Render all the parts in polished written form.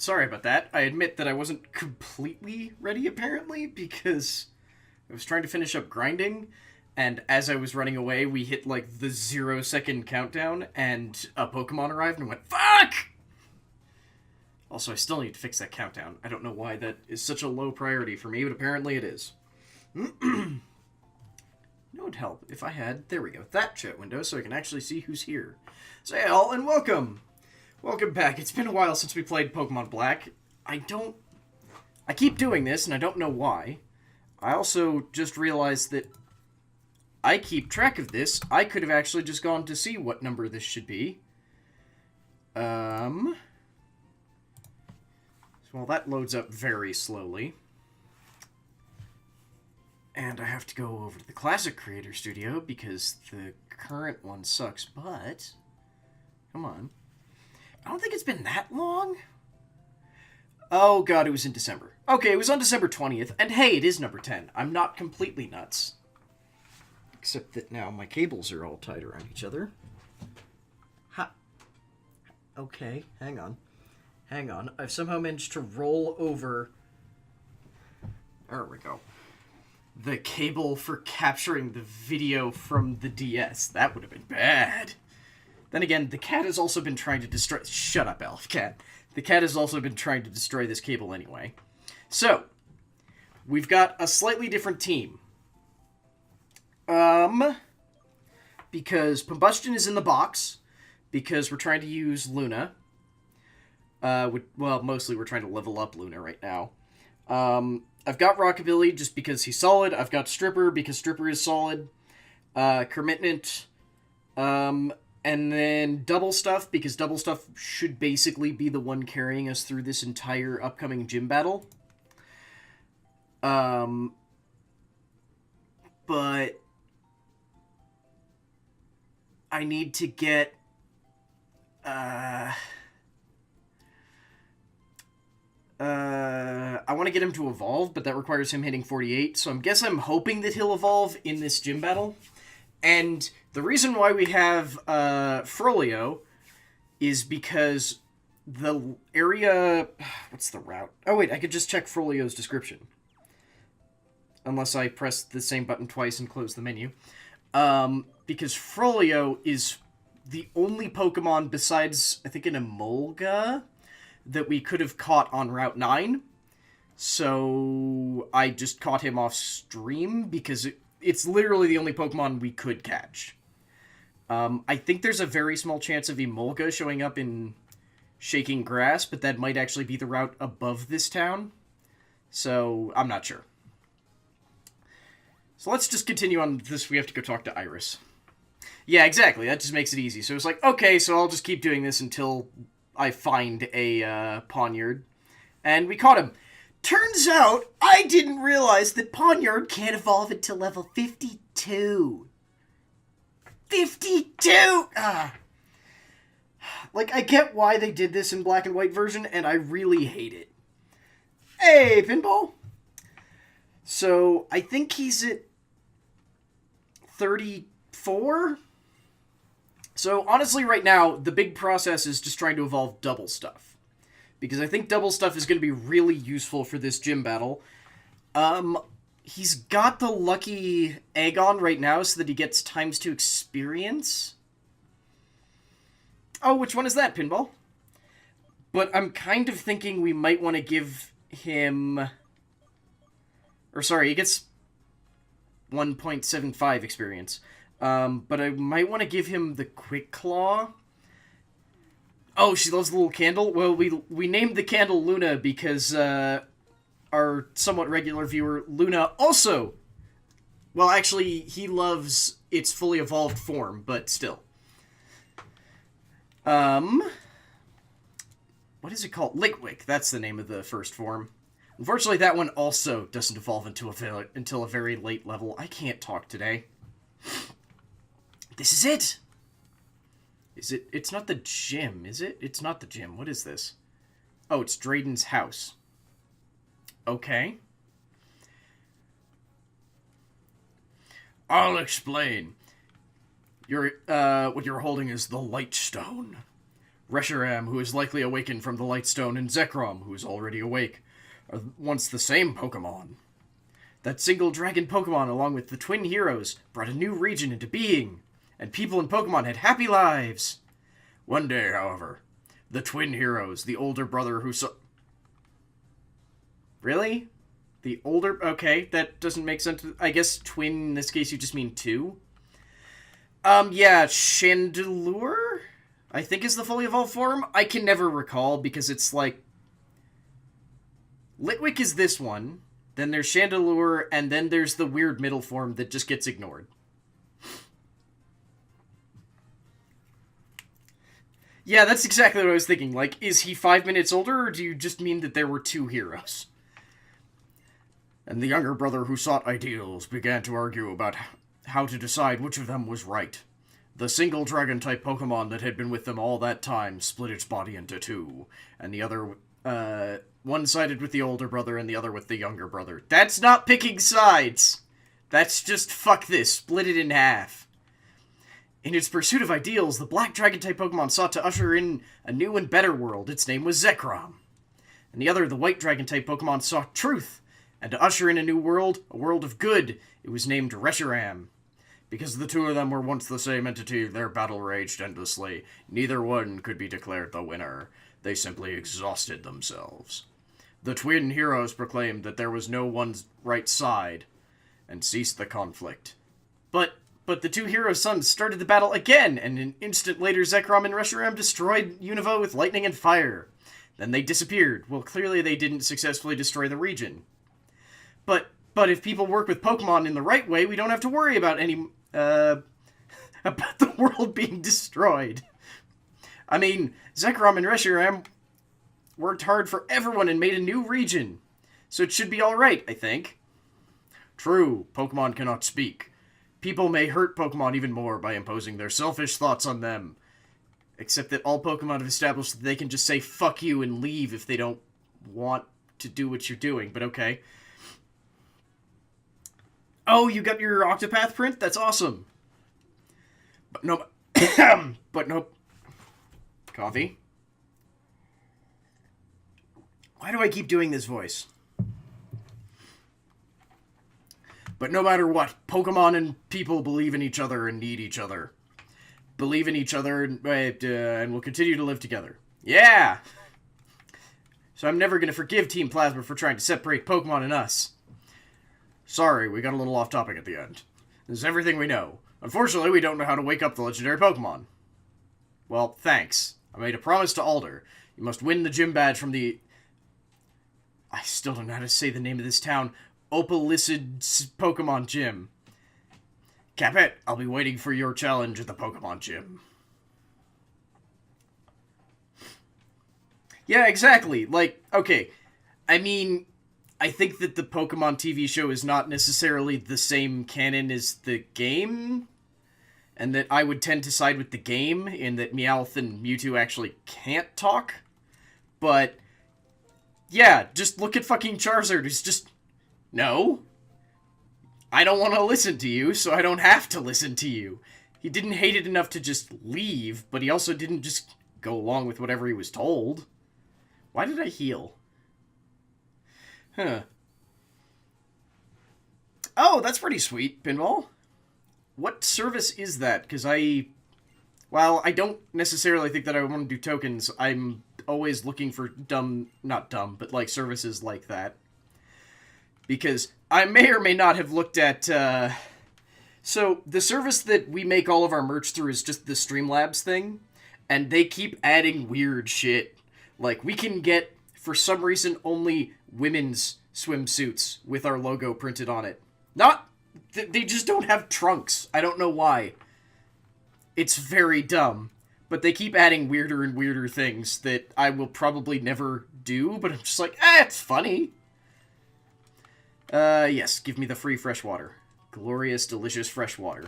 sorry about that. I admit that I wasn't completely ready, apparently, because I was trying to finish up grinding, and as I was running away, we hit, like, the 0-second countdown, and a Pokemon arrived and went, fuck! Also, I still need to fix that countdown. I don't know why that is such a low priority for me, but apparently it is. It would help if I had, there we go, that chat window so I can actually see who's here. So hey all, and welcome! Welcome back. It's been a while since we played Pokemon Black. I keep doing this, and I don't know why. I also just realized that I keep track of this. I could have actually just gone to see what number this should be. Well, that loads up very slowly. And I have to go over to the Classic Creator Studio because the current one sucks, but... Come on. I don't think it's been that long. Oh god, it was in December. Okay, it was on December 20th, and hey, it is number 10. I'm not completely nuts. Except that now my cables are all tied around each other. Ha. Okay, hang on. Hang on. I've somehow managed to roll over... There we go. The cable for capturing the video from the DS. That would have been bad. Then again, the cat has also been trying to destroy... Shut up, Elf Cat. The cat has also been trying to destroy this cable anyway. So, we've got a slightly different team. Because Combustion is in the box, because we're trying to use Luna. Well, mostly we're trying to level up Luna right now. I've got Rockabilly just because he's solid. I've got Stripper because Stripper is solid. Commitment. And then Double Stuff because Double Stuff should basically be the one carrying us through this entire upcoming gym battle. But I need to get... I want to get him to evolve, but that requires him hitting 48, so I'm hoping that he'll evolve in this gym battle. And the reason why we have Frolio is because the area... What's the route? Oh wait, I could just check Frolio's description. Unless I press the same button twice and close the menu. Because Frolio is the only Pokemon besides, I think, an Emolga that we could have caught on Route 9. So I just caught him off stream because it's literally the only Pokemon we could catch. I think there's a very small chance of Emolga showing up in Shaking Grass, but that might actually be the route above this town. So I'm not sure. So let's just continue on this. We have to go talk to Iris. Yeah, exactly. That just makes it easy. So it's like, okay, so I'll just keep doing this until I find a Pawniard. And we caught him. Turns out, I didn't realize that Pawniard can't evolve until level 52. 52! Like, I get why they did this in black and white version, and I really hate it. Hey, Pinball! So, I think he's at 34? So, honestly, right now, the big process is just trying to evolve Double Stuff. Because I think Double Stuff is going to be really useful for this gym battle. He's got the lucky egg on right now so that he gets ×2 experience. Oh, which one is that, Pinball? But I'm kind of thinking we might want to give him... Or sorry, he gets 1.75 experience. But I might want to give him the Quick Claw. Oh, she loves the little candle? Well, we named the candle Luna because our somewhat regular viewer, Luna, also... Well, actually, he loves its fully evolved form, but still. What is it called? Lickwick, that's the name of the first form. Unfortunately, that one also doesn't evolve until a very late level. I can't talk today. This is it! Is it? It's not the gym, is it? It's not the gym. What is this? Oh, it's Drayden's house. Okay. I'll explain. What you're holding is the Light Stone. Reshiram, who is likely awakened from the Lightstone, and Zekrom, who is already awake, are once the same Pokemon. That single dragon Pokemon, along with the twin heroes, brought a new region into being, and people and Pokemon had happy lives. One day, however, the twin heroes, the older brother who saw... Really? The older... Okay, that doesn't make sense. I guess twin, in this case, you just mean two? Yeah, Chandelure? I think is the fully evolved form. I can never recall, because it's like... Litwick is this one, then there's Chandelure, and then there's the weird middle form that just gets ignored. Yeah, that's exactly what I was thinking. Like, is he 5 minutes older, or do you just mean that there were two heroes? And the younger brother who sought ideals began to argue about how to decide which of them was right. The single dragon-type Pokemon that had been with them all that time split its body into two, and the other, one sided with the older brother and the other with the younger brother. That's not picking sides! That's just, fuck this, split it in half. In its pursuit of ideals, the black dragon-type Pokemon sought to usher in a new and better world. Its name was Zekrom. And the other, the white dragon-type Pokemon, sought truth, and to usher in a new world, a world of good. It was named Reshiram. Because the two of them were once the same entity, their battle raged endlessly. Neither one could be declared the winner. They simply exhausted themselves. The twin heroes proclaimed that there was no one's right side, and ceased the conflict. But the two heroes' sons started the battle again, and an instant later Zekrom and Reshiram destroyed Unova with lightning and fire. Then they disappeared. Well, clearly they didn't successfully destroy the region. But if people work with Pokemon in the right way, we don't have to worry about any, about the world being destroyed. I mean, Zekrom and Reshiram worked hard for everyone and made a new region. So it should be alright, I think. True, Pokemon cannot speak. People may hurt Pokemon even more by imposing their selfish thoughts on them. Except that all Pokemon have established that they can just say fuck you and leave if they don't want to do what you're doing, but okay. Oh, you got your Octopath print? That's awesome. But no... but no... Coffee? Why do I keep doing this voice? But no matter what, Pokemon and people believe in each other and need each other. Believe in each other and will continue to live together. Yeah! So I'm never going to forgive Team Plasma for trying to separate Pokemon and us. Sorry, we got a little off topic at the end. This is everything we know. Unfortunately, we don't know how to wake up the legendary Pokemon. Well, thanks. I made a promise to Alder. You must win the gym badge from the... I still don't know how to say the name of this town. Opalicid Pokemon Gym. Capet, I'll be waiting for your challenge at the Pokemon Gym. Yeah, exactly. Like, okay. I mean, I think that the Pokemon TV show is not necessarily the same canon as the game, and that I would tend to side with the game in that Meowth and Mewtwo actually can't talk. But, yeah, just look at fucking Charizard, who's just... No. I don't want to listen to you, so I don't have to listen to you. He didn't hate it enough to just leave, but he also didn't just go along with whatever he was told. Why did I heal? Huh. Oh, that's pretty sweet, Pinball. What service is that? Because Well, I don't necessarily think that I want to do tokens. I'm always looking for not dumb, but like services like that. Because I may or may not have looked at, so the service that we make all of our merch through is just the Streamlabs thing, and they keep adding weird shit. Like, we can get, for some reason, only women's swimsuits with our logo printed on it. They just don't have trunks. I don't know why. It's very dumb. But they keep adding weirder and weirder things that I will probably never do, but I'm just like, it's funny. Yes, give me the free fresh water. Glorious, delicious fresh water.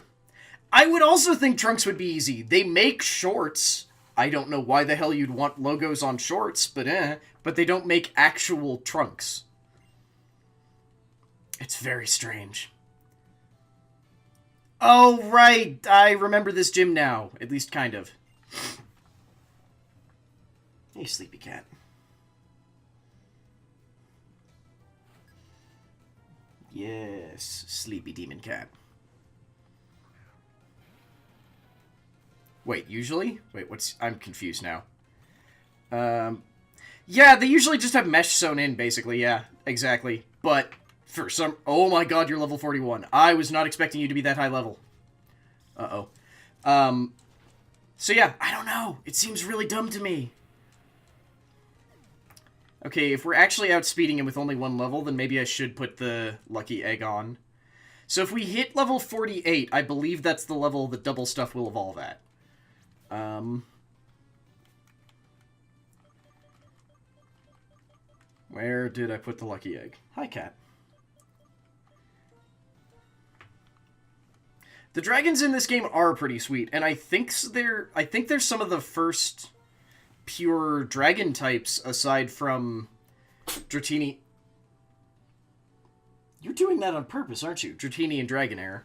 I would also think trunks would be easy. They make shorts. I don't know why the hell you'd want logos on shorts, but they don't make actual trunks. It's very strange. Oh, right. I remember this gym now. At least kind of. Hey, sleepy cat. Yes, sleepy demon cat. Wait, usually? Wait, what's... I'm confused now. Yeah, they usually just have mesh sewn in, basically, yeah, exactly. But, for some... Oh my god, you're level 41. I was not expecting you to be that high level. Uh-oh. So yeah, I don't know. It seems really dumb to me. Okay, if we're actually outspeeding him with only one level, then maybe I should put the lucky egg on. So if we hit level 48, I believe that's the level that double stuff will evolve at. Where did I put the lucky egg? Hi, cat. The dragons in this game are pretty sweet, and I think they're some of the first pure dragon types aside from Dratini. You're doing that on purpose, aren't you? Dratini and Dragonair.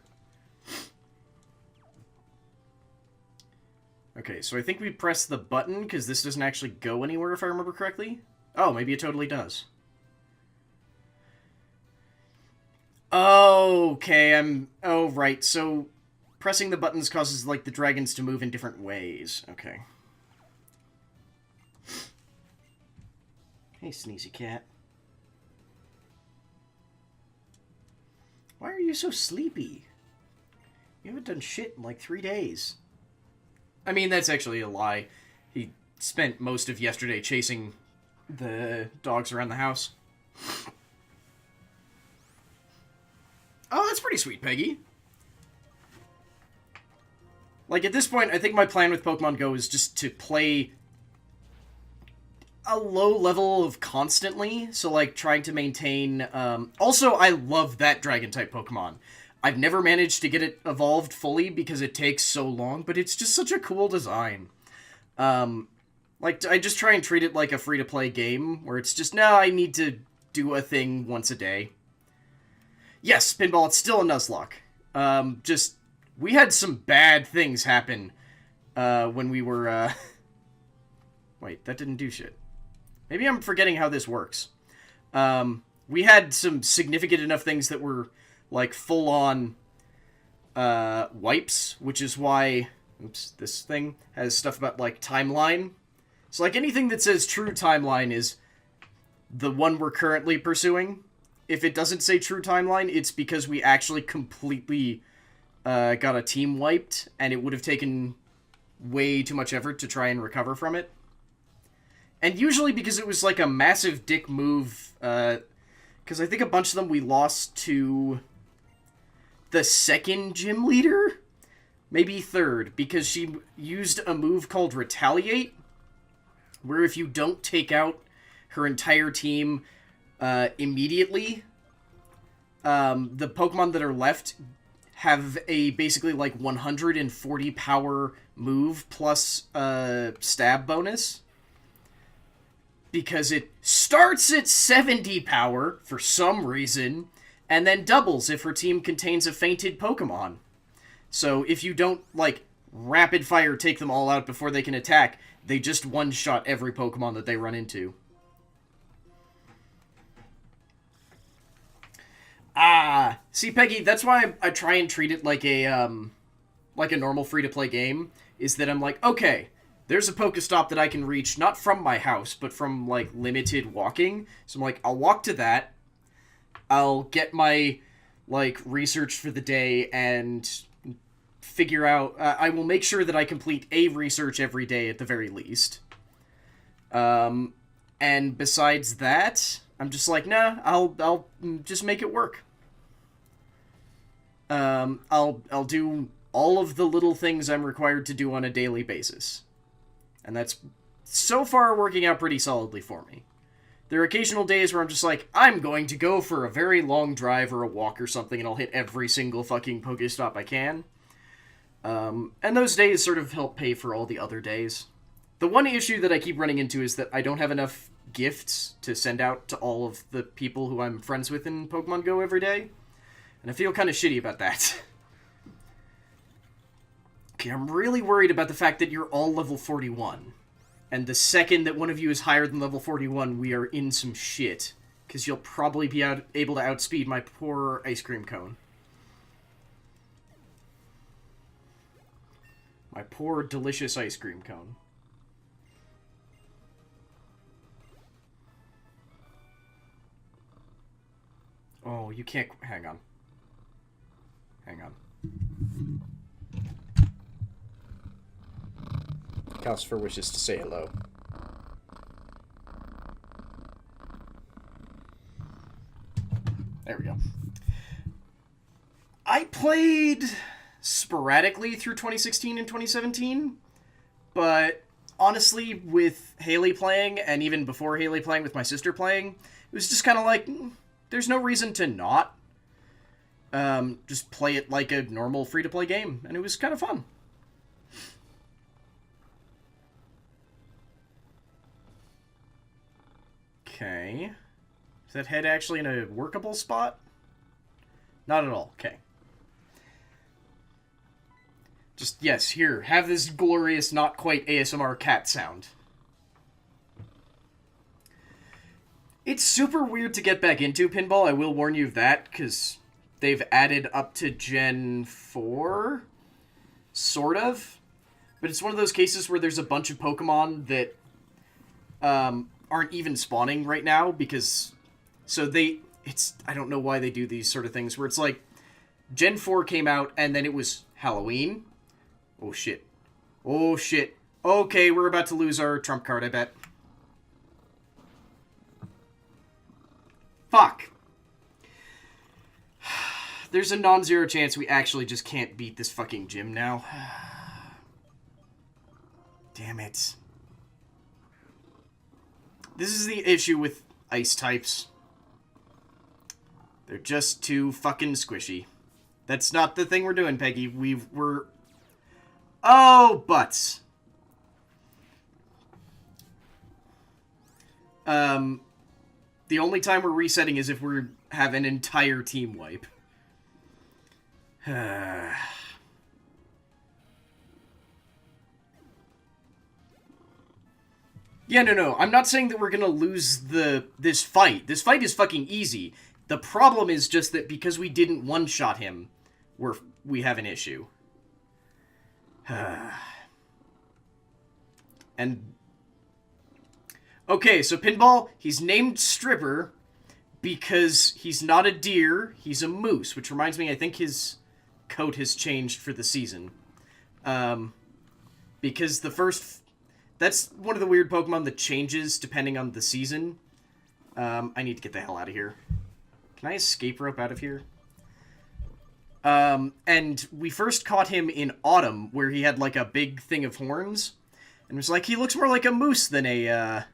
Okay, so I think we press the button because this doesn't actually go anywhere if I remember correctly. Oh, maybe it totally does. Okay, oh, right, so pressing the buttons causes, like, the dragons to move in different ways. Okay. Hey, sneezy cat. Why are you so sleepy? You haven't done shit in, like, 3 days. I mean, that's actually a lie. He spent most of yesterday chasing the dogs around the house. Oh, that's pretty sweet, Peggy. Like, at this point, I think my plan with Pokemon Go is just to play a low level of constantly. So, like, trying to maintain... Also, I love that Dragon-type Pokemon. I've never managed to get it evolved fully because it takes so long, but it's just such a cool design. Like, I just try and treat it like a free-to-play game, where it's just, no, I need to do a thing once a day. Yes, Pinball, it's still a nuzlocke. Just, we had some bad things happen, when we were, Wait, that didn't do shit. Maybe I'm forgetting how this works. We had some significant enough things that were, like, full-on, wipes, which is why... Oops, this thing has stuff about, like, timeline. So, like, anything that says true timeline is the one we're currently pursuing. If it doesn't say true timeline, it's because we actually completely got a team wiped, and it would have taken way too much effort to try and recover from it. And usually because it was, like, a massive dick move, because I think a bunch of them we lost to the second gym leader? Maybe third, because she used a move called Retaliate, where if you don't take out her entire team immediately, the Pokemon that are left have a basically like 140 power move plus stab bonus. Because it starts at 70 power, for some reason, and then doubles if her team contains a fainted Pokemon. So if you don't, like, rapid fire take them all out before they can attack, they just one-shot every Pokemon that they run into. See, Peggy, that's why I try and treat it like a normal free-to-play game, is that I'm like, okay, there's a Pokestop that I can reach, not from my house, but from, like, limited walking. So I'm like, I'll walk to that, I'll get my, like, research for the day, and figure out... I will make sure that I complete a research every day at the very least. And besides that, I'm just like, nah, I'll just make it work. I'll do all of the little things I'm required to do on a daily basis. And that's so far working out pretty solidly for me. There are occasional days where I'm just like, I'm going to go for a very long drive or a walk or something, and I'll hit every single fucking Pokestop I can. And those days sort of help pay for all the other days. The one issue that I keep running into is that I don't have enough gifts to send out to all of the people who I'm friends with in Pokemon Go every day. And I feel kind of shitty about that. Okay, I'm really worried about the fact that you're all level 41. And the second that one of you is higher than level 41, we are in some shit. Because you'll probably be able to outspeed my poor ice cream cone. My poor, delicious ice cream cone. Oh, you can't... Hang on. Hang on. Calcifer wishes to say hello. There we go. I played sporadically through 2016 and 2017, but honestly, with Haley playing, and even before Haley playing with my sister playing, it was just kind of like, there's no reason to not just play it like a normal free-to-play game, and it was kind of fun. Okay. Is that head actually in a workable spot? Not at all. Okay. Just, yes, here. Have this glorious, not quite ASMR cat sound. It's super weird to get back into pinball, I will warn you of that, because they've added up to Gen 4? Sort of. But it's one of those cases where there's a bunch of Pokemon that aren't even spawning right now, because... So I don't know why they do these sort of things, where it's like, Gen 4 came out, and then it was Halloween. Oh, shit. Oh, shit. Okay, we're about to lose our trump card, I bet. Fuck. There's a non-zero chance we actually just can't beat this fucking gym now. Damn it. This is the issue with ice types. They're just too fucking squishy. That's not the thing we're doing, Peggy. We're... Oh, butts. The only time we're resetting is if we have an entire team wipe. Yeah, no. I'm not saying that we're gonna lose this fight. This fight is fucking easy. The problem is just that because we didn't one-shot him, we have an issue. And... Okay, so Pinball, he's named Stripper because he's not a deer, he's a moose, which reminds me, I think his coat has changed for the season. Because the first... That's one of the weird Pokemon that changes depending on the season. I need to get the hell out of here. Can I escape rope out of here? And we first caught him in autumn, where he had, like, a big thing of horns. And it was like, he looks more like a moose than a,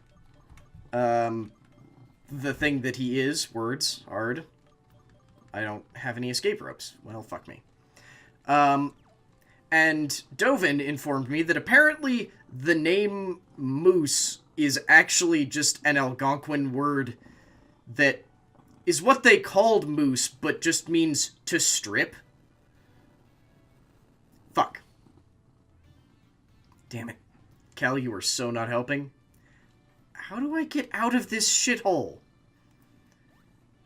the thing that he is. Words. Hard. I don't have any escape ropes. Well, fuck me. And Dovin informed me that apparently the name moose is actually just an Algonquin word that is what they called moose, but just means to strip. Fuck. Damn it. Cal, you are so not helping. How do I get out of this shithole?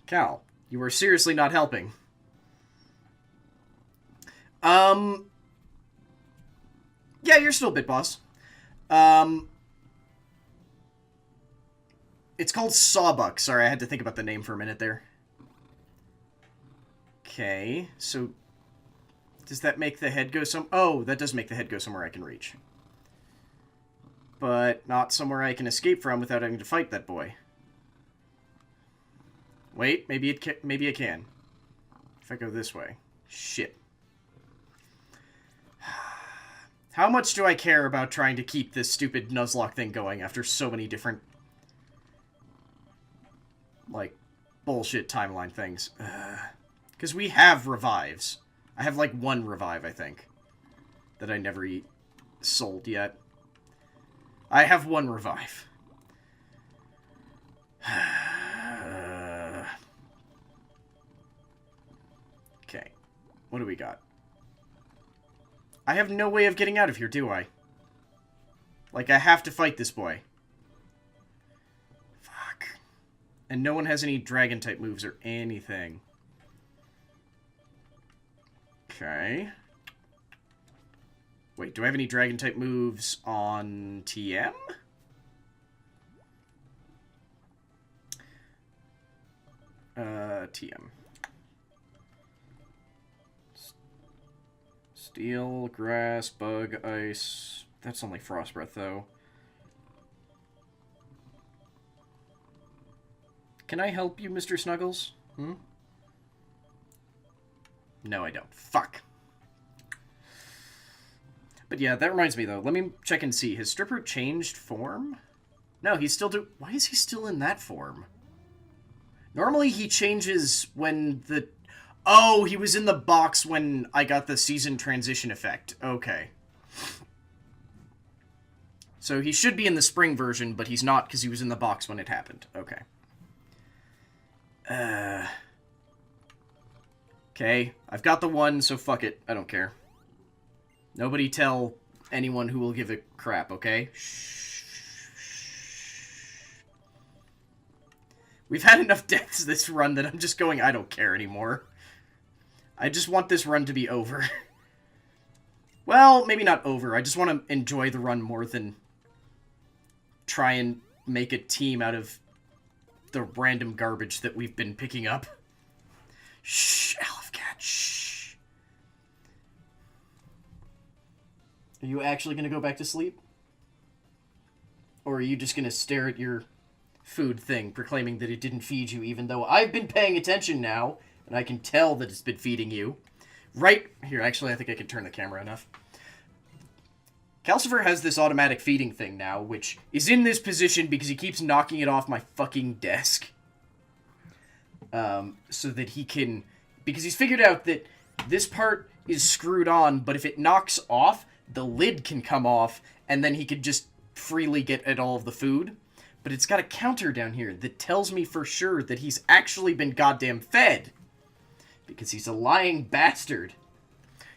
Cal, you are seriously not helping. Yeah, you're still Bit Boss. It's called Sawbuck. Sorry, I had to think about the name for a minute there. Okay, so... Does that make the head go Oh, that does make the head go somewhere I can reach. But not somewhere I can escape from without having to fight that boy. Wait, maybe I can. If I go this way. Shit. How much do I care about trying to keep this stupid nuzlocke thing going after so many different... like, bullshit timeline things? Because we have revives. I have, like, one revive, I think. That I never sold yet. I have one revive. Okay. What do we got? I have no way of getting out of here, do I? Like, I have to fight this boy. Fuck. And no one has any dragon-type moves or anything. Okay. Wait, do I have any dragon-type moves on TM? TM. Steel, grass, bug, ice. That's only frost breath, though. Can I help you, Mr. Snuggles? Hmm? No, I don't. Fuck. But yeah, that reminds me, though. Let me check and see. Has Stripper changed form? No, he's still Why is he still in that form? Normally he changes when the... Oh, he was in the box when I got the season transition effect. Okay. So he should be in the spring version, but he's not because he was in the box when it happened. Okay. Okay, I've got the one, so fuck it. I don't care. Nobody tell anyone who will give a crap, okay? Shh. We've had enough deaths this run that I'm just going, I don't care anymore. I just want this run to be over. Well, maybe not over. I just want to enjoy the run more than try and make a team out of the random garbage that we've been picking up. Shh, Elf Cat, shh. Are you actually going to go back to sleep? Or are you just going to stare at your food thing, proclaiming that it didn't feed you, even though I've been paying attention now, and I can tell that it's been feeding you? Right here, actually, I think I can turn the camera enough. Calcifer has this automatic feeding thing now, which is in this position because he keeps knocking it off my fucking desk. So that he can... Because he's figured out that this part is screwed on, but if it knocks off, the lid can come off, and then he could just freely get at all of the food. But it's got a counter down here that tells me for sure that he's actually been goddamn fed. Because he's a lying bastard.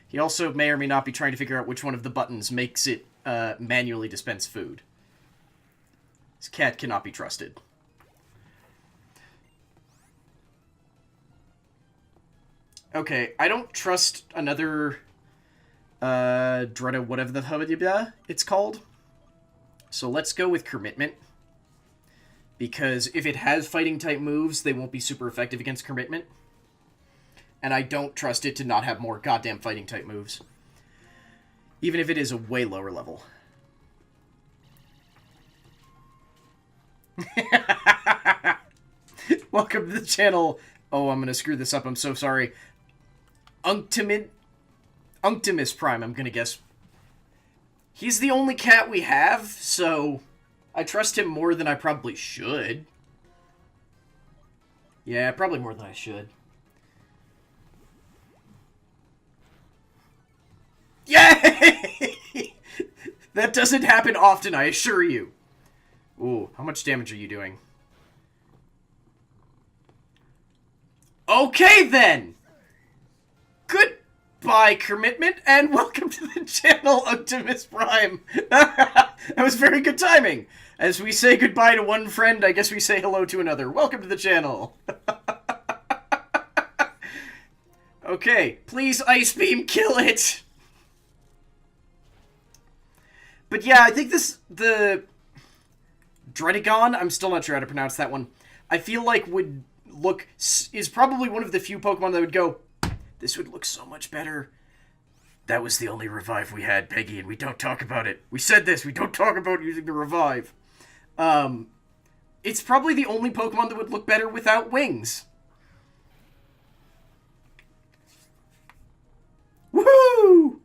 He also may or may not be trying to figure out which one of the buttons makes it manually dispense food. This cat cannot be trusted. Okay, I don't trust another Drayden, whatever the hell it's called. So let's go with Commitment. Because if it has fighting type moves, they won't be super effective against Commitment. And I don't trust it to not have more goddamn fighting type moves. Even if it is a way lower level. Welcome to the channel. Oh, I'm gonna screw this up. I'm so sorry. Unctimus Prime, I'm gonna guess. He's the only cat we have, so I trust him more than I probably should. Yeah, probably more than I should. Yay! That doesn't happen often, I assure you. Ooh, how much damage are you doing? Okay, then! Goodbye, Commitment, and welcome to the channel, Optimus Prime. That was very good timing. As we say goodbye to one friend, I guess we say hello to another. Welcome to the channel. Okay, please, Ice Beam, kill it! But yeah, I think the Drayden, I'm still not sure how to pronounce that one, I feel like is probably one of the few Pokemon that would go, this would look so much better. That was the only revive we had, Peggy, and we don't talk about it. We said this, we don't talk about using the revive. It's probably the only Pokemon that would look better without wings. Woohoo!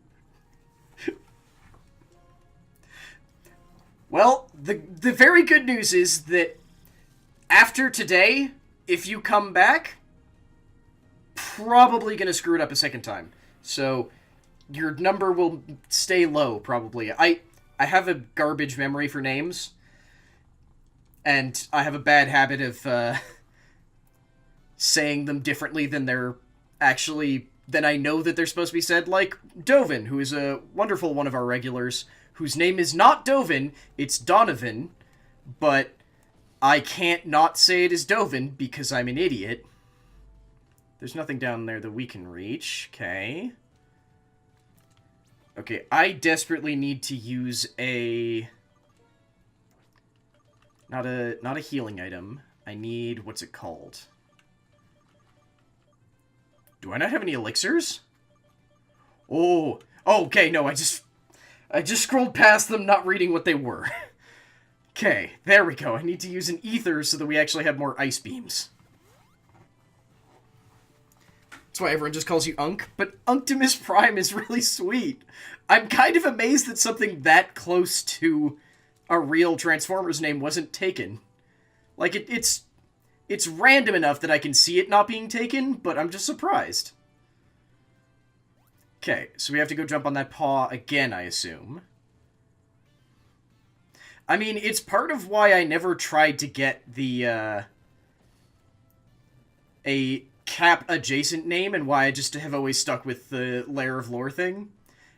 Well, the very good news is that after today, if you come back, probably going to screw it up a second time. So your number will stay low, probably. I have a garbage memory for names, and I have a bad habit of saying them differently than than I know that they're supposed to be said. Like Dovin, who is a wonderful one of our regulars, whose name is not Dovin, it's Donovan, but I can't not say it is Dovin because I'm an idiot. There's nothing down there that we can reach. Okay. Okay, I desperately need to use a... Not a healing item. I need... What's it called? Do I not have any elixirs? Oh, okay, no, I just scrolled past them, not reading what they were. Okay, there we go. I need to use an ether so that we actually have more ice beams. That's why everyone just calls you Unk, but Unctimus Prime is really sweet. I'm kind of amazed that something that close to a real Transformers name wasn't taken. Like, it's random enough that I can see it not being taken, but I'm just surprised. Okay, so we have to go jump on that paw again, I assume. I mean, it's part of why I never tried to get the, a Cap-adjacent name, and why I just have always stuck with the Lair of Lore thing.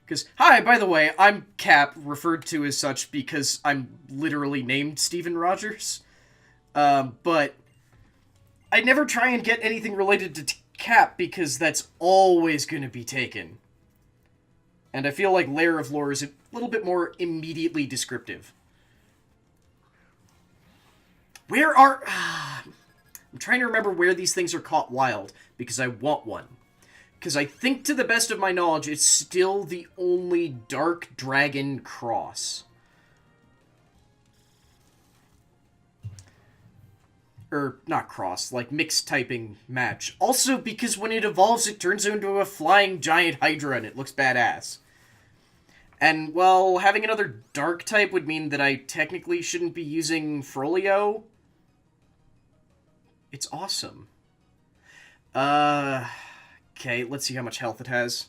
Because, hi, by the way, I'm Cap, referred to as such because I'm literally named Steven Rogers. But I never try and get anything related to Cap, because that's always going to be taken. And I feel like Lair of Lore is a little bit more immediately descriptive. Where are... I'm trying to remember where these things are caught wild, because I want one. Because I think, to the best of my knowledge, it's still the only Dark Dragon cross. Or, not cross, like mixed typing match. Also, because when it evolves, it turns into a flying giant Hydra, and it looks badass. And, well, having another dark type would mean that I technically shouldn't be using Frolio. It's awesome. Okay, let's see how much health it has.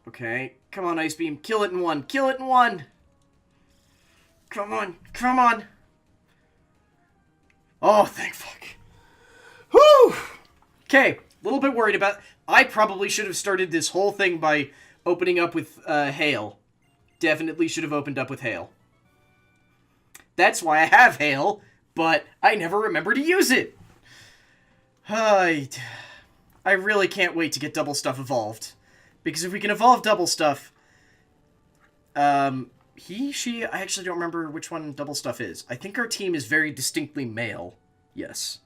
Okay, come on, Ice Beam. Kill it in one. Kill it in one! Come on, come on! Oh, thank fuck. Whew! Okay, a little bit worried about... I probably should have started this whole thing by opening up with Hail. Definitely should have opened up with Hail. That's why I have Hail, but I never remember to use it. I really can't wait to get Double Stuff evolved. Because if we can evolve Double Stuff... He, she, I actually don't remember which one Double Stuff is. I think our team is very distinctly male. Yes.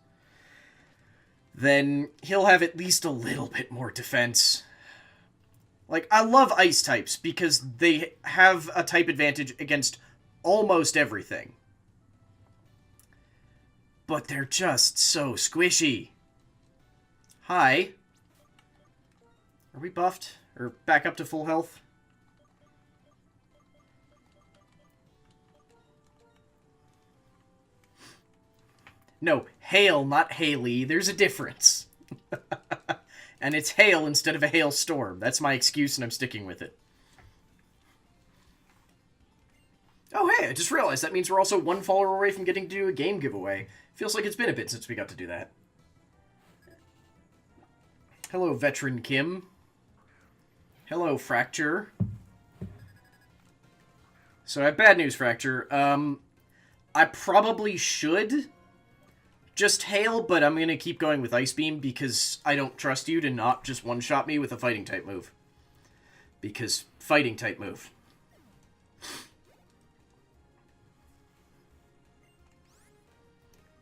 Then he'll have at least a little bit more defense. Like, I love ice types because they have a type advantage against almost everything. But they're just so squishy. Hi. Are we buffed? Or back up to full health? No, Hail, not Haley. There's a difference. And it's hail instead of a hailstorm. That's my excuse, and I'm sticking with it. Oh, hey, I just realized that means we're also one follower away from getting to do a game giveaway. Feels like it's been a bit since we got to do that. Hello, Veteran Kim. Hello, Fracture. So I have bad news, Fracture. I probably should just Hail, but I'm going to keep going with Ice Beam because I don't trust you to not just one-shot me with a Fighting-type move. Because Fighting-type move.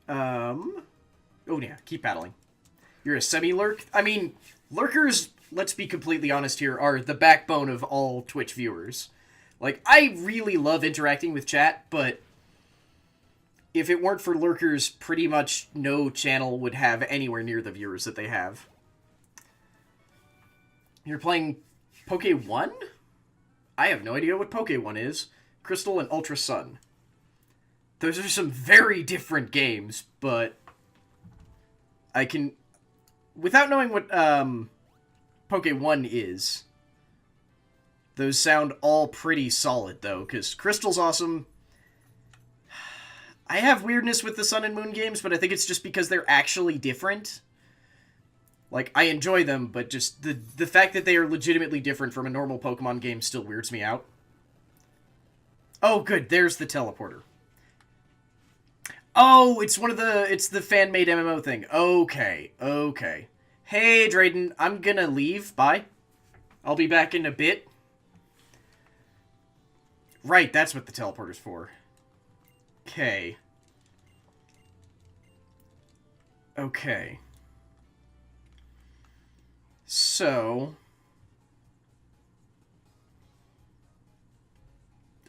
Oh yeah, keep battling. You're a semi-lurk? I mean, lurkers, let's be completely honest here, are the backbone of all Twitch viewers. Like, I really love interacting with chat, but if it weren't for lurkers, pretty much no channel would have anywhere near the viewers that they have. You're playing Poke 1? I have no idea what Poke 1 is. Crystal and Ultra Sun. Those are some very different games, but I can... Without knowing what Poke 1 is, those sound all pretty solid, though, because Crystal's awesome. I have weirdness with the Sun and Moon games, but I think it's just because they're actually different. Like, I enjoy them, but just the fact that they are legitimately different from a normal Pokemon game still weirds me out. Oh, good. There's the teleporter. Oh, it's the fan-made MMO thing. Okay, okay. Hey, Drayden, I'm gonna leave. Bye. I'll be back in a bit. Right, that's what the teleporter's for. Okay. Okay. So...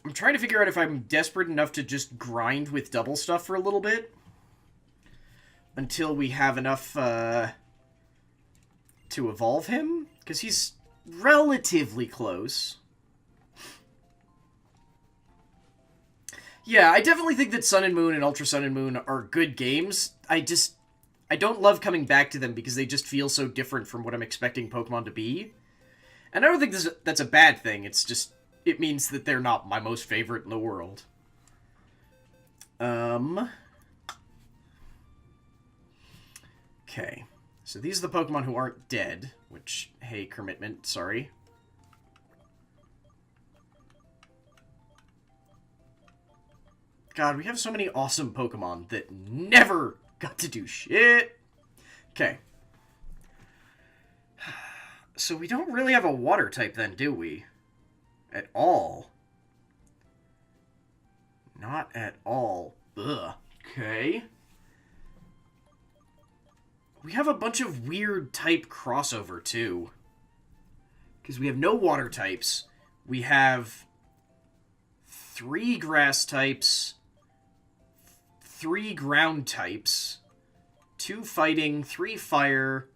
I'm trying to figure out if I'm desperate enough to just grind with double stuff for a little bit. Until we have enough, to evolve him. Because he's relatively close. Yeah, I definitely think that Sun and Moon and Ultra Sun and Moon are good games. I don't love coming back to them because they just feel so different from what I'm expecting Pokemon to be. And I don't think that's a bad thing. It's just... it means that they're not my most favorite in the world. Okay. So these are the Pokemon who aren't dead, which, hey, commitment, sorry. God, we have so many awesome Pokemon that never got to do shit. Okay. So we don't really have a water type then, do we? At all. Not at all. Ugh. Okay. We have a bunch of weird type crossover, too. Because we have no water types. We have 3 grass types, 3 ground types, 2 fighting, 3 fire.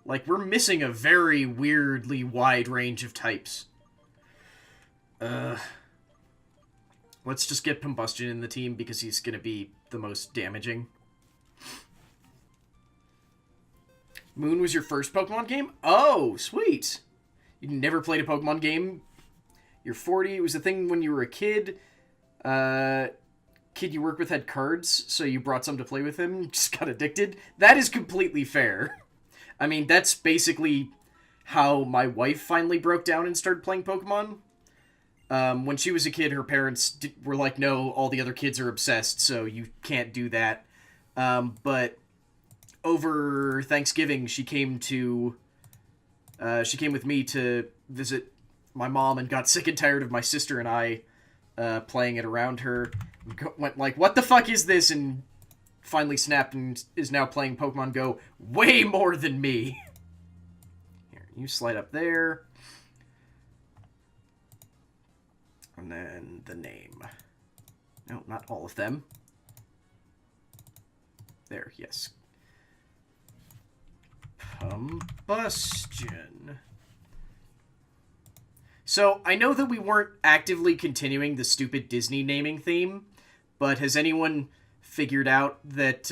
Like, we're missing a very weirdly wide range of types. Let's just get Combustion in the team because he's gonna be the most damaging. Moon was your first Pokemon game? Oh, sweet! You never played a Pokemon game? You're 40, it was a thing when you were a kid. Kid you work with had cards, so you brought some to play with him, just got addicted. That is completely fair. I mean, that's basically how my wife finally broke down and started playing Pokemon. When she was a kid, her parents were like, no, all the other kids are obsessed, so you can't do that. But over Thanksgiving, she came with me to visit my mom and got sick and tired of my sister and I playing it around her. Went like, what the fuck is this? And finally snapped and is now playing Pokemon Go way more than me. Here, you slide up there. And then the name. No, not all of them. There, yes. Combustion. So, I know that we weren't actively continuing the stupid Disney naming theme, but has anyone figured out that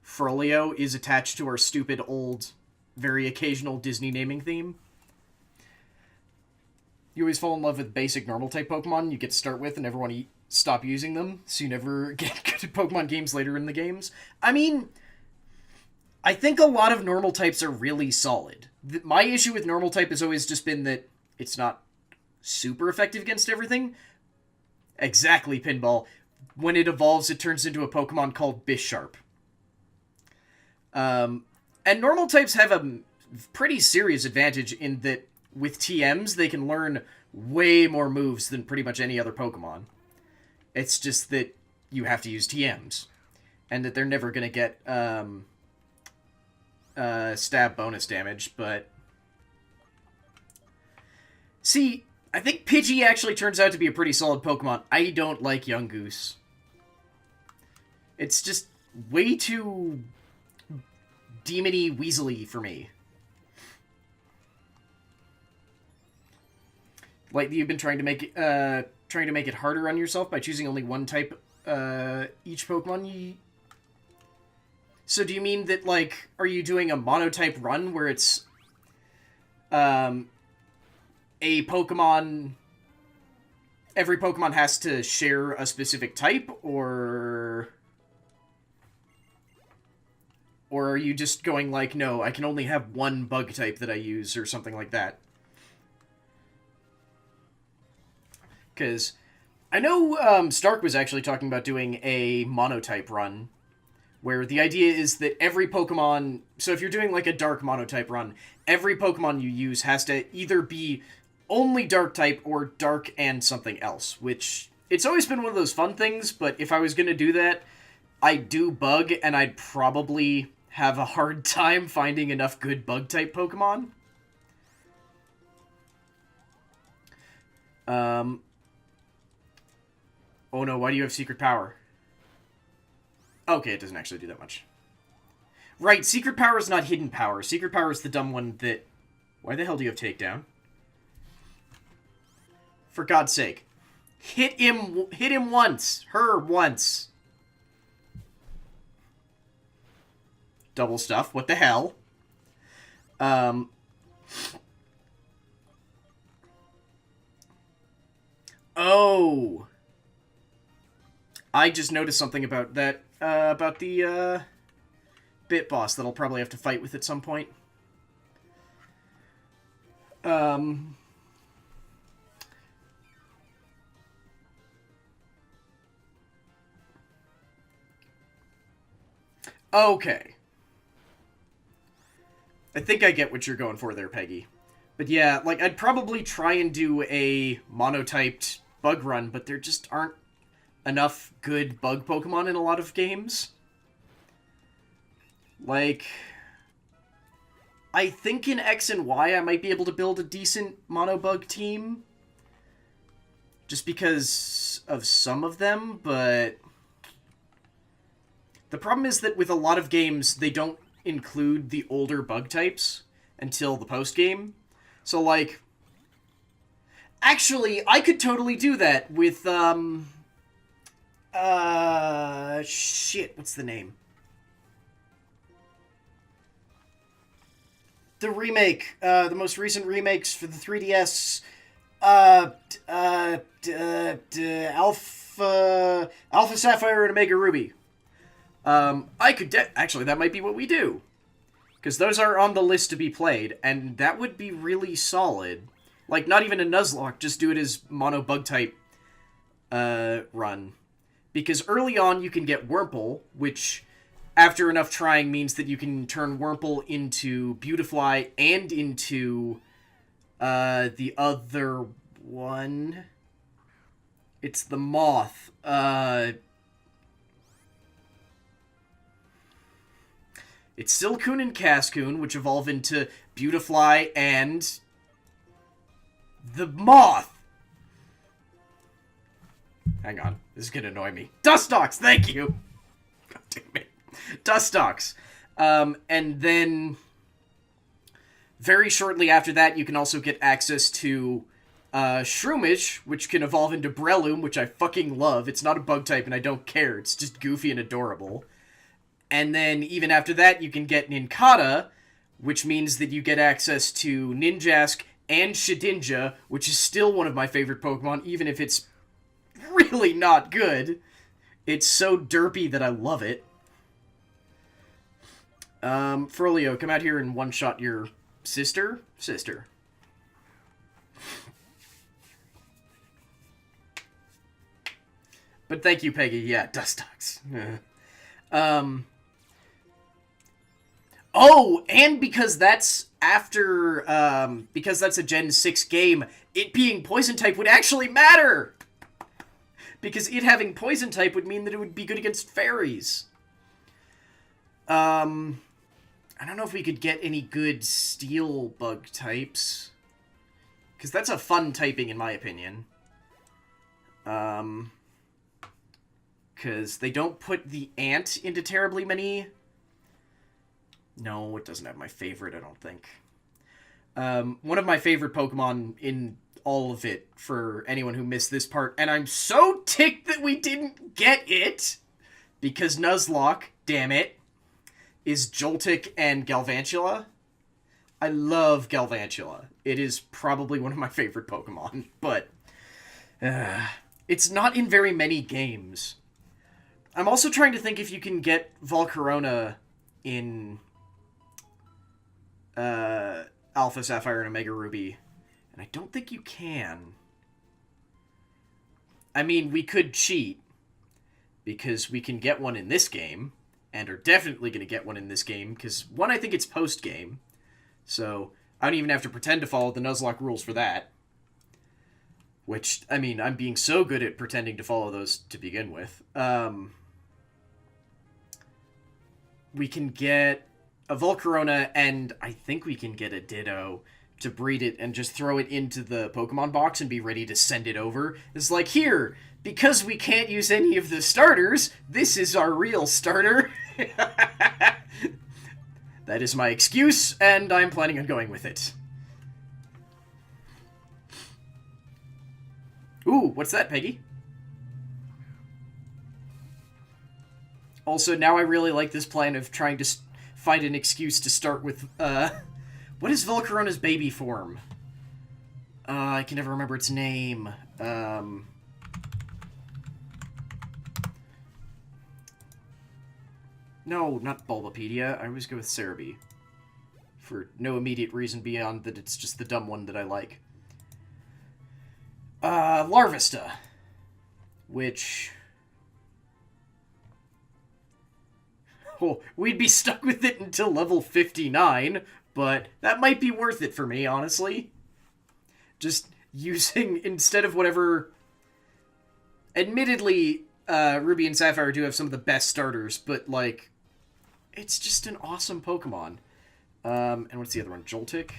Frolio is attached to our stupid old, very occasional Disney naming theme? You always fall in love with basic normal-type Pokemon you get to start with and never want to stop using them, so you never get good at Pokemon games later in the games. I mean, I think a lot of normal types are really solid. My issue with normal type has always just been that it's not super effective against everything. Exactly, Pinball. When it evolves, it turns into a Pokemon called Bisharp. And normal types have a pretty serious advantage in that with TMs, they can learn way more moves than pretty much any other Pokemon. It's just that you have to use TMs. And that they're never going to get stab bonus damage, but... See, I think Pidgey actually turns out to be a pretty solid Pokemon. I don't like Yungoos. It's just way too demony weaselly for me. Like, you've been trying to make it harder on yourself by choosing only one type each Pokemon. So do you mean that, like, are you doing a monotype run where it's a Pokemon... Every Pokemon has to share a specific type, or... Or are you just going like, no, I can only have one bug type that I use, or something like that? Because I know Stark was actually talking about doing a monotype run, where the idea is that every Pokemon... So if you're doing like a dark monotype run, every Pokemon you use has to either be only dark type or dark and something else, which... It's always been one of those fun things, but if I was going to do that, I'd do bug, and I'd probably have a hard time finding enough good bug-type Pokemon. Oh no, why do you have Secret Power? Okay, it doesn't actually do that much. Right, Secret Power is not Hidden Power. Secret Power is the dumb one that... Why the hell do you have Takedown? For God's sake. Hit him once. Her once. Double stuff. What the hell? Oh. I just noticed something about that, about the, Bit Boss that I'll probably have to fight with at some point. Okay. I think I get what you're going for there, Peggy. But yeah, like, I'd probably try and do a monotyped bug run, but there just aren't enough good bug Pokemon in a lot of games. Like, I think in X and Y I might be able to build a decent mono-bug team. Just because of some of them, but... The problem is that with a lot of games, they don't include the older bug types until the post-game. So, like... Actually, I could totally do that with, shit, what's the name? The remake, the most recent remakes for the 3DS, Alpha Sapphire and Omega Ruby. I could actually, that might be what we do. Because those are on the list to be played, and that would be really solid. Like, not even a Nuzlocke, just do it as mono bug type, run. Because early on you can get Wurmple, which, after enough trying, means that you can turn Wurmple into Beautifly and into, the other one. It's the Moth. It's Silcoon and Cascoon, which evolve into Beautifly and... the Moth! Hang on. This is gonna annoy me. Dustox! Thank you! God damn it. Dustox. And then... very shortly after that, you can also get access to Shroomish, which can evolve into Breloom, which I fucking love. It's not a bug type, and I don't care. It's just goofy and adorable. And then, even after that, you can get Nincada, which means that you get access to Ninjask and Shedinja, which is still one of my favorite Pokemon, even if it's really not good. It's so derpy that I love it. Frolio, come out here and one-shot your sister? Sister. But thank you, Peggy. Yeah, Dustox. Oh, and because that's after, because that's a Gen 6 game, it being Poison-type would actually matter! Because it having Poison-type would mean that it would be good against fairies. I don't know if we could get any good Steel bug types. Because that's a fun typing, in my opinion. Because they don't put the Ant into terribly many... No, it doesn't have my favorite, I don't think. One of my favorite Pokemon in all of it, for anyone who missed this part, and I'm so ticked that we didn't get it, because Nuzlocke, damn it, is Joltik and Galvantula. I love Galvantula. It is probably one of my favorite Pokemon, but it's not in very many games. I'm also trying to think if you can get Volcarona in Alpha Sapphire and Omega Ruby, and I don't think you can. I mean, we could cheat, because we can get one in this game, and are definitely going to get one in this game, because, one, I think it's post-game, so I don't even have to pretend to follow the nuzlocke rules for that. Which, I mean, I'm being so good at pretending to follow those to begin with. We can get a Volcarona, and I think we can get a Ditto to breed it and just throw it into the Pokemon box and be ready to send it over. It's like, here, because we can't use any of the starters, this is our real starter. That is my excuse, and I'm planning on going with it. Ooh, what's that, Peggy? Also, now I really like this plan of trying to find an excuse to start with, what is Volcarona's baby form? I can never remember its name. No, not Bulbapedia. I always go with Cerebi. For no immediate reason beyond that it's just the dumb one that I like. Larvesta. Which... oh, we'd be stuck with it until level 59, but that might be worth it for me, honestly. Just using, instead of whatever... Admittedly, Ruby and Sapphire do have some of the best starters, but, like, it's just an awesome Pokemon. And what's the other one? Joltik?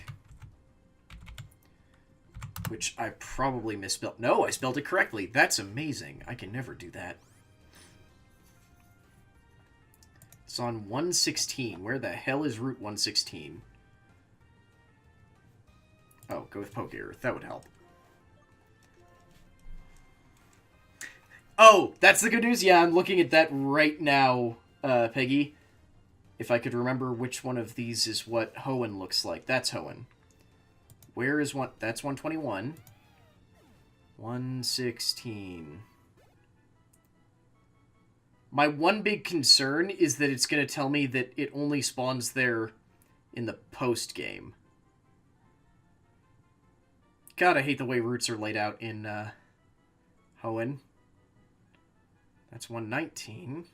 Which I probably misspelled. No, I spelled it correctly. That's amazing. I can never do that. It's on 116. Where the hell is Route 116? Oh, go with Poke Earth. That would help. Oh, that's the good news? Yeah, I'm looking at that right now, Peggy. If I could remember which one of these is what Hoenn looks like. That's Hoenn. Where is one? That's 121. 116. My one big concern is that it's going to tell me that it only spawns there in the post-game. God, I hate the way routes are laid out in Hoenn. That's 119.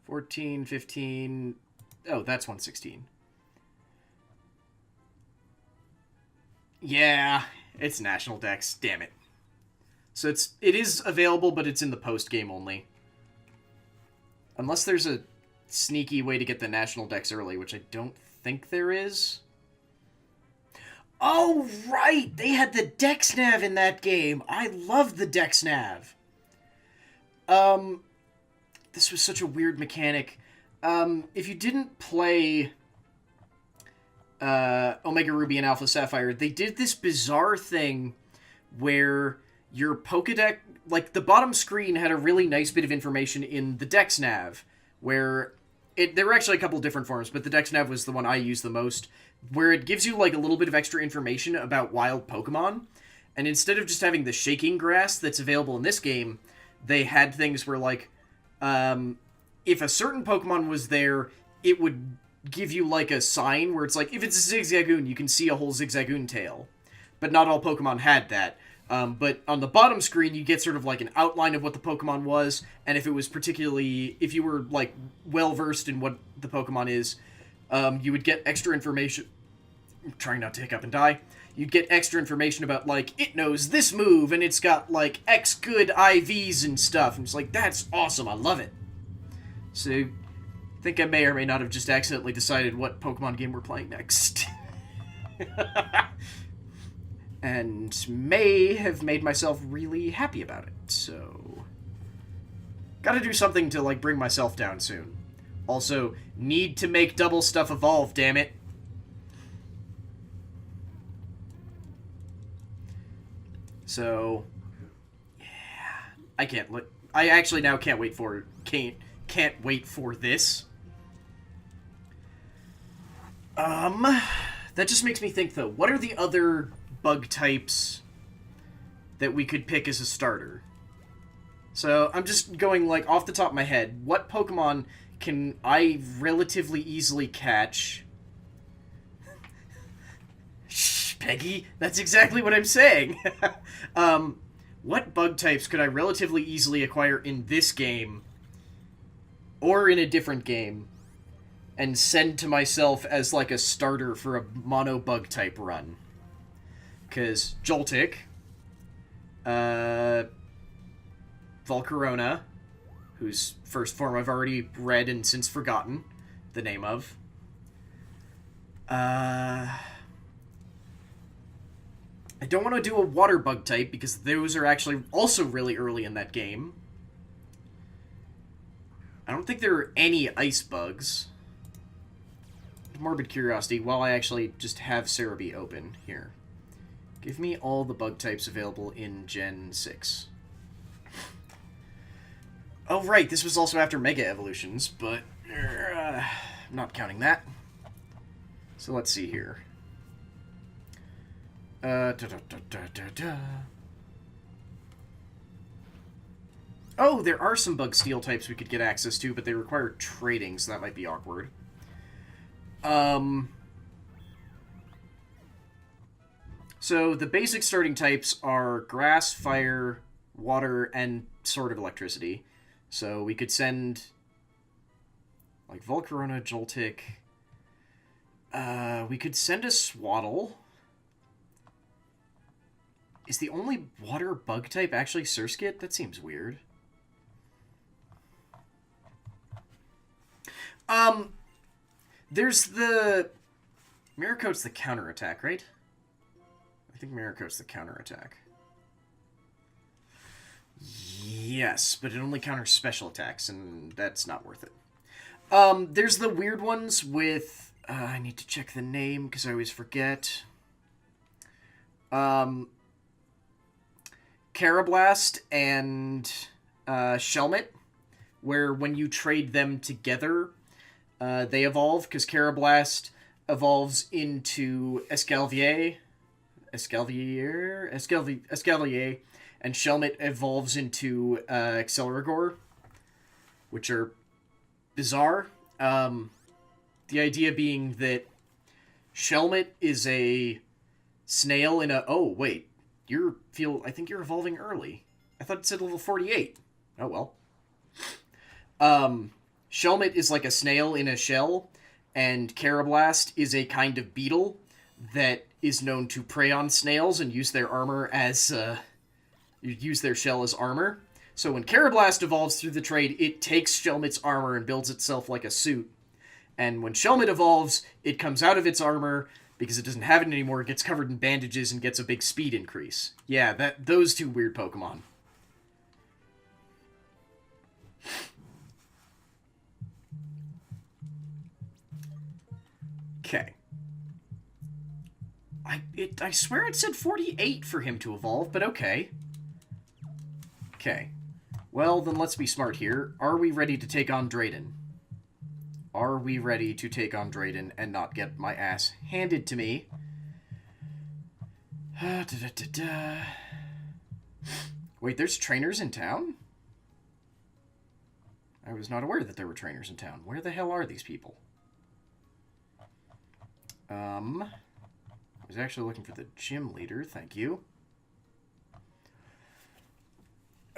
14, 15... Oh, that's 116. Yeah, it's National Dex. Damn it. So it is available, but it's in the post-game only. Unless there's a sneaky way to get the National Dex early, which I don't think there is. Oh, right! They had the Dex Nav in that game! I loved the Dex Nav! This was such a weird mechanic. If you didn't play Omega Ruby and Alpha Sapphire, they did this bizarre thing where your Pokedex, like the bottom screen had a really nice bit of information in the Dex Nav, where there were actually a couple different forms, but the Dex Nav was the one I used the most, where it gives you like a little bit of extra information about wild Pokemon, and instead of just having the shaking grass that's available in this game, they had things where like, if a certain Pokemon was there, it would give you like a sign where it's like, if it's a Zigzagoon, you can see a whole Zigzagoon tail. But not all Pokemon had that. But on the bottom screen, you get sort of like an outline of what the Pokemon was, and if it was particularly, if you were like well-versed in what the Pokemon is, you would get extra information. I'm trying not to hiccup and die. You'd get extra information about, like, it knows this move, and it's got, like, X good IVs and stuff. And it's like, that's awesome, I love it. So, I think I may or may not have just accidentally decided what Pokemon game we're playing next. And may have made myself really happy about it, so... Gotta do something to, like, bring myself down soon. Also, need to make double stuff evolve, damn it. So, yeah, I can't look. I actually now can't wait for can't wait for this. That just makes me think though. What are the other bug types that we could pick as a starter? So I'm just going like off the top of my head. What Pokemon can I relatively easily catch... Shh, Peggy, that's exactly what I'm saying. What bug types could I relatively easily acquire in this game, or in a different game, and send to myself as, like, a starter for a mono bug type run? Because Joltik, Volcarona, whose first form I've already read and since forgotten the name of. I don't want to do a water bug type, because those are actually also really early in that game. I don't think there are any ice bugs. Morbid curiosity, while I actually just have Cerebi open here. Give me all the bug types available in Gen 6. Oh, right, this was also after Mega Evolutions, but I'm not counting that. So let's see here. Oh, there are some bug steel types we could get access to, but they require trading, so that might be awkward. So the basic starting types are grass, fire, water, and sort of electricity. So we could send, like, Volcarona, Joltik. We could send a Swaddle. Is the only water bug type actually Surskit? That seems weird. There's the... Miracote's the counterattack, right? I think Miracote's the counterattack. Yes, but it only counters special attacks, and that's not worth it. There's the weird ones with... I need to check the name, because I always forget. Carablast and Shelmet, where when you trade them together, they evolve, because Carablast evolves into Escalier, and Shelmet evolves into Acceleragor, which are bizarre. The idea being that Shelmet is a snail in a... Oh, wait. I think you're evolving early. I thought it said level 48. Oh, well. Shelmet is like a snail in a shell, and Carablast is a kind of beetle that is known to prey on snails and use their armor as... use their shell as armor. So when Carablast evolves through the trade, it takes Shelmet's armor and builds itself like a suit. And when Shelmet evolves, it comes out of its armor, because it doesn't have it anymore, it gets covered in bandages and gets a big speed increase. Yeah, those two weird Pokemon. Okay. I swear it said 48 for him to evolve, but okay. Okay. Well, then let's be smart here. Are we ready to take on Drayden? Are we ready to take on Drayden and not get my ass handed to me? Wait, there's trainers in town? I was not aware that there were trainers in town. Where the hell are these people? I was actually looking for the gym leader, thank you.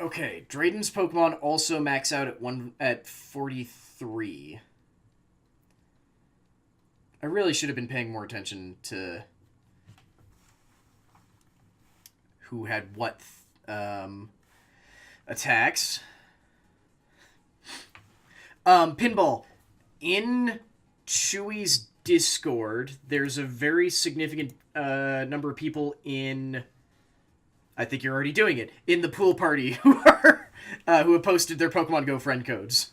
Okay, Drayden's Pokemon also max out at 43. I really should have been paying more attention to who had what attacks. Pinball. In Chewy's Discord, there's a very significant number of people in... I think you're already doing it. In the pool party who are who have posted their Pokemon Go friend codes.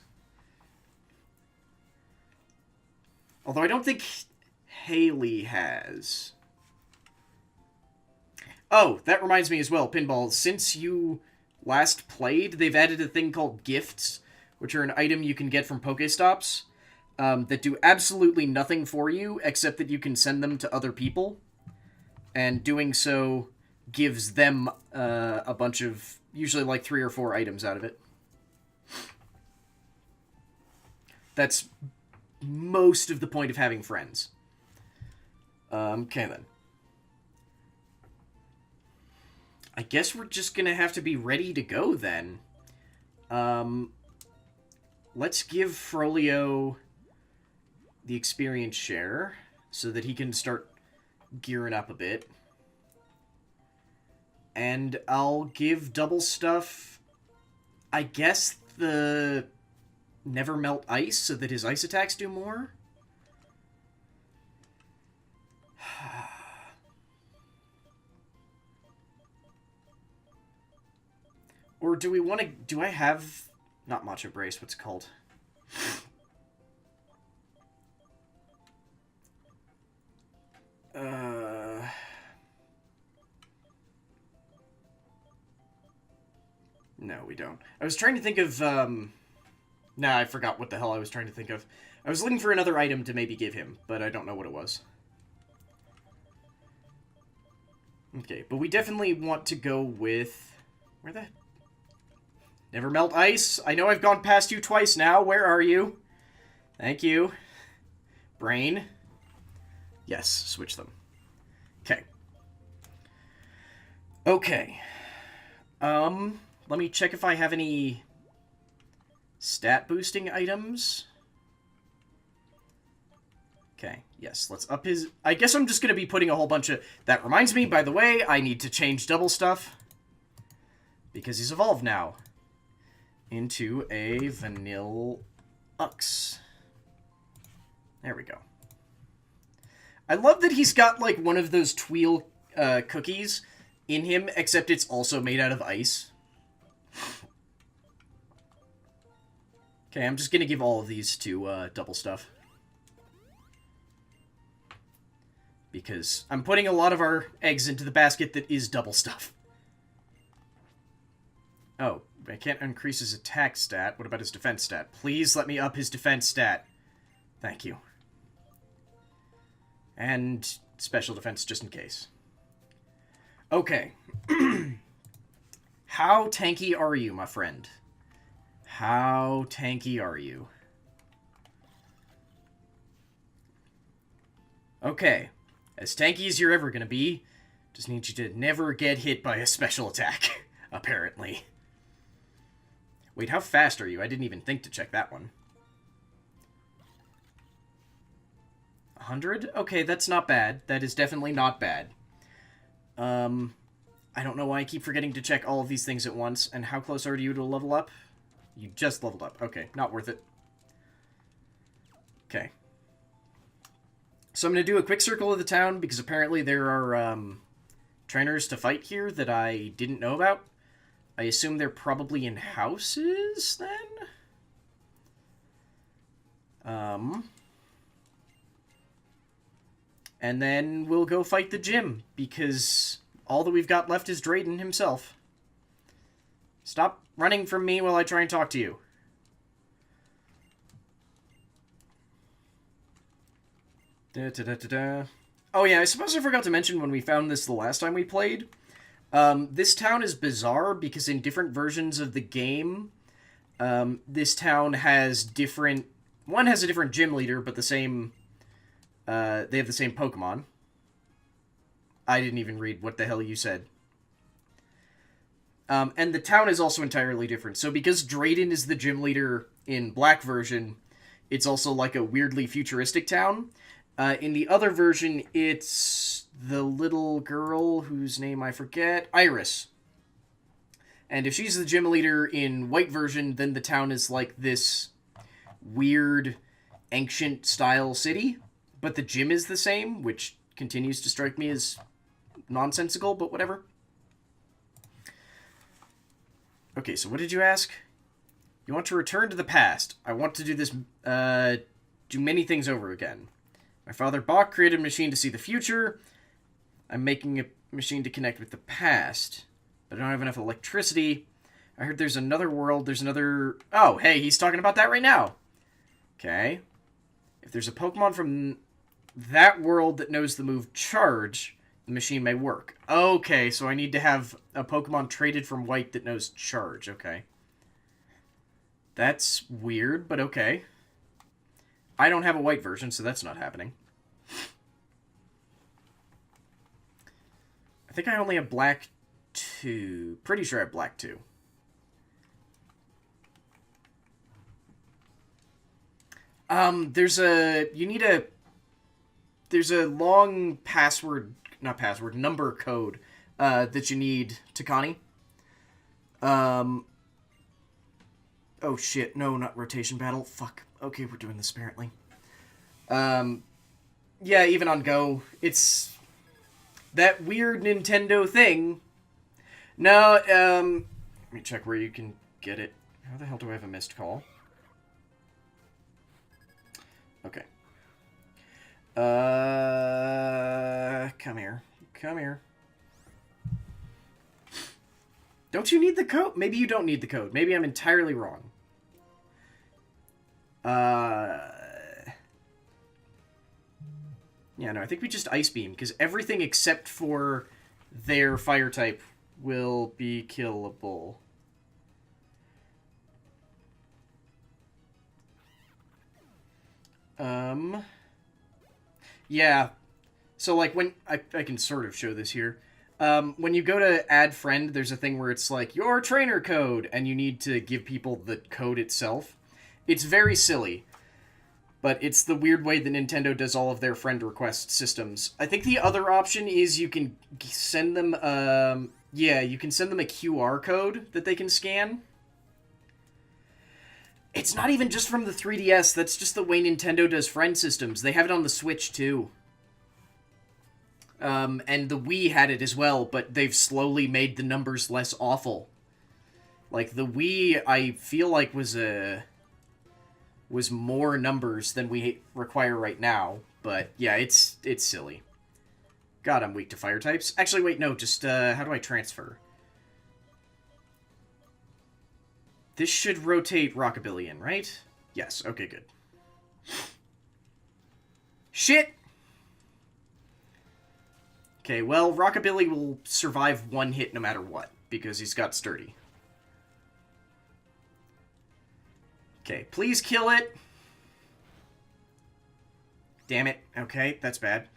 Although I don't think Haley has. Oh, that reminds me as well, Pinball. Since you last played, they've added a thing called gifts, which are an item you can get from Pokestops that do absolutely nothing for you, except that you can send them to other people. And doing so gives them a bunch of, usually like 3 or 4 items out of it. That's most of the point of having friends. Okay, then. I guess we're just gonna have to be ready to go, then. Let's give Frolio the experience share so that he can start gearing up a bit. And I'll give Double Stuff, I guess, the Never Melt Ice so that his ice attacks do more. Or do we want to... Do I have... Not Macho Brace, what's it called? No, we don't. I was trying to think of, Nah, I forgot what the hell I was trying to think of. I was looking for another item to maybe give him, but I don't know what it was. Okay, but we definitely want to go with... Where the... Never Melt Ice. I know I've gone past you twice now. Where are you? Thank you. Brain. Yes, switch them. Okay. Okay. Let me check if I have any stat boosting items. Okay, yes, let's up his... I guess I'm just going to be putting a whole bunch of... That reminds me, by the way, I need to change Double Stuff. Because he's evolved now. Into a Vanilla Ux. There we go. I love that he's got, like, one of those Tweel cookies in him, except it's also made out of ice. Okay, I'm just gonna give all of these to Double Stuff. Because I'm putting a lot of our eggs into the basket that is Double Stuff. Oh, I can't increase his attack stat. What about his defense stat? Please let me up his defense stat. Thank you. And special defense just in case. Okay. How tanky are you, my friend? How tanky are you? Okay. As tanky as you're ever gonna be. Just need you to never get hit by a special attack, apparently. Wait, how fast are you? I didn't even think to check that one. 100? Okay, that's not bad. That is definitely not bad. I don't know why I keep forgetting to check all of these things at once. And how close are you to a level up? You just leveled up. Okay, not worth it. Okay. So I'm going to do a quick circle of the town, because apparently there are trainers to fight here that I didn't know about. I assume they're probably in houses, then? And then we'll go fight the gym, because all that we've got left is Drayden himself. Stop running from me while I try and talk to you. Oh yeah, I suppose I forgot to mention when we found this the last time we played. This town is bizarre because in different versions of the game, this town has different... One has a different gym leader, but the same... they have the same Pokemon. I didn't even read what the hell you said. And the town is also entirely different. So because Drayden is the gym leader in Black version, it's also like a weirdly futuristic town. In the other version, it's the little girl whose name I forget, Iris. And if she's the gym leader in White version, then the town is like this weird, ancient-style city. But the gym is the same, which continues to strike me as nonsensical, but whatever. Okay, so what did you ask? You want to return to the past. I want to do this, do many things over again. My father Bach created a machine to see the future. I'm making a machine to connect with the past. But I don't have enough electricity. I heard there's another world, there's another... Oh, hey, he's talking about that right now. Okay. If there's a Pokemon from that world that knows the move Charge, the machine may work. Okay, so I need to have a Pokemon traded from White that knows Charge. Okay. That's weird, but okay. I don't have a white version, so that's not happening. I think I only have black 2. Pretty sure I have black 2. There's a long number code, that you need to Connie. Oh shit, no, not rotation battle. Fuck. Okay, we're doing this apparently. Yeah, even on Go, it's that weird Nintendo thing. No, let me check where you can get it. How the hell do I have a missed call? Okay. Come here. Come here. Don't you need the code? Maybe you don't need the code. Maybe I'm entirely wrong. Yeah, no, I think we just Ice Beam, because everything except for their fire type will be killable. Yeah. So, like, when... I can sort of show this here. When you go to add friend, there's a thing where it's like, your trainer code, and you need to give people the code itself. It's very silly. But it's the weird way that Nintendo does all of their friend request systems. I think the other option is you can send them, you can send them a QR code that they can scan. It's not even just from the 3DS, that's just the way Nintendo does friend systems. They have it on the Switch, too. And the Wii had it as well, but they've slowly made the numbers less awful. Like, the Wii, I feel like was more numbers than we require right now, but yeah, it's silly. God, I'm weak to fire types. Actually, wait, no, just, how do I transfer? This should rotate Rockabilly in, right? Yes, okay, good. Shit! Okay, well, Rockabilly will survive one hit no matter what, because he's got Sturdy. Okay, please kill it. Damn it. Okay, that's bad.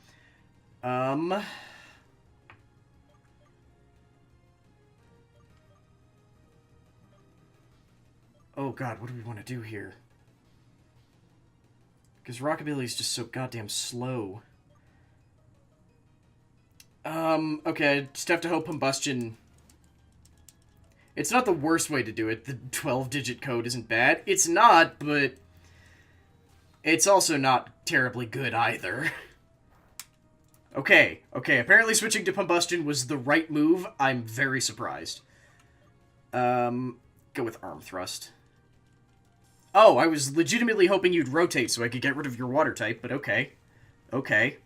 Oh god, what do we want to do here? Because Rockabilly's just so goddamn slow. Okay, I just have to hope Combustion... It's not the worst way to do it. The 12-digit code isn't bad. It's not, but... It's also not terribly good either. Okay, apparently switching to Combustion was the right move. I'm very surprised. Go with Arm Thrust. Oh, I was legitimately hoping you'd rotate so I could get rid of your water type, but okay. Okay.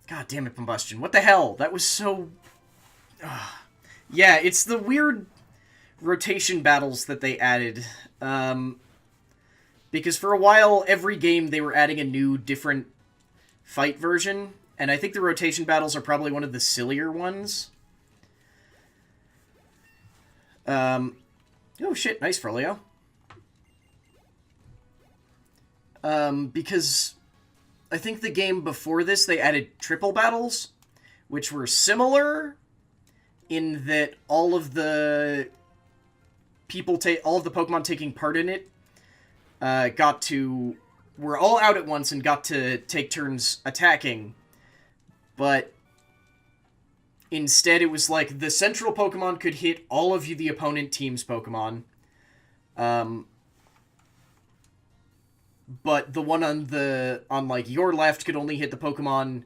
God damn it, Combustion. What the hell? That was so... Yeah, it's the weird rotation battles that they added. Because for a while, every game they were adding a new, different fight version. And I think the rotation battles are probably one of the sillier ones. Oh shit, nice Frolio. Because I think the game before this, they added triple battles, which were similar in that all of the Pokemon taking part in it were all out at once and got to take turns attacking, but instead it was like the central Pokemon could hit all of the opponent team's Pokemon, but the one on like your left could only hit the Pokemon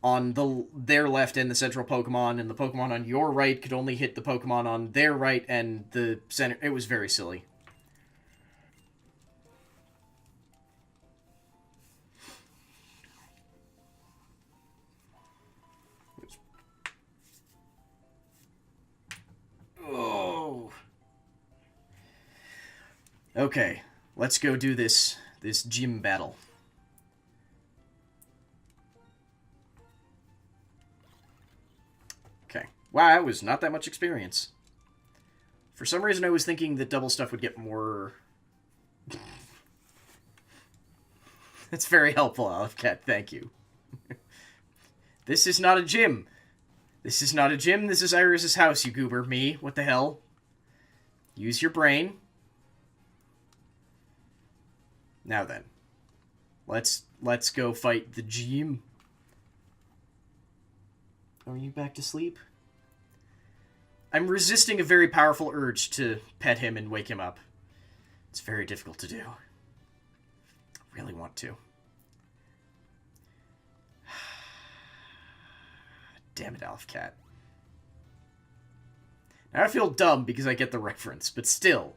on their left and the central Pokemon, and the Pokemon on your right could only hit the Pokemon on their right and the center. It was very silly. Oh. Okay, let's go do this gym battle. Okay. Wow, that was not that much experience. For some reason, I was thinking that double stuff would get more That's very helpful, Cat. Thank you. This is not a gym. This is not a gym. This is Iris's house, you goober. Me? What the hell? Use your brain. Now then. Let's go fight the gym. Are you back to sleep? I'm resisting a very powerful urge to pet him and wake him up. It's very difficult to do. I really want to. Damn it, Cat. Now I feel dumb because I get the reference, but still.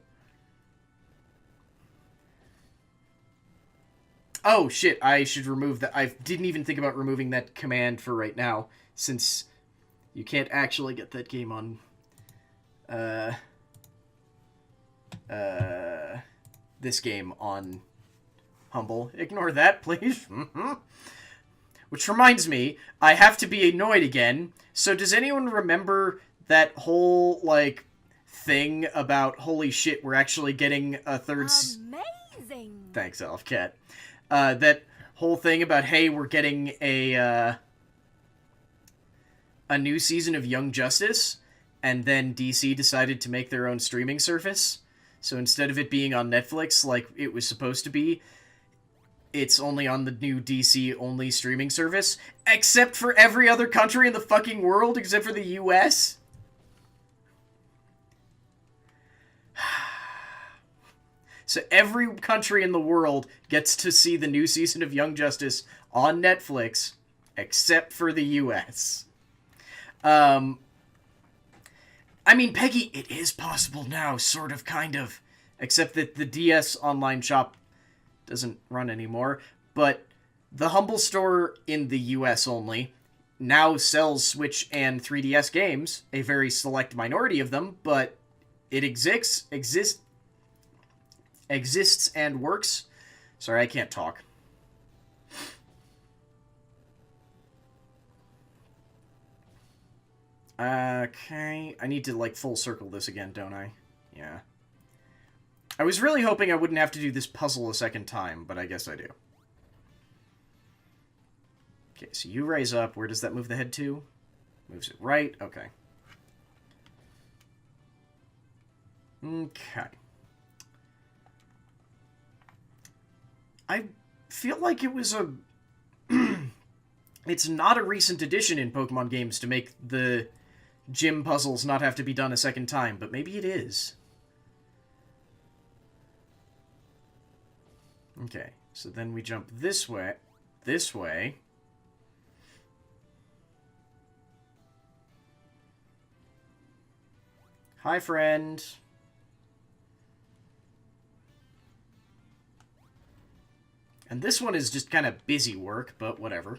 Oh, shit, I should remove that. I didn't even think about removing that command for right now, since you can't actually get that game on, this game on Humble. Ignore that, please. Which reminds me, I have to be annoyed again. So does anyone remember that whole, like, thing about, holy shit, we're actually getting a third... Amazing! Thanks, Cat. That whole thing about, hey, we're getting a new season of Young Justice, and then DC decided to make their own streaming service. So instead of it being on Netflix like it was supposed to be, it's only on the new DC-only streaming service, except for every other country in the fucking world except for the US. So every country in the world gets to see the new season of Young Justice on Netflix, except for the US. I mean, Peggy, it is possible now, sort of, kind of. Except that the DS online shop doesn't run anymore. But the Humble store in the US only now sells Switch and 3DS games, a very select minority of them, but it exists and works. Sorry, I can't talk. Okay, I need to, like, full circle this again, don't I? Yeah. I was really hoping I wouldn't have to do this puzzle a second time, but I guess I do. Okay, so you raise up. Where does that move the head to? Moves it right. Okay. Okay. I feel like it was a... It's not a recent addition in Pokemon games to make the gym puzzles not have to be done a second time, but maybe it is. Okay, so then we jump this way. Hi, friend. And this one is just kind of busy work, but whatever.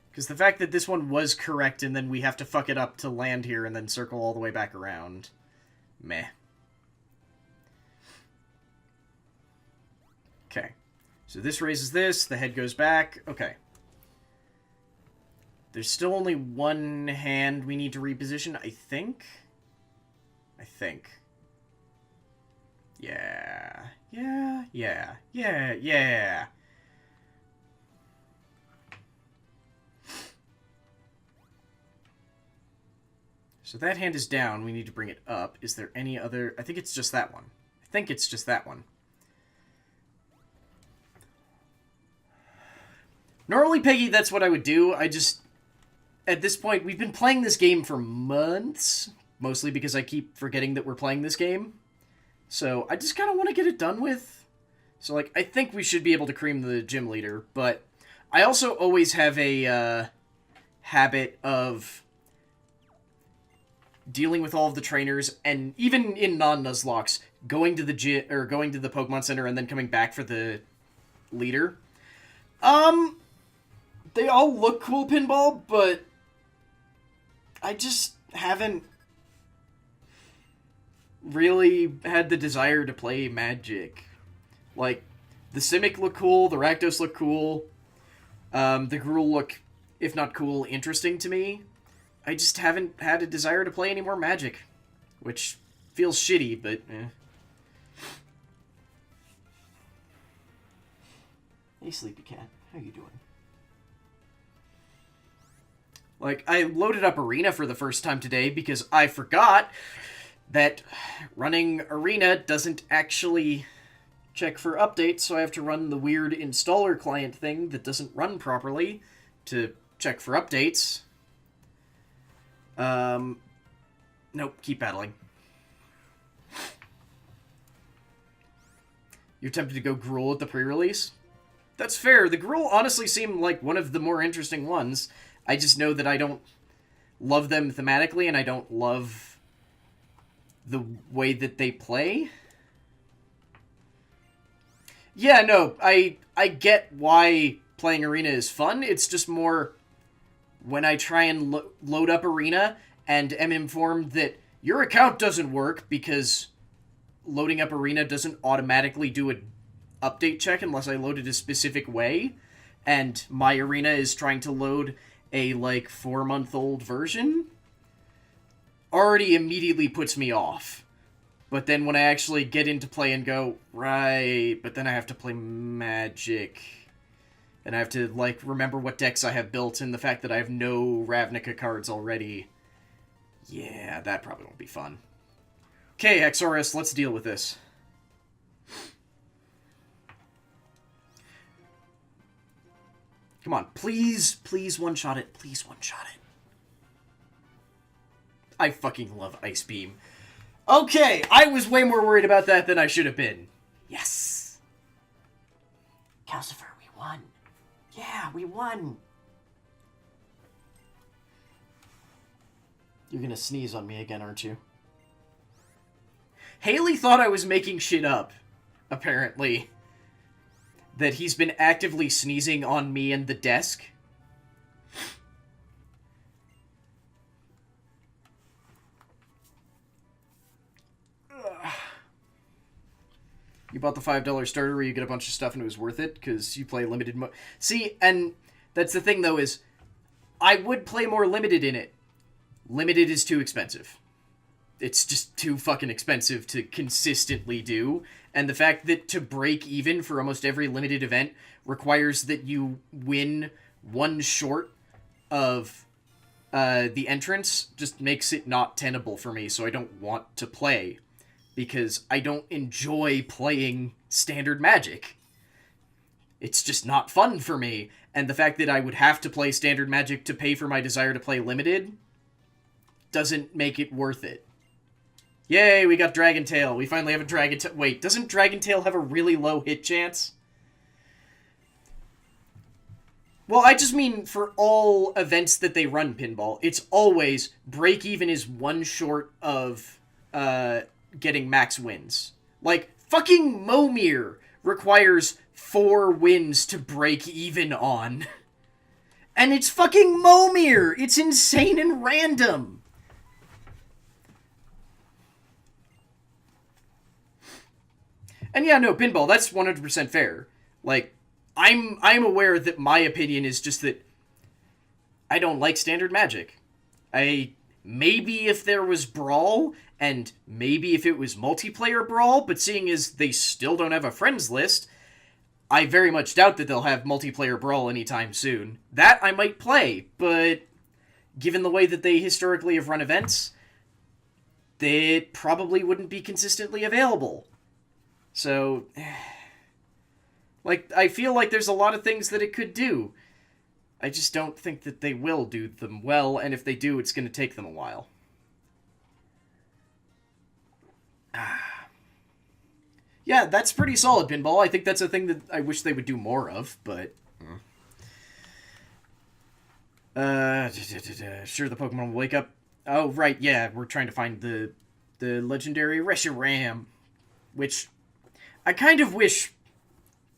Because the fact that this one was correct and then we have to fuck it up to land here and then circle all the way back around. Meh. Okay. So this raises this, the head goes back. Okay. There's still only one hand we need to reposition, I think? Yeah. So that hand is down. We need to bring it up. Is there any other... I think it's just that one. Normally, Peggy, that's what I would do. I just... At this point, we've been playing this game for months. Mostly because I keep forgetting that we're playing this game. So I just kind of want to get it done with. So, like, I think we should be able to cream the gym leader. But I also always have a habit of dealing with all of the trainers, and even in non-nuzlocks, going to the gym or going to the Pokemon Center and then coming back for the leader. They all look cool, Pinball, but I just haven't really had the desire to play Magic. Like, the Simic look cool, the Rakdos look cool, the Gruul look, if not cool, interesting to me. I just haven't had a desire to play any more Magic, which feels shitty, but Hey, sleepy cat. How you doing? Like, I loaded up Arena for the first time today because I forgot that running Arena doesn't actually check for updates, so I have to run the weird installer client thing that doesn't run properly to check for updates. Nope, keep battling. You're tempted to go Gruul at the pre-release? That's fair. The Gruul honestly seemed like one of the more interesting ones. I just know that I don't love them thematically, and I don't love the way that they play. Yeah, no, I get why playing Arena is fun. It's just more when I try and load up Arena and am informed that your account doesn't work because loading up Arena doesn't automatically do an update check unless I load it a specific way, and my Arena is trying to load a, 4-month-old version, already immediately puts me off. But then when I actually get into play and go, right, but then I have to play Magic, and I have to, remember what decks I have built, and the fact that I have no Ravnica cards already. Yeah, that probably won't be fun. Okay, Exorus, let's deal with this. Come on, please one-shot it. Please one-shot it. I fucking love Ice Beam. Okay, I was way more worried about that than I should have been. Yes! Calcifer, we won. Yeah, we won. You're gonna sneeze on me again, aren't you? Haley thought I was making shit up, apparently. That he's been actively sneezing on me and the desk. You bought the $5 starter where you get a bunch of stuff and it was worth it because you play limited mode. See, and that's the thing though, is I would play more limited in it. Limited is too expensive. It's just too fucking expensive to consistently do. And the fact that to break even for almost every limited event requires that you win one short of the entrance just makes it not tenable for me, so I don't want to play. Because I don't enjoy playing standard Magic. It's just not fun for me. And the fact that I would have to play standard Magic to pay for my desire to play limited doesn't make it worth it. Yay, we got Dragon Tail. We finally have a Dragon Tail. Wait, doesn't Dragon Tail have a really low hit chance? Well, I just mean for all events that they run Pinball, it's always break even is one short of getting max wins. Like, fucking Momir requires 4 wins to break even on. And it's fucking Momir! It's insane and random! And yeah, no, Pinball, that's 100% fair. Like, I'm aware that my opinion is just that I don't like standard Magic. Maybe if there was Brawl, and maybe if it was multiplayer Brawl, but seeing as they still don't have a friends list, I very much doubt that they'll have multiplayer Brawl anytime soon. That I might play, but given the way that they historically have run events, it probably wouldn't be consistently available. So, I feel like there's a lot of things that it could do. I just don't think that they will do them well, and if they do, it's going to take them a while. Yeah, that's pretty solid, Pinball. I think that's a thing that I wish they would do more of, but... Sure, the Pokemon will wake up. Oh, right, yeah, we're trying to find the legendary Reshiram, which I kind of wish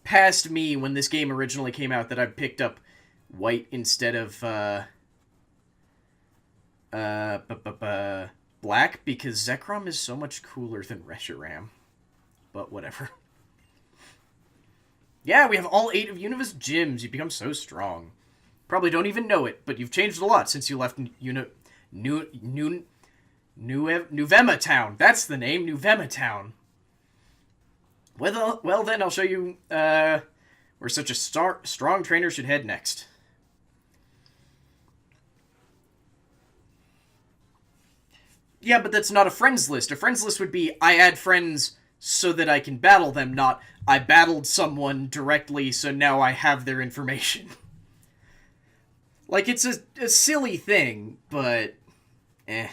past me when this game originally came out that I picked up White instead of Black, because Zekrom is so much cooler than Reshiram. But whatever. Yeah, we have all 8 of Univa's gyms. You become so strong. Probably don't even know it, but you've changed a lot since you left Nuvema Town. That's the name, Nuvema Town. Well then, I'll show you where such a strong trainer should head next. Yeah, but that's not a friends list. A friends list would be, I add friends so that I can battle them, not, I battled someone directly, so now I have their information. Like, it's a silly thing, but... I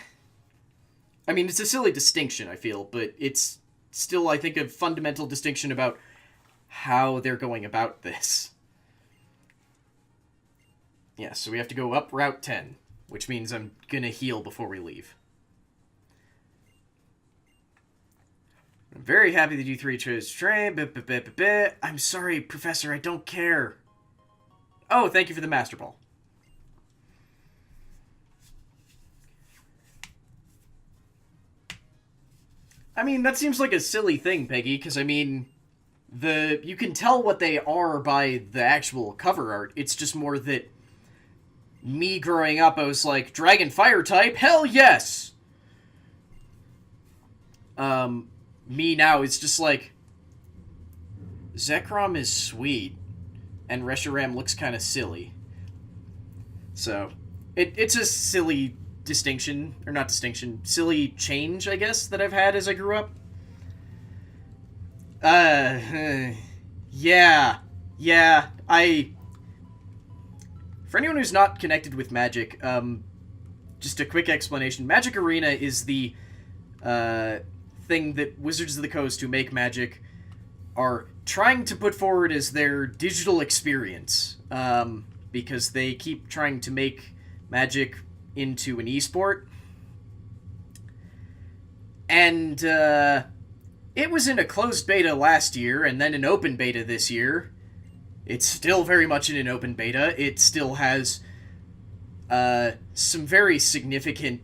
mean, it's a silly distinction, I feel, but it's still, I think, a fundamental distinction about how they're going about this. Yeah, so we have to go up Route 10, which means I'm gonna heal before we leave. I'm very happy that you three chose train. I'm sorry, Professor, I don't care. Oh, thank you for the Master Ball. I mean, that seems like a silly thing, Peggy, because, I mean, you can tell what they are by the actual cover art. It's just more that me growing up, I was like, Dragon Fire type? Hell yes! Me now, it's just like, Zekrom is sweet, and Reshiram looks kind of silly. So, it's a silly distinction, or not distinction, silly change, I guess, that I've had as I grew up. Yeah, for anyone who's not connected with Magic, just a quick explanation. Magic Arena is the, thing that Wizards of the Coast, who make Magic, are trying to put forward as their digital experience, because they keep trying to make Magic into an esport. And, it was in a closed beta last year, and then an open beta this year. It's still very much in an open beta. It still has, some very significant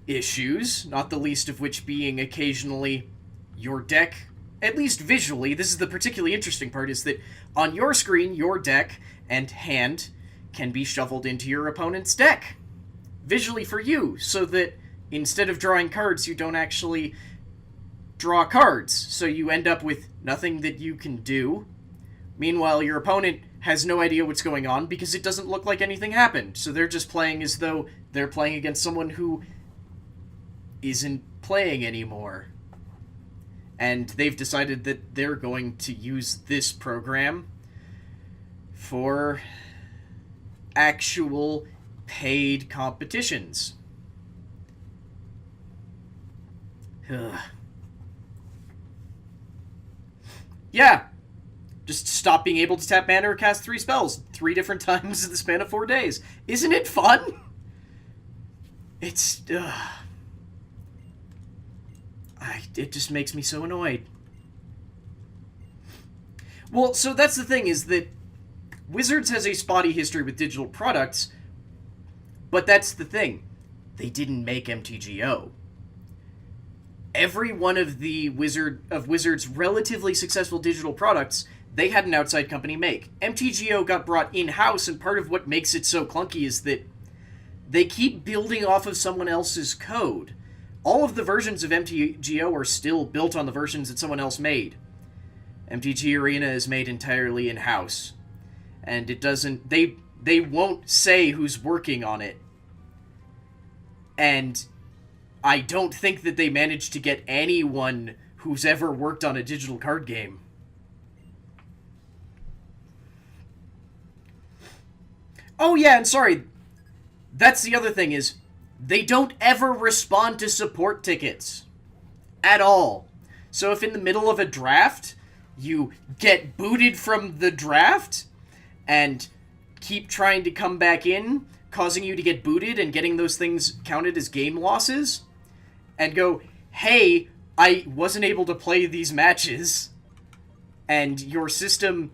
issues, not the least of which being occasionally your deck, at least visually, this is the particularly interesting part, is that on your screen, your deck and hand can be shuffled into your opponent's deck. Visually for you, so that instead of drawing cards, you don't actually draw cards, so you end up with nothing that you can do. Meanwhile, your opponent has no idea what's going on because it doesn't look like anything happened, so they're just playing as though they're playing against someone who isn't playing anymore. And they've decided that they're going to use this program for actual paid competitions. Yeah. Just stop being able to tap mana or cast 3 spells 3 different times in the span of 4 days. Isn't it fun? It's... it just makes me so annoyed. Well, so that's the thing, is that Wizards has a spotty history with digital products, but that's the thing. They didn't make MTGO. Every one of the Wizards' relatively successful digital products, they had an outside company make. MTGO got brought in-house, and part of what makes it so clunky is that they keep building off of someone else's code. All of the versions of MTGO are still built on the versions that someone else made. MTG Arena is made entirely in-house. And it doesn't... They won't say who's working on it. And I don't think that they managed to get anyone who's ever worked on a digital card game. Oh yeah, and sorry. That's the other thing, is they don't ever respond to support tickets. At all. So if in the middle of a draft, you get booted from the draft, and keep trying to come back in, causing you to get booted and getting those things counted as game losses, and go, hey, I wasn't able to play these matches, and your system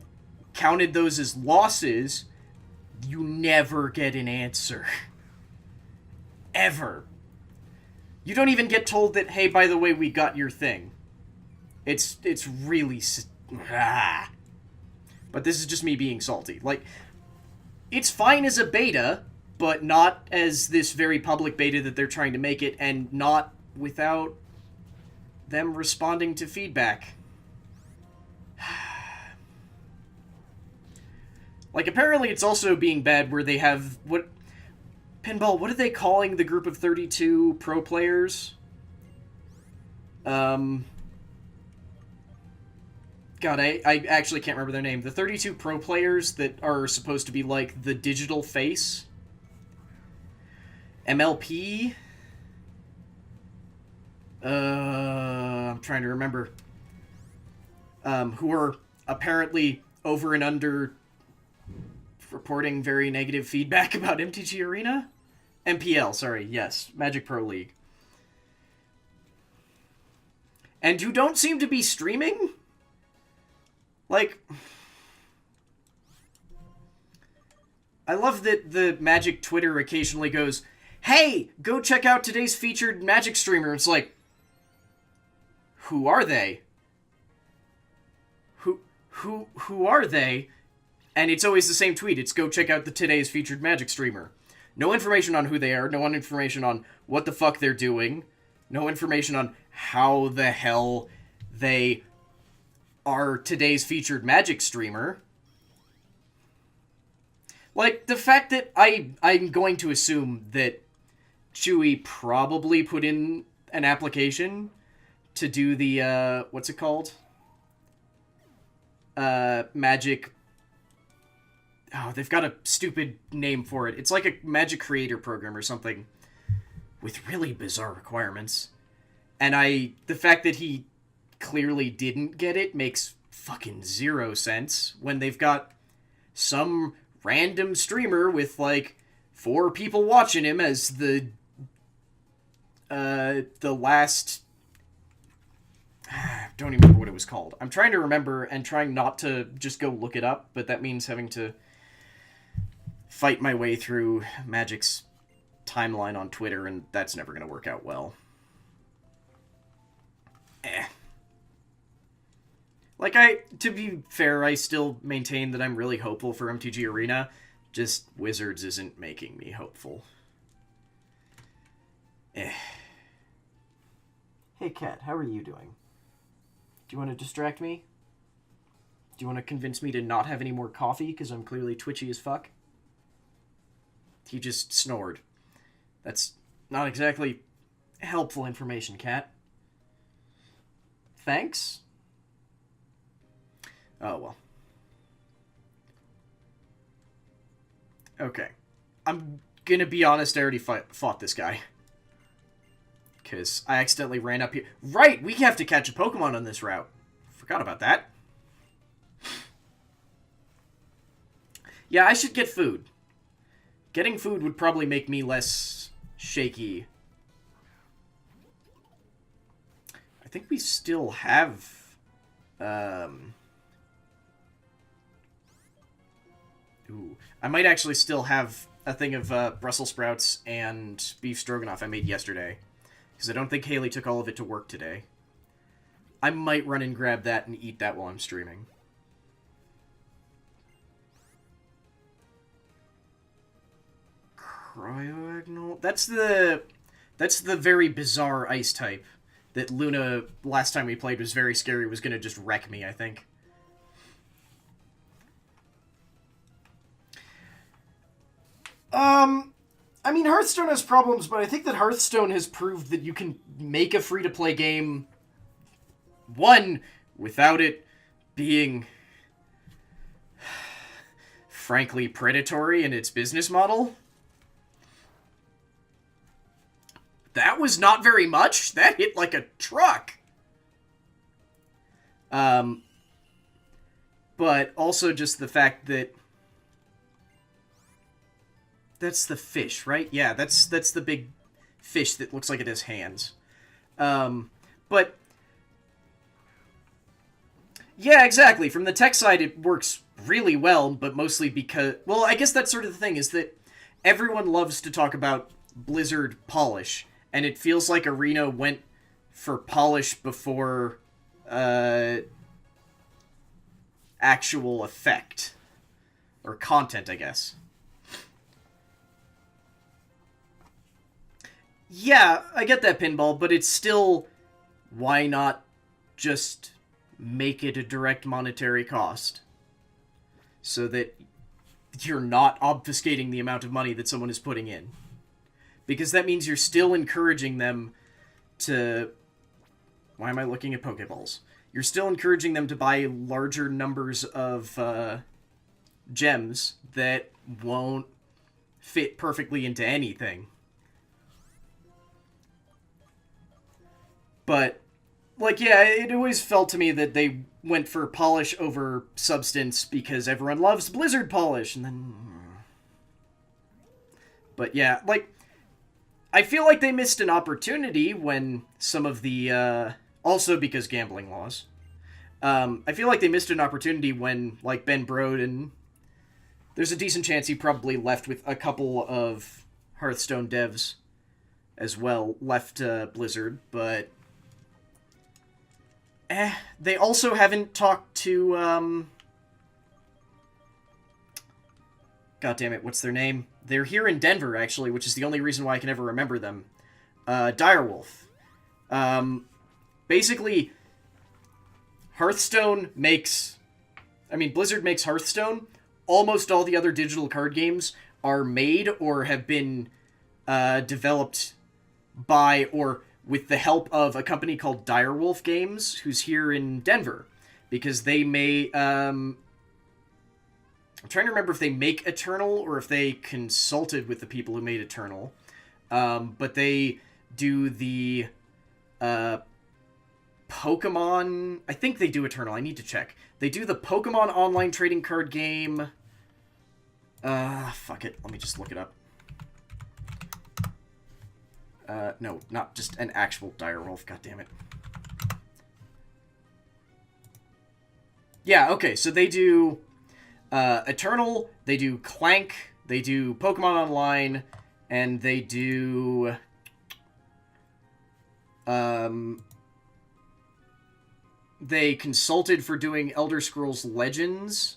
counted those as losses, you never get an answer. Ever. You don't even get told that, hey, by the way, we got your thing. It's really... But this is just me being salty. Like, it's fine as a beta, but not as this very public beta that they're trying to make it, and not without them responding to feedback. Like, apparently it's also being bad where they have, Pinball, what are they calling the group of 32 pro players? God, I actually can't remember their name. The 32 pro players that are supposed to be, like, the digital face? MLP? I'm trying to remember. Who are apparently over and under reporting very negative feedback about MTG Arena? MPL, sorry, yes. Magic Pro League. And who don't seem to be streaming? Like, I love that the Magic Twitter occasionally goes, hey, go check out today's featured Magic streamer. It's like, who are they? Who are they? And it's always the same tweet. It's go check out the today's featured Magic streamer. No information on who they are. No information on what the fuck they're doing. No information on how the hell they are today's featured Magic streamer. Like, the fact that I'm going to assume that Chewy probably put in an application to do the, what's it called? Magic... Oh, they've got a stupid name for it. It's like a Magic Creator program or something with really bizarre requirements. And the fact that he clearly didn't get it makes fucking zero sense when they've got some random streamer with, like, 4 people watching him as the last... I don't even remember what it was called. I'm trying to remember and trying not to just go look it up, but that means having to fight my way through Magic's timeline on Twitter, and that's never going to work out well. Like, to be fair, I still maintain that I'm really hopeful for MTG Arena. Just Wizards isn't making me hopeful. Hey, Kat, how are you doing? Do you want to distract me? Do you want to convince me to not have any more coffee because I'm clearly twitchy as fuck? He just snored. That's not exactly helpful information, Kat. Thanks? Oh, well. Okay. I'm gonna be honest, I already fought this guy. Because I accidentally ran up here. Right! We have to catch a Pokemon on this route. Forgot about that. Yeah, I should get food. Getting food would probably make me less shaky. I think we still have... Ooh. I might actually still have a thing of Brussels sprouts and beef stroganoff I made yesterday. Because I don't think Haley took all of it to work today. I might run and grab that and eat that while I'm streaming. Cryoagnol? That's the very bizarre ice type that Luna, last time we played, was very scary, was going to just wreck me, I think. I mean, Hearthstone has problems, but I think that Hearthstone has proved that you can make a free-to-play game, one, without it being, frankly, predatory in its business model. That was not very much. That hit like a truck. But also just the fact that that's the fish, right? Yeah, that's the big fish that looks like it has hands. But yeah, exactly. From the tech side, it works really well, but mostly because... Well, I guess that's sort of the thing, is that everyone loves to talk about Blizzard polish, and it feels like Arena went for polish before actual effect. Or content, I guess. Yeah, I get that, Pinball, but it's still... Why not just make it a direct monetary cost? So that you're not obfuscating the amount of money that someone is putting in. Because that means you're still encouraging them to... Why am I looking at Pokeballs? You're still encouraging them to buy larger numbers of gems that won't fit perfectly into anything. But, like, yeah, it always felt to me that they went for polish over substance because everyone loves Blizzard polish, and then... But yeah, like, I feel like they missed an opportunity when some of the, also because gambling laws. I feel like they missed an opportunity when, like, Ben Broden, there's a decent chance he probably left with a couple of Hearthstone devs as well, left Blizzard, but... they also haven't talked to, God damn it, what's their name? They're here in Denver, actually, which is the only reason why I can ever remember them. Direwolf. Basically, Hearthstone makes... I mean, Blizzard makes Hearthstone. Almost all the other digital card games are made or have been developed by or with the help of a company called Direwolf Games, who's here in Denver. Because they may... I'm trying to remember if they make Eternal or if they consulted with the people who made Eternal. But they do the Pokemon... I think they do Eternal. I need to check. They do the Pokemon online trading card game... fuck it. Let me just look it up. No, not just an actual Direwolf. God damn it. Yeah, okay, so they do... Eternal, they do Clank, they do Pokemon Online, and they do... They consulted for doing Elder Scrolls Legends.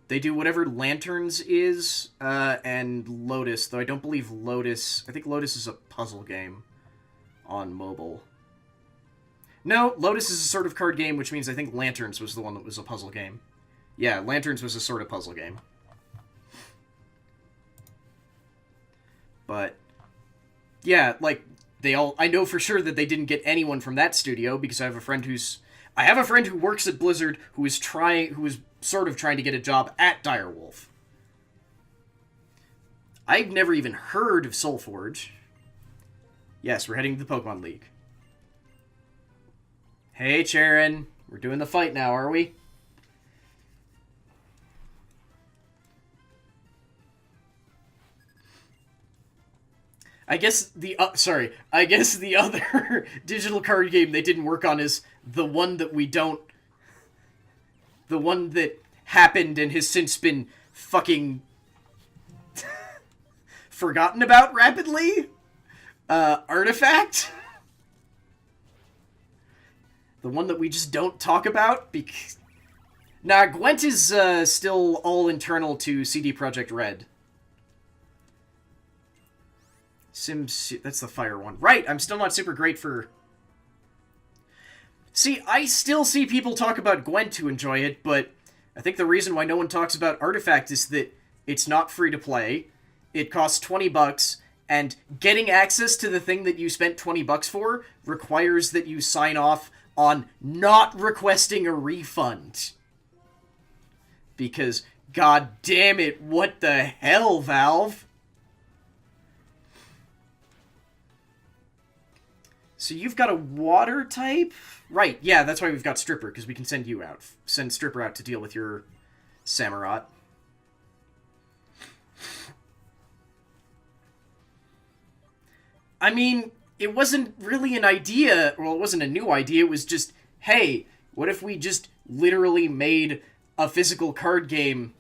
They do whatever Lanterns is, and Lotus, though I don't believe Lotus... I think Lotus is a puzzle game on mobile. No, Lotus is a sort of card game, which means I think Lanterns was the one that was a puzzle game. Yeah, Lanterns was a sort of puzzle game. But, yeah, like, they all... I know for sure that they didn't get anyone from that studio, because I have a friend who's... I have a friend who works at Blizzard who is sort of trying to get a job at Direwolf. I've never even heard of Soulforge. Yes, we're heading to the Pokemon League. Hey, Charon. We're doing the fight now, are we? I guess the other digital card game they didn't work on is the one that we don't... The one that happened and has since been fucking... forgotten about rapidly? Artifact? The one that we just don't talk about? Because... Nah, Gwent is still all internal to CD Projekt Red. That's the fire one. Right, I'm still not super great for... See, I still see people talk about Gwent to enjoy it, but I think the reason why no one talks about Artifact is that it's not free to play, it costs $20, and getting access to the thing that you spent $20 for requires that you sign off on not requesting a refund. Because, god damn it, what the hell, Valve? So you've got a water type? Right, yeah, that's why we've got Stripper, because we can send you out. Send Stripper out to deal with your Samurott. I mean, it wasn't really an idea, well, it wasn't a new idea, it was just, hey, what if we just literally made a physical card game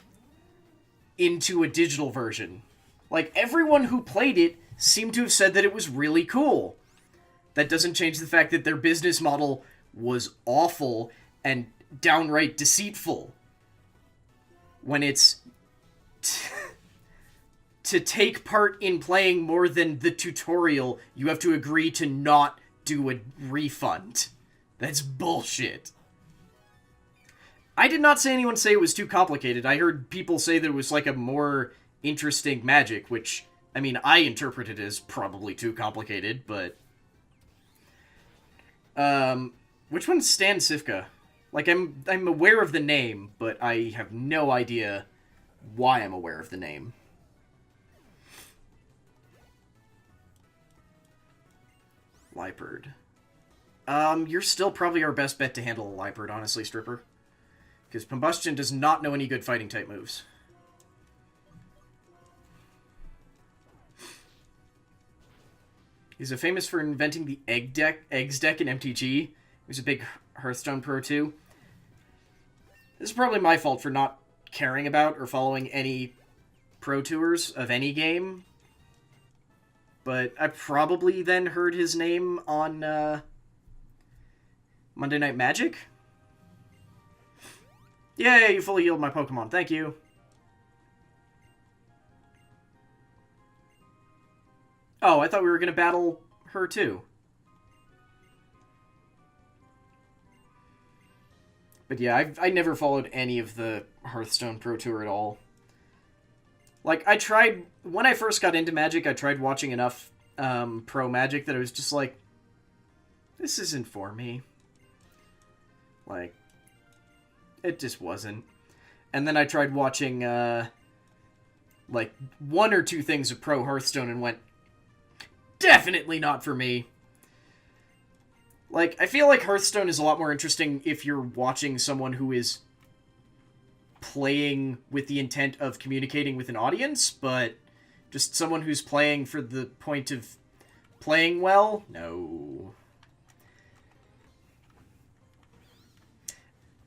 into a digital version? Like, everyone who played it seemed to have said that it was really cool. That doesn't change the fact that their business model was awful and downright deceitful. When it's... to take part in playing more than the tutorial, you have to agree to not do a refund. That's bullshit. I did not say anyone say it was too complicated. I heard people say that it was like a more interesting magic, which, I mean, I interpret it as probably too complicated, but... which one's Stan Sivka? Like, I'm aware of the name, but I have no idea why I'm aware of the name. Liperd. You're still probably our best bet to handle a Liperd, honestly, Stripper. Because Combustion does not know any good fighting type moves. He's famous for inventing the eggs deck in MTG. He was a big Hearthstone pro too. This is probably my fault for not caring about or following any pro tours of any game. But I probably then heard his name on Monday Night Magic. Yay, you fully healed my Pokemon. Thank you. Oh, I thought we were going to battle her too. But yeah, I never followed any of the Hearthstone Pro Tour at all. Like, I tried... When I first got into Magic, I tried watching enough Pro Magic that I was just like, this isn't for me. Like, it just wasn't. And then I tried watching, like, one or two things of Pro Hearthstone and went, definitely not for me. Like, I feel like Hearthstone is a lot more interesting if you're watching someone who is playing with the intent of communicating with an audience, but just someone who's playing for the point of playing well? No.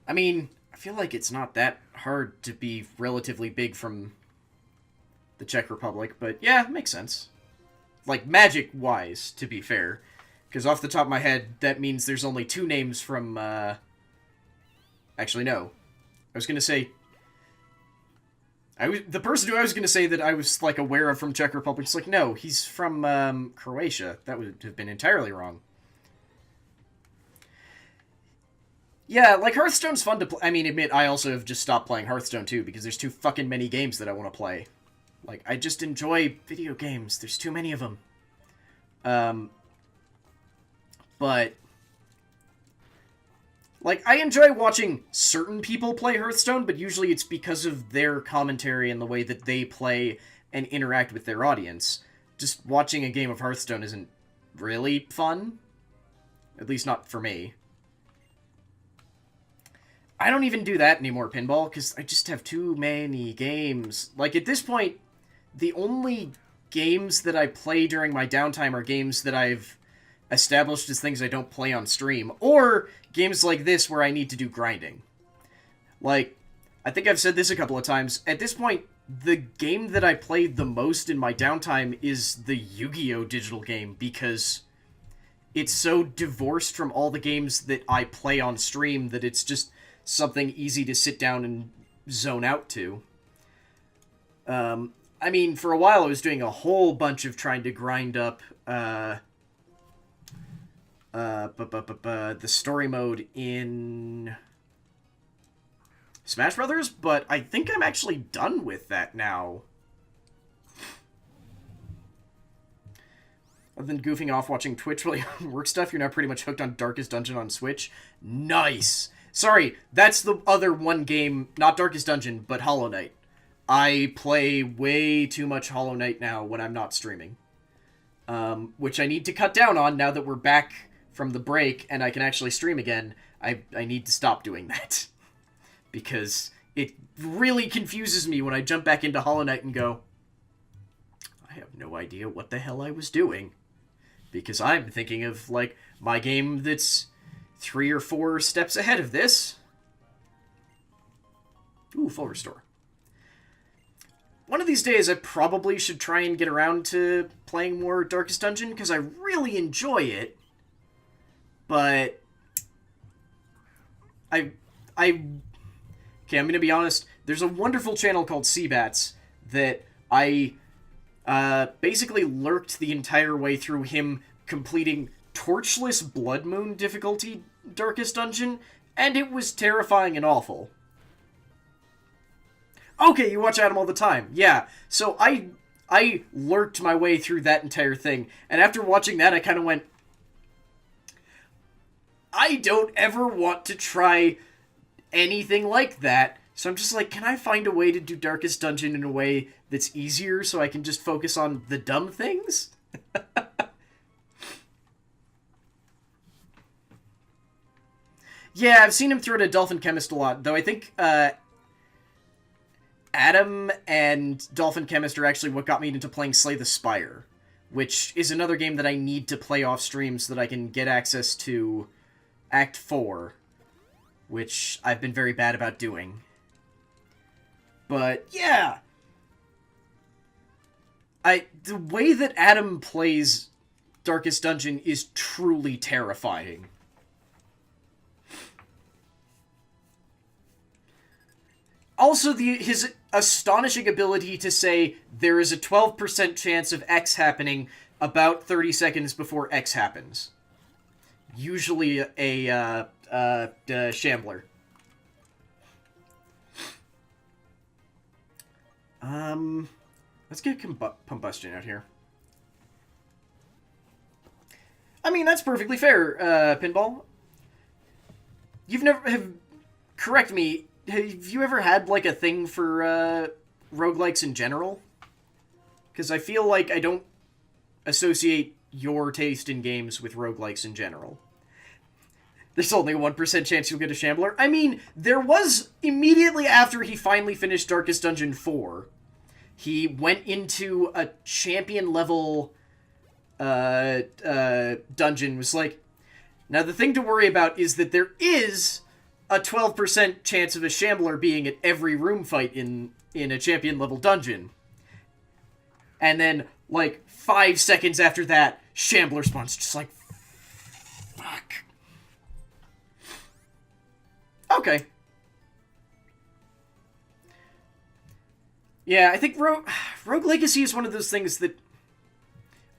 I mean, I feel like it's not that hard to be relatively big from the Czech Republic, but yeah, makes sense. Like, Magic-wise, to be fair. Because off the top of my head, that means there's only two names from, Actually, no. I was gonna say... the person who I was gonna say that I was, like, aware of from Czech Republic is like, no, he's from, Croatia. That would have been entirely wrong. Yeah, like, Hearthstone's fun to play. I mean, admit, I also have just stopped playing Hearthstone, too, because there's too fucking many games that I want to play. Like, I just enjoy video games. There's too many of them. But, like, I enjoy watching certain people play Hearthstone, but usually it's because of their commentary and the way that they play and interact with their audience. Just watching a game of Hearthstone isn't really fun. At least not for me. I don't even do that anymore, Pinball, because I just have too many games. Like, at this point, the only games that I play during my downtime are games that I've established as things I don't play on stream, or games like this where I need to do grinding. Like, I think I've said this a couple of times, at this point, the game that I played the most in my downtime is the Yu-Gi-Oh! Digital game, because it's so divorced from all the games that I play on stream that it's just something easy to sit down and zone out to. I mean, for a while I was doing a whole bunch of trying to grind up, the story mode in Smash Brothers, but I think I'm actually done with that now. Other than goofing off watching Twitch while you work stuff, you're now pretty much hooked on Darkest Dungeon on Switch. Nice! Sorry, that's the other one game, not Darkest Dungeon, but Hollow Knight. I play way too much Hollow Knight now when I'm not streaming. Which I need to cut down on now that we're back from the break and I can actually stream again. I need to stop doing that. Because it really confuses me when I jump back into Hollow Knight and go, I have no idea what the hell I was doing. Because I'm thinking of, like, my game that's 3 or 4 steps ahead of this. Ooh, full restore. One of these days I probably should try and get around to playing more Darkest Dungeon, because I really enjoy it. But okay, I'm gonna be honest, there's a wonderful channel called Seabats that I basically lurked the entire way through him completing Torchless Blood Moon difficulty Darkest Dungeon, and it was terrifying and awful. Okay, you watch Adam all the time. Yeah, so I lurked my way through that entire thing, and after watching that, I kind of went, I don't ever want to try anything like that. So I'm just like, can I find a way to do Darkest Dungeon in a way that's easier so I can just focus on the dumb things? Yeah, I've seen him throw to Dolphin Chemist a lot, though I think Adam and Dolphin Chemist are actually what got me into playing Slay the Spire, which is another game that I need to play off stream so that I can get access to Act 4, which I've been very bad about doing. But, yeah! The way that Adam plays Darkest Dungeon is truly terrifying. Also, his astonishing ability to say, there is a 12% chance of X happening about 30 seconds before X happens. Usually a Shambler. Let's get Combustion out here. I mean, that's perfectly fair, Pinball. You've never... correct me, have you ever had, like, a thing for, roguelikes in general? Because I feel like I don't associate your taste in games with roguelikes in general. There's only a 1% chance you'll get a Shambler. I mean, there was immediately after he finally finished Darkest Dungeon 4. He went into a champion level dungeon. Was like, now the thing to worry about is that there is a 12% chance of a Shambler being at every room fight in a champion level dungeon. And then, like, 5 seconds after that, Shambler spawns. Just like, fuck. Okay. Yeah, I think Rogue Legacy is one of those things that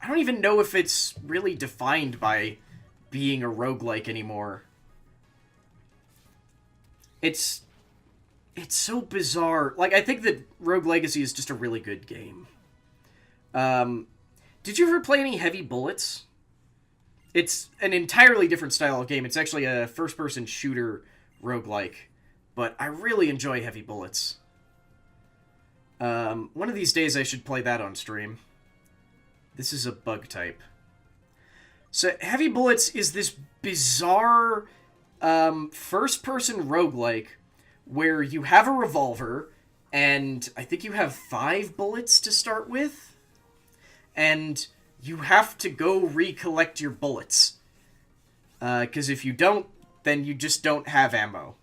I don't even know if it's really defined by being a roguelike anymore. It's so bizarre. Like, I think that Rogue Legacy is just a really good game. Did you ever play any Heavy Bullets? It's an entirely different style of game. It's actually a first-person shooter roguelike. But I really enjoy Heavy Bullets. One of these days I should play that on stream. This is a bug type. So, Heavy Bullets is this bizarre first-person roguelike where you have a revolver, and I think you have 5 bullets to start with, and you have to go recollect your bullets. Because if you don't, then you just don't have ammo.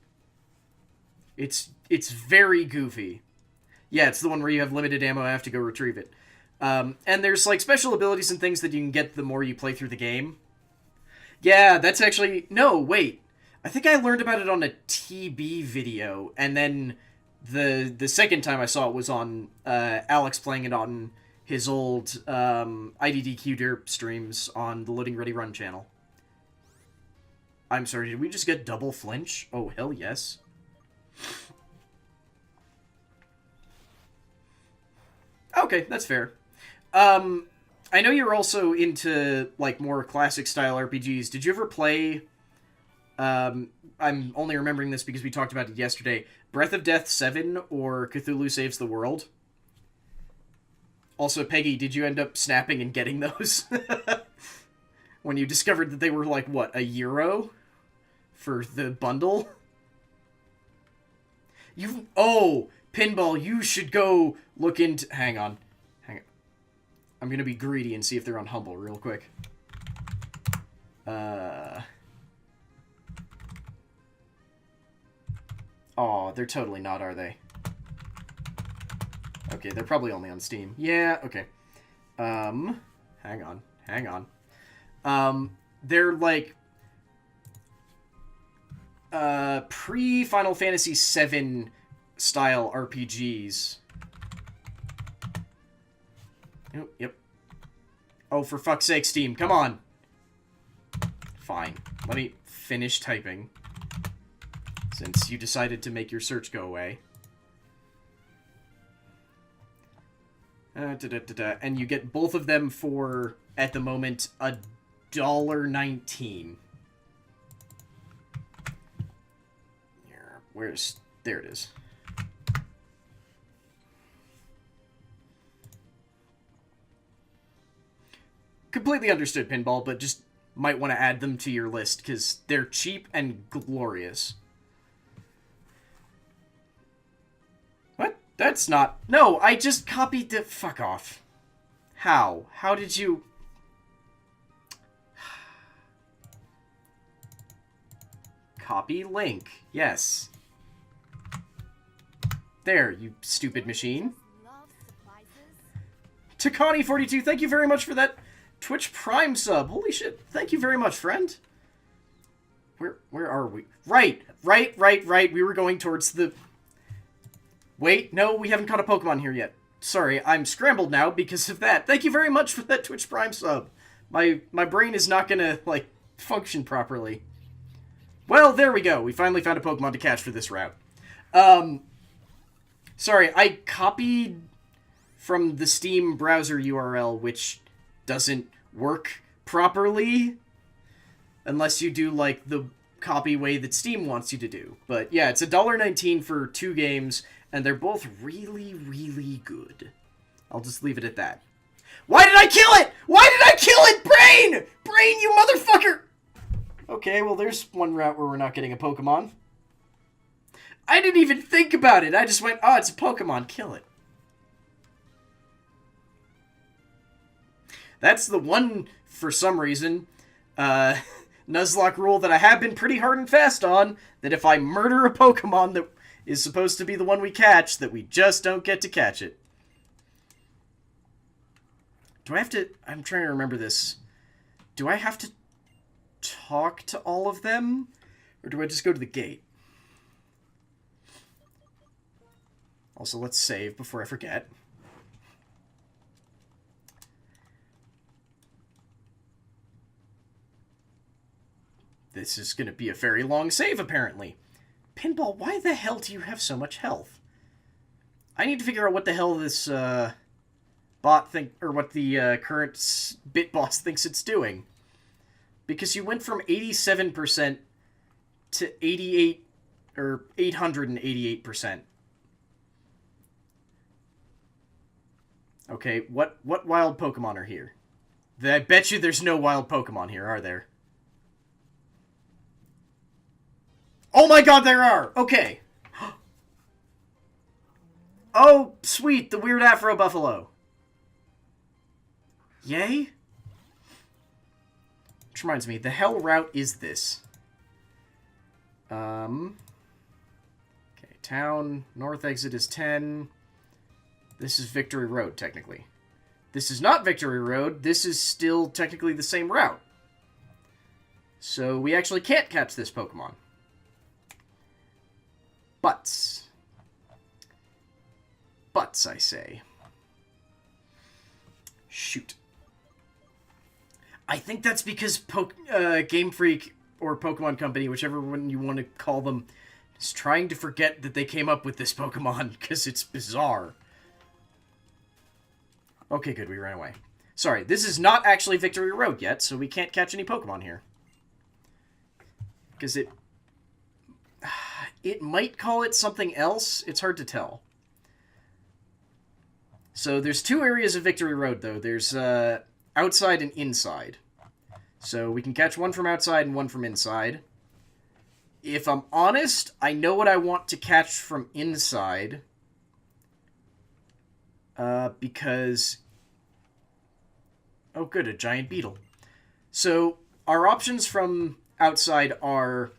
It's very goofy. Yeah, it's the one where you have limited ammo and have to go retrieve it. And there's, like, special abilities and things that you can get the more you play through the game. Yeah, that's actually... No, wait. I think I learned about it on a TB video, and then the second time I saw it was on Alex playing it on his old IDDQ derp streams on the Loading Ready Run channel. I'm sorry, did we just get double flinch? Oh, hell yes. Okay, that's fair. I know you're also into, like, more classic-style RPGs. Did you ever play... I'm only remembering this because we talked about it yesterday. Breath of Death 7 or Cthulhu Saves the World? Also, Peggy, did you end up snapping and getting those? When you discovered that they were, like, what, €1 for the bundle? Oh, Pinball, you should go look into... Hang on. I'm gonna be greedy and see if they're on Humble real quick. Oh, they're totally not, are they? Okay, they're probably only on Steam. Yeah, okay. Hang on. They're like... pre-Final Fantasy VII style RPGs. Oh, yep. Oh, for fuck's sake, Steam, come on! Fine. Let me finish typing, since you decided to make your search go away. And you get both of them for, at the moment, $1.19. Where's... There it is. Completely understood, Pinball, but just might want to add them to your list, because they're cheap and glorious. What? That's not... No, I just copied the... Fuck off. How? How did you... Copy link. Yes. There, you stupid machine. Takani42, thank you very much for that Twitch Prime sub. Holy shit. Thank you very much, friend. Where are we? Right. We were going towards the... Wait, no, we haven't caught a Pokemon here yet. Sorry, I'm scrambled now because of that. Thank you very much for that Twitch Prime sub. My brain is not gonna, like, function properly. Well, there we go. We finally found a Pokemon to catch for this route. Sorry, I copied from the Steam browser URL, which doesn't work properly unless you do, like, the copy way that Steam wants you to do. But, yeah, it's $1.19 for 2 games, and they're both really, really good. I'll just leave it at that. Why did I kill it? Why did I kill it, Brain? Brain, you motherfucker! Okay, well, there's one route where we're not getting a Pokemon. I didn't even think about it. I just went, oh, it's a Pokemon. Kill it. That's the one, for some reason, Nuzlocke rule that I have been pretty hard and fast on, that if I murder a Pokemon that is supposed to be the one we catch, that we just don't get to catch it. Do I have to... I'm trying to remember this. Do I have to talk to all of them? Or do I just go to the gate? Also, let's save before I forget. This is going to be a very long save, apparently. Pinball, why the hell do you have so much health? I need to figure out what the hell this bot or what the current bit boss thinks it's doing. Because you went from 87% to 88 or 888%. Okay, what wild Pokemon are here? I bet you there's no wild Pokemon here, are there? Oh my god, there are! Okay. Oh, sweet, the weird Afro Buffalo. Yay? Which reminds me, the hell route is this? Okay, town, north exit is 10. This is Victory Road, technically. This is not Victory Road. This is still technically the same route. So we actually can't catch this Pokemon. Butts. Butts, I say. Shoot. I think that's because Game Freak or Pokemon Company, whichever one you want to call them, is trying to forget that they came up with this Pokemon, because it's bizarre. Okay, good, we ran away. Sorry, this is not actually Victory Road yet, so we can't catch any Pokemon here. Because it might call it something else. It's hard to tell. So there's 2 areas of Victory Road, though. There's outside and inside. So we can catch one from outside and one from inside. If I'm honest, I know what I want to catch from inside. Because... Oh, good, a giant beetle. So, our options from outside are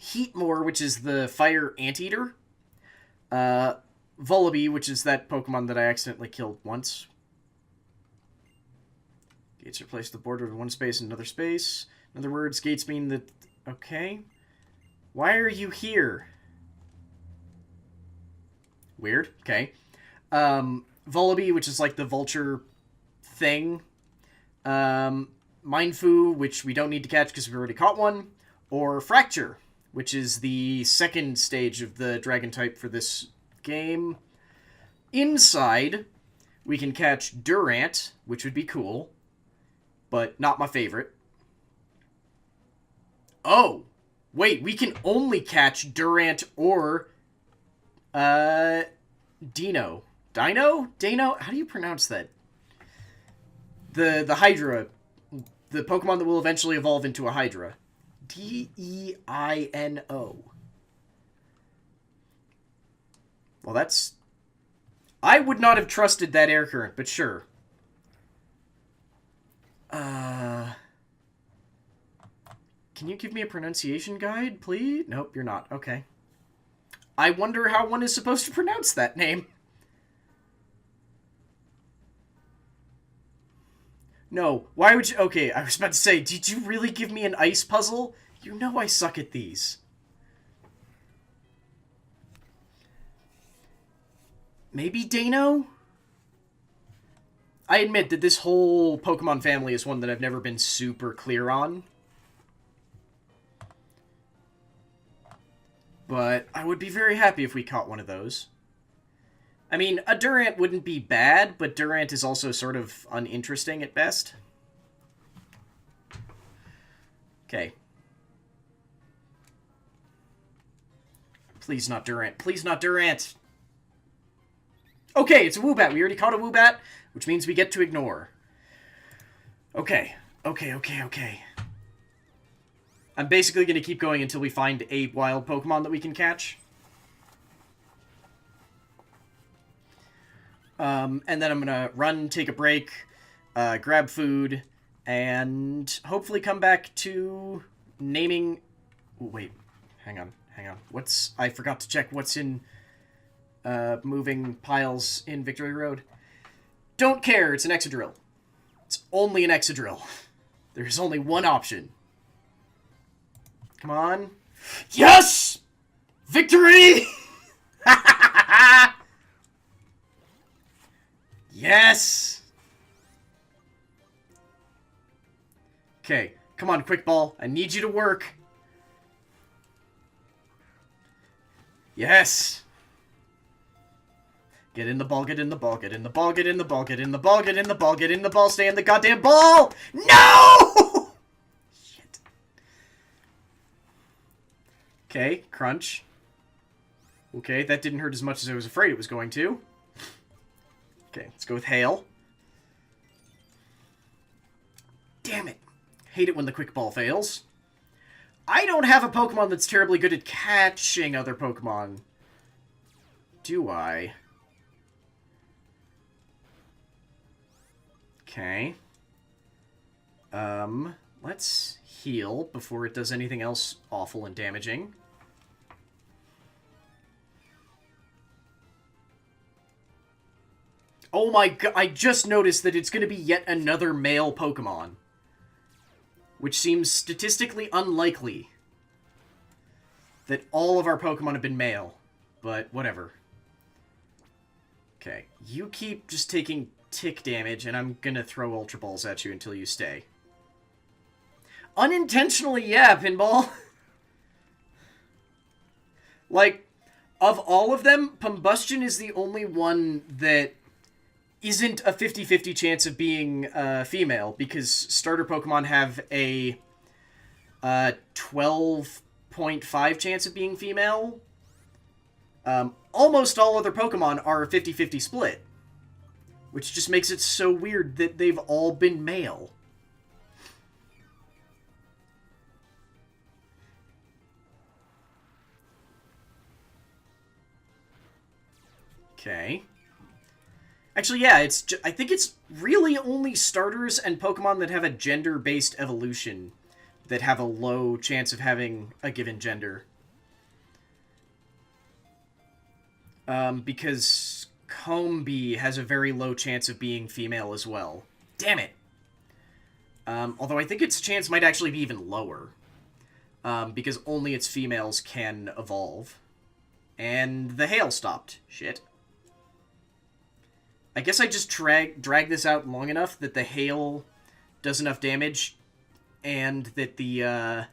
Heatmore, which is the fire anteater. Vullaby, which is that Pokemon that I accidentally killed once. Gates replace the border with one space and another space. In other words, gates mean that... Okay. Why are you here? Weird. Okay. Vullaby, which is like the vulture thing. Mindfu, which we don't need to catch because we already caught one. or Fracture, which is the second stage of the dragon type for this game. Inside, we can catch Durant, which would be cool, but not my favorite. Oh, wait, we can only catch Durant or Dino. Dino? How do you pronounce that? The Hydra. The Pokemon that will eventually evolve into a Hydra. Deino. Well, that's... I would not have trusted that air current, but sure. Can you give me a pronunciation guide, please? Nope, you're not. Okay. I wonder how one is supposed to pronounce that name. No, why would you... Okay, I was about to say, did you really give me an ice puzzle? You know I suck at these. Maybe Dano? I admit that this whole Pokemon family is one that I've never been super clear on. But I would be very happy if we caught one of those. I mean, a Durant wouldn't be bad, but Durant is also sort of uninteresting at best. Okay. Please not Durant. Please not Durant! Okay, it's a Woobat. We already caught a Woobat, which means we get to ignore. Okay. Okay. I'm basically going to keep going until we find a wild Pokemon that we can catch. And then I'm going to run, take a break, grab food, and hopefully come back to naming... Ooh, wait, hang on. I forgot to check what's in moving piles in Victory Road. Don't care, it's an Excadrill. It's only an Excadrill. There's only one option. Come on. Yes! Victory! Yes! Okay, come on, Quick Ball. I need you to work. Yes! Get in the ball, get in the ball, get in the ball, get in the ball, get in the ball, get in the ball, get in the ball, stay in the goddamn ball! No! Shit. Okay, crunch. Okay, that didn't hurt as much as I was afraid it was going to. Okay, let's go with Hail. Damn it. Hate it when the Quick Ball fails. I don't have a Pokemon that's terribly good at catching other Pokemon. Do I? Okay. Let's heal before it does anything else awful and damaging. Oh my god, I just noticed that it's going to be yet another male Pokemon. Which seems statistically unlikely. That all of our Pokemon have been male. But whatever. Okay, you keep just taking tick damage, and I'm gonna throw Ultra Balls at you until you stay. Unintentionally, yeah, Pinball. Like, of all of them, Pumbustion is the only one that isn't a 50-50 chance of being female, because starter Pokemon have a 12.5 chance of being female. Almost all other Pokemon are a 50-50 split, which just makes it so weird that they've all been male. Okay. Actually, yeah, I think it's really only starters and Pokemon that have a gender-based evolution that have a low chance of having a given gender. Because Combee has a very low chance of being female as well. Damn it! Although I think its chance might actually be even lower. Because only its females can evolve. And the hail stopped. Shit. I guess I just drag this out long enough that the hail does enough damage, and that the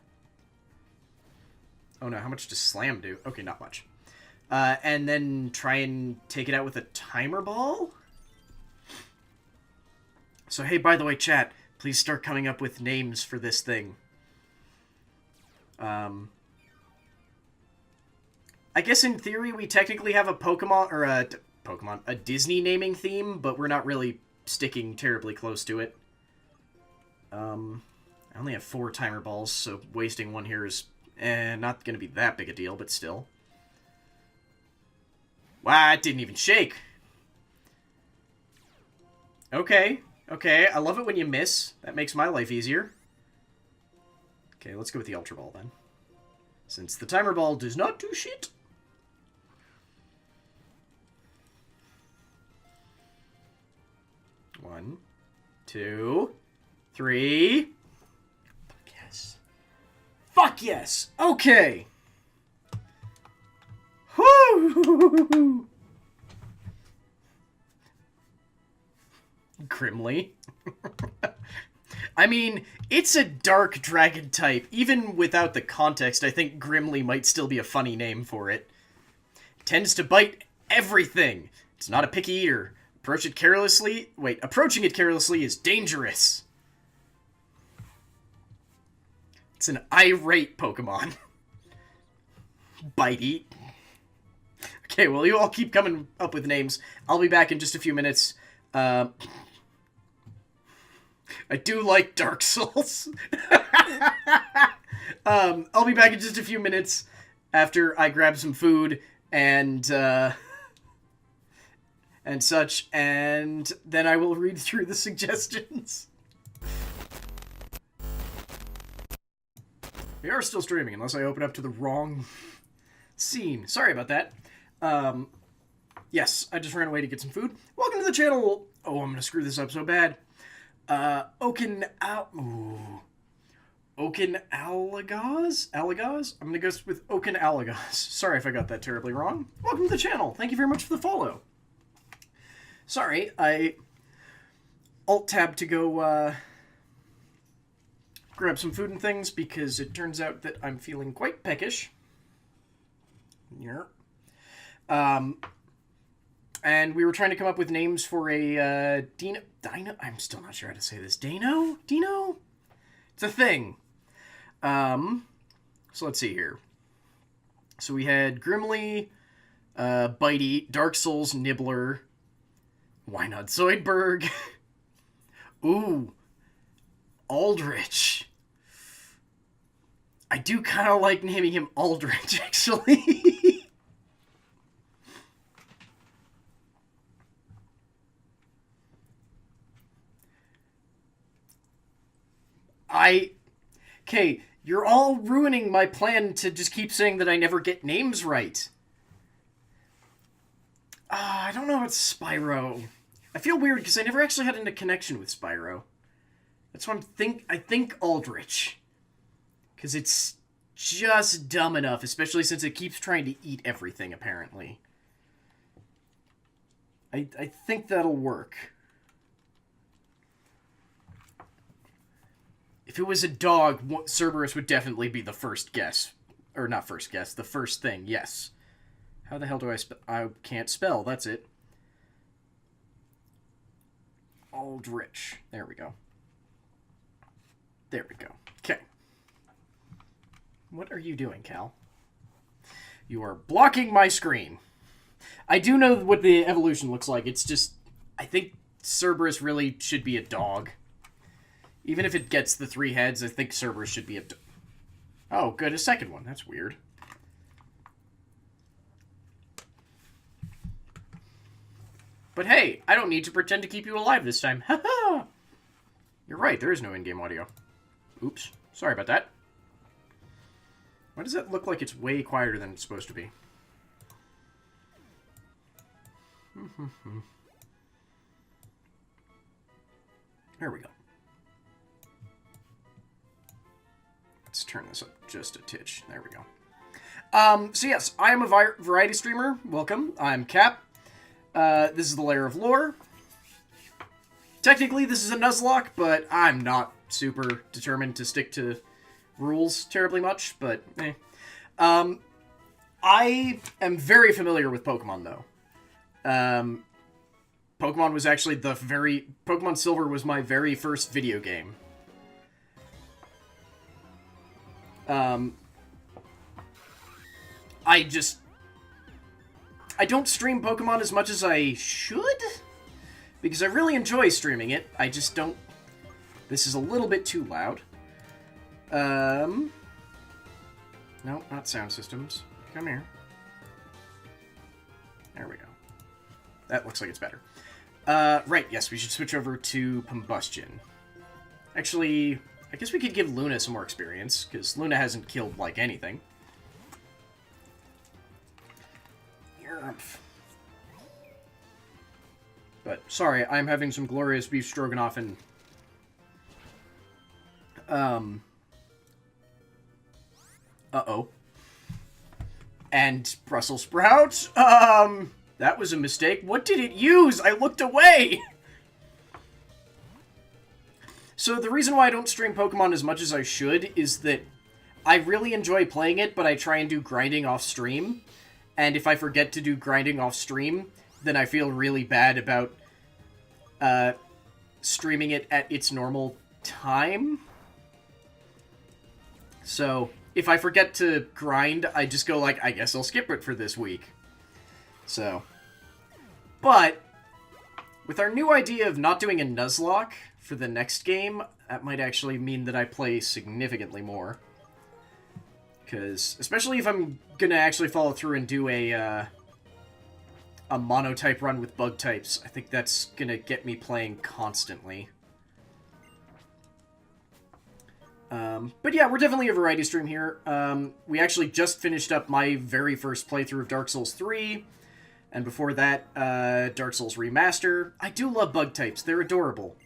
Oh no, how much does slam do? Okay, not much. And then try and take it out with a timer ball? So hey, by the way, chat, please start coming up with names for this thing. I guess in theory we technically have a Pokemon, or a Disney naming theme, but we're not really sticking terribly close to it. I only have 4 timer balls, so wasting one here is not going to be that big a deal, but still. Wow, it didn't even shake. Okay, okay, I love it when you miss. That makes my life easier. Okay, let's go with the Ultra Ball then. Since the timer ball does not do shit. One, 2, 3. Fuck yes. Fuck yes! Okay! Whoo! Grimly. I mean, it's a dark dragon type. Even without the context, I think Grimly might still be a funny name for it. Tends to bite everything. It's not a picky eater. Approaching it carelessly is dangerous. It's an irate Pokemon. Bite eat. Okay, well, you all keep coming up with names. I'll be back in just a few minutes. I do like Dark Souls. I'll be back in just a few minutes after I grab some food and such, and then I will read through the suggestions. We are still streaming, unless I open up to the wrong scene. Sorry about that. Yes, I just ran away to get some food. Welcome to the channel. Oh, I'm gonna screw this up so bad. Okinalagaz? Alagaz? I'm gonna go with Okinalagaz. Sorry if I got that terribly wrong. Welcome to the channel. Thank you very much for the follow. Sorry, I alt-tab to go, grab some food and things, because it turns out that I'm feeling quite peckish. Yeah. And we were trying to come up with names for a, Dino, I'm still not sure how to say this. Dino? It's a thing. So let's see here. So we had Grimly, Bitey, Dark Souls, Nibbler, why not Zoidberg? Ooh, Aldrich. I do kind of like naming him Aldrich, actually. Okay, you're all ruining my plan to just keep saying that I never get names right. I don't know about Spyro. I feel weird because I never actually had a connection with Spyro. That's why I think Aldrich. Because it's just dumb enough, especially since it keeps trying to eat everything, apparently. I think that'll work. If it was a dog, Cerberus would definitely be the first guess. Or not first guess, the first thing, yes. How the hell do I spell? I can't spell, that's it. Aldrich. There we go. There we go. Okay. What are you doing, Cal? You are blocking my screen. I do know what the evolution looks like. It's just, I think Cerberus really should be a dog. Even if it gets the 3 heads, I think Cerberus should be a dog. Oh, good, a second one. That's weird. But hey, I don't need to pretend to keep you alive this time. Haha! You're right, there is no in-game audio. Oops. Sorry about that. Why does that look like it's way quieter than it's supposed to be? There we go. Let's turn this up just a titch. There we go. So yes, I am a variety streamer. Welcome. I'm Cap. This is the Lair of Lore. Technically, this is a nuzlocke, but I'm not super determined to stick to rules terribly much, but eh. I am very familiar with Pokemon, though. Pokemon was actually Pokemon Silver was my very first video game. I don't stream Pokemon as much as I should, because I really enjoy streaming it. I just don't... This is a little bit too loud. No, not sound systems. Come here. There we go. That looks like it's better. Right, yes, we should switch over to Combustion. Actually, I guess we could give Luna some more experience, because Luna hasn't killed, like, anything. But, sorry, I'm having some glorious beef stroganoff and... Uh-oh. And Brussels sprout? That was a mistake. What did it use? I looked away! So the reason why I don't stream Pokemon as much as I should is that I really enjoy playing it, but I try and do grinding off stream. And if I forget to do grinding off stream, then I feel really bad about streaming it at its normal time. So, if I forget to grind, I just go like, I guess I'll skip it for this week. So. But, with our new idea of not doing a nuzlocke for the next game, that might actually mean that I play significantly more. Because, especially if I'm gonna actually follow through and do a mono-type run with bug types, I think that's gonna get me playing constantly. But yeah, we're definitely a variety stream here. We actually just finished up my very first playthrough of Dark Souls 3, and before that, Dark Souls Remaster. I do love bug types, they're adorable.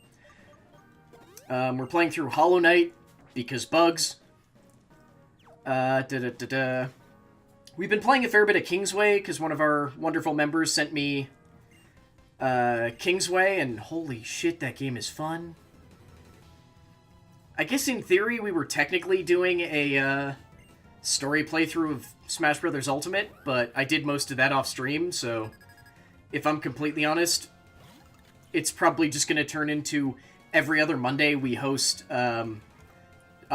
We're playing through Hollow Knight, because bugs. We've been playing a fair bit of Kingsway, because one of our wonderful members sent me Kingsway, and holy shit, that game is fun. I guess in theory we were technically doing a story playthrough of Smash Bros. Ultimate, but I did most of that off stream, so if I'm completely honest, it's probably just going to turn into every other Monday we host a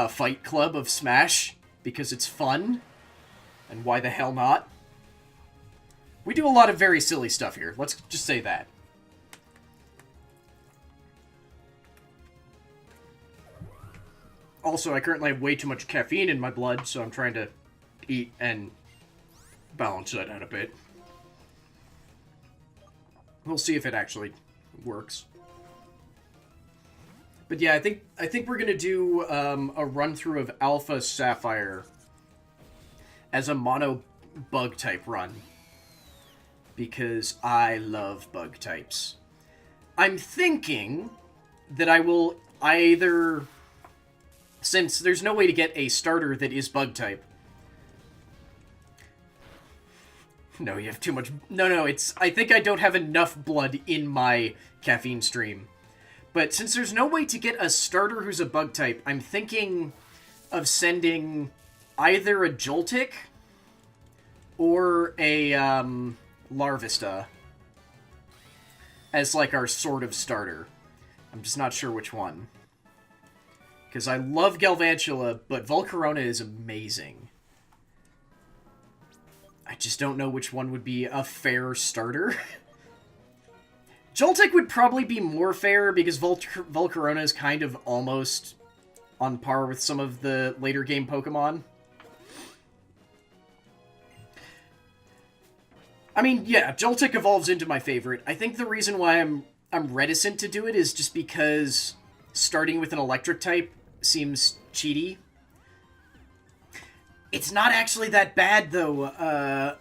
fight club of Smash, because it's fun, and why the hell not? We do a lot of very silly stuff here, let's just say that. Also, I currently have way too much caffeine in my blood, so I'm trying to eat and balance that out a bit. We'll see if it actually works. But yeah, I think we're gonna do a run-through of Alpha Sapphire as a mono bug type run. Because I love bug types. I'm thinking that I will either... Since there's no way to get a starter that is bug type. No, you have too much... No, it's... I think I don't have enough blood in my caffeine stream. But since there's no way to get a starter who's a bug type, I'm thinking of sending either a Joltik or a Larvesta as like our sort of starter. I'm just not sure which one. Because I love Galvantula, but Volcarona is amazing. I just don't know which one would be a fair starter. Joltik would probably be more fair, because Volcarona is kind of almost on par with some of the later game Pokemon. I mean, yeah, Joltik evolves into my favorite. I think the reason why I'm reticent to do it is just because starting with an electric type seems cheaty. It's not actually that bad, though,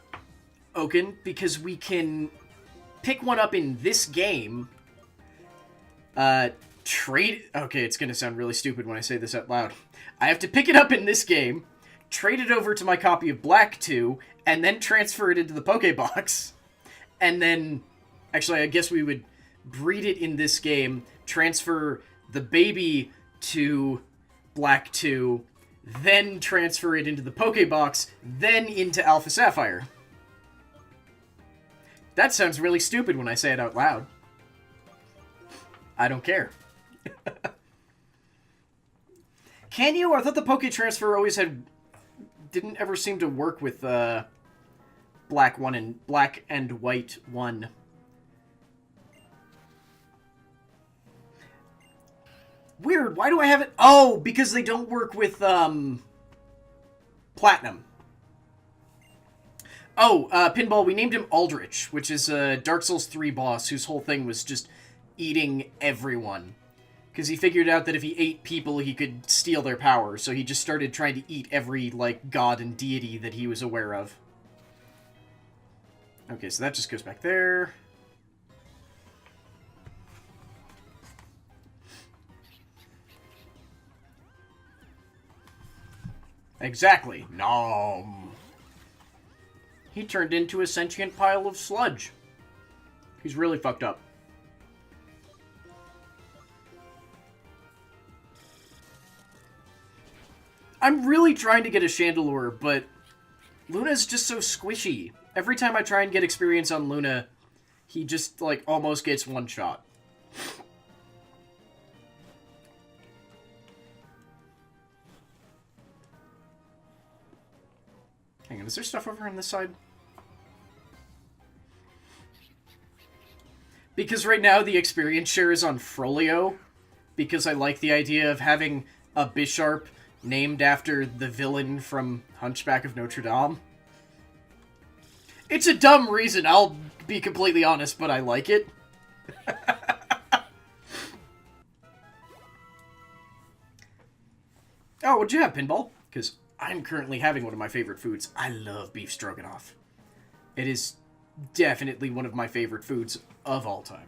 Oaken, because we can pick one up in this game, trade... Okay, it's gonna sound really stupid when I say this out loud. I have to pick it up in this game, trade it over to my copy of Black 2, and then transfer it into the Pokebox. And then... Actually, I guess we would breed it in this game, transfer the baby to Black 2, then transfer it into the Pokebox, then into Alpha Sapphire. That sounds really stupid when I say it out loud. I don't care. Can you? I thought the Poke Transfer always didn't ever seem to work with Black and White 1. Weird, why do I have it? Oh, because they don't work with Platinum. Oh, Pinball, we named him Aldrich, which is a Dark Souls 3 boss whose whole thing was just eating everyone. Because he figured out that if he ate people, he could steal their power, so he just started trying to eat every, like, god and deity that he was aware of. Okay, so that just goes back there. Exactly. Nom. He turned into a sentient pile of sludge. He's really fucked up. I'm really trying to get a Chandelure, but Luna's just so squishy. Every time I try and get experience on Luna, he just, like, almost gets one shot. Hang on, is there stuff over on this side? Because right now the experience share is on Frolio, because I like the idea of having a Bisharp named after the villain from Hunchback of Notre Dame. It's a dumb reason, I'll be completely honest, but I like it. Oh, what'd you have, Pinball? Because I'm currently having one of my favorite foods. I love beef stroganoff. It is definitely one of my favorite foods of all time.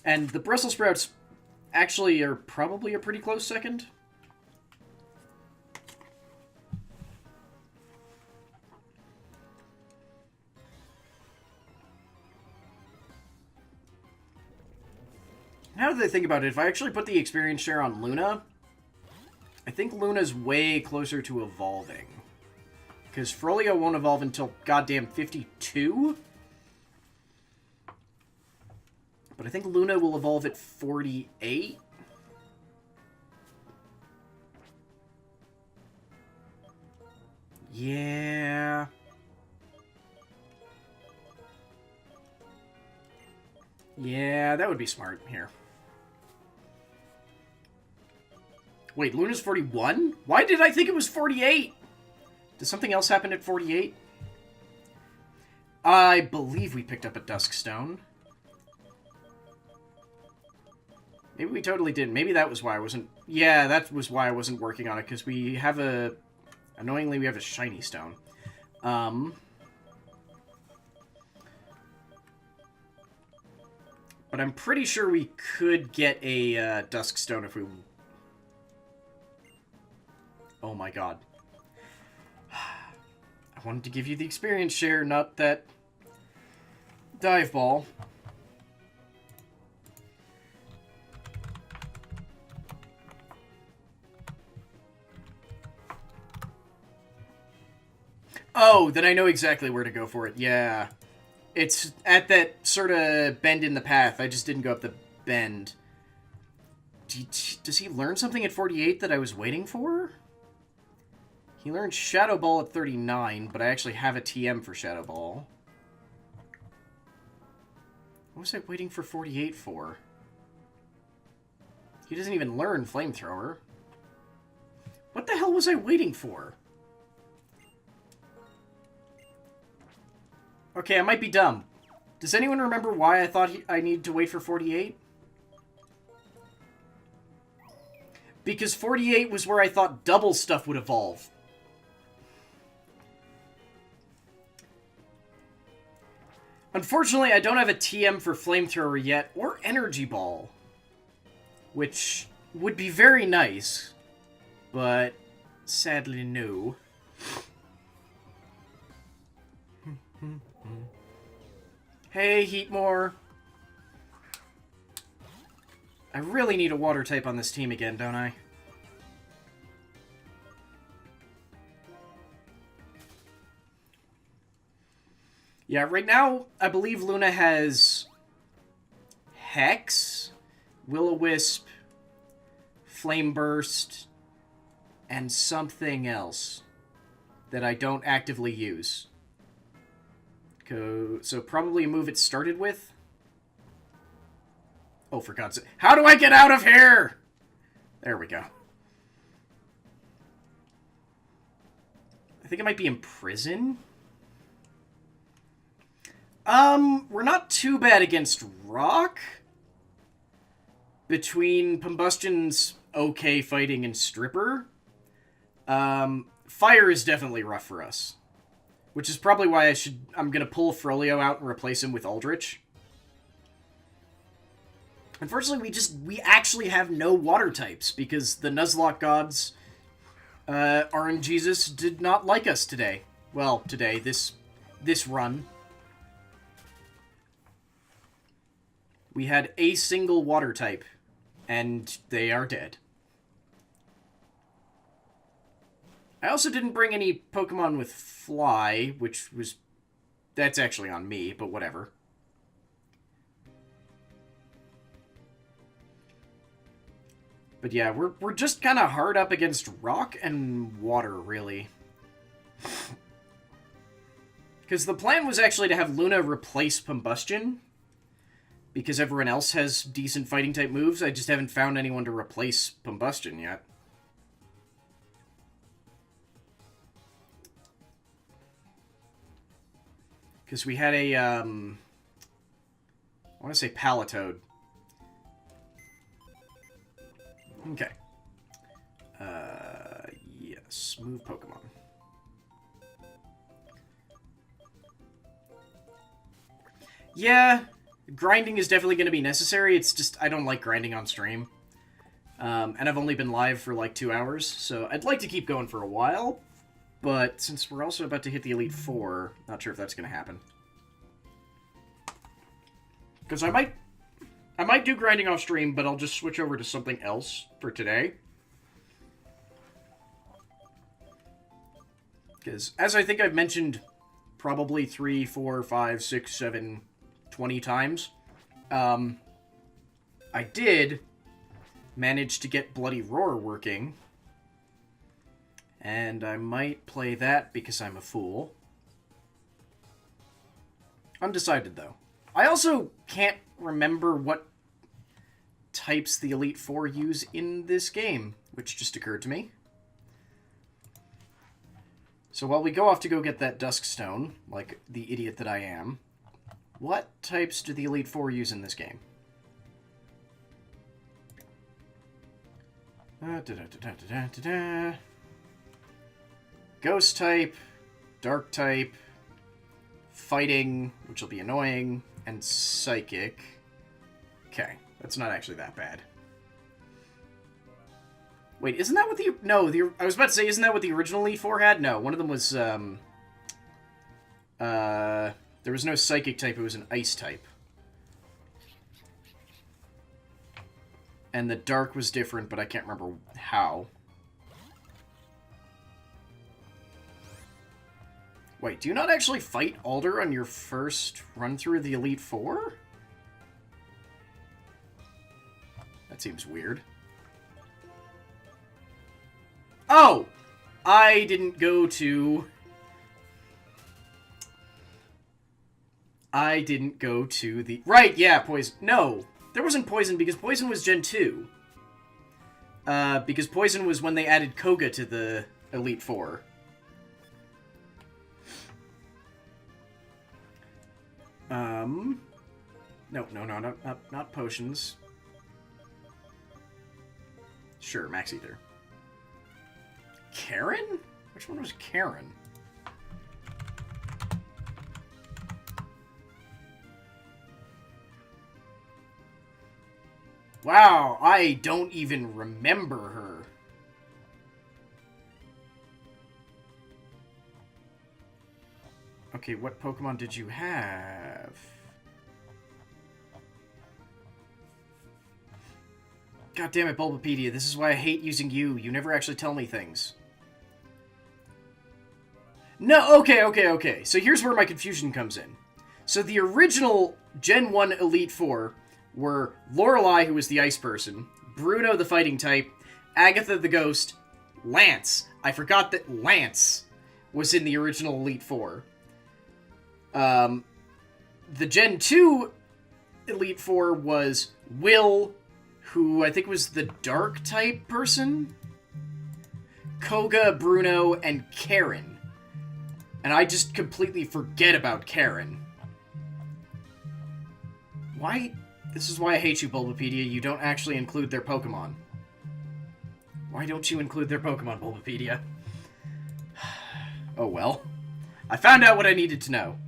And the Brussels sprouts actually are probably a pretty close second. Now that I think about it, if I actually put the experience share on Luna, I think Luna's way closer to evolving. Because Frolio won't evolve until goddamn 52? But I think Luna will evolve at 48? Yeah. Yeah, that would be smart here. Wait, Luna's 41? Why did I think it was 48? Does something else happen at 48? I believe we picked up a Duskstone. Maybe we totally didn't. Maybe that was why I wasn't... Yeah, that was why I wasn't working on it, because we have a... Annoyingly, we have a shiny stone. But I'm pretty sure we could get a Duskstone if we... Oh my god. I wanted to give you the experience share, not that dive ball. Oh, then I know exactly where to go for it. Yeah. It's at that sort of bend in the path. I just didn't go up the bend. Does he learn something at 48 that I was waiting for? He learned Shadow Ball at 39, but I actually have a TM for Shadow Ball. What was I waiting for 48 for? He doesn't even learn Flamethrower. What the hell was I waiting for? Okay, I might be dumb. Does anyone remember why I thought I needed to wait for 48? Because 48 was where I thought double stuff would evolve. Unfortunately, I don't have a TM for Flamethrower yet, or Energy Ball. Which would be very nice, but sadly no. Hey, Heatmore. I really need a water type on this team again, don't I? Yeah, right now, I believe Luna has Hex, Will-O-Wisp, Flame Burst, and something else that I don't actively use. So probably a move it started with. Oh, for God's sake. How do I get out of here? There we go. I think it might be in prison. We're not too bad against rock. Between Pumbustion's okay fighting and Stripper. Fire is definitely rough for us. Which is probably why I'm gonna pull Frolio out and replace him with Aldrich. Unfortunately, we actually have no water types, because the Nuzlocke gods, RNGesus, did not like us today. Well, today, this run. We had a single water type, and they are dead. I also didn't bring any Pokemon with Fly, that's actually on me, but whatever. But yeah, we're just kind of hard up against rock and water, really. Because the plan was actually to have Luna replace Pumbustion, because everyone else has decent fighting-type moves. I just haven't found anyone to replace Pumbustion yet. Because we had a, I want to say Palatoad. Okay. Yes. Move Pokemon. Yeah, grinding is definitely going to be necessary. It's just, I don't like grinding on stream. And I've only been live for like 2 hours, so I'd like to keep going for a while. But since we're also about to hit the Elite Four, not sure if that's going to happen. Because I might do grinding off stream, but I'll just switch over to something else for today. Because, as I think I've mentioned probably 3, 4, 5, 6, 7, 20 times, I did manage to get Bloody Roar working. And I might play that because I'm a fool. Undecided, though. I also can't remember what types the Elite Four use in this game, which just occurred to me. So while we go off to go get that Dusk Stone, like the idiot that I am, what types do the Elite Four use in this game? Ghost type, Dark type, Fighting, which will be annoying, and Psychic. Okay, that's not actually that bad. Wait, isn't that what the... No, I was about to say, isn't that what the original Elite Four had? No, one of them was, there was no Psychic type, it was an Ice type. And the Dark was different, but I can't remember how. Wait, do you not actually fight Alder on your first run-through of the Elite Four? That seems weird. Oh! I didn't go to the... Right, yeah, Poison. No, there wasn't Poison, because Poison was Gen 2. Because Poison was when they added Koga to the Elite Four. No, not potions. Sure, Max Ether. Karen? Which one was Karen? Wow, I don't even remember her. Okay, what Pokemon did you have? God damn it, Bulbapedia, this is why I hate using you. You never actually tell me things. No, okay. So here's where my confusion comes in. So the original Gen 1 Elite Four were Lorelei, who was the ice person, Bruno, the fighting type, Agatha, the ghost, Lance. I forgot that Lance was in the original Elite Four. The Gen 2 Elite Four was Will, who I think was the dark type person, Koga, Bruno, and Karen. And I just completely forget about Karen. Why? This is why I hate you, Bulbapedia. You don't actually include their Pokemon. Why don't you include their Pokemon, Bulbapedia? Oh well. I found out what I needed to know.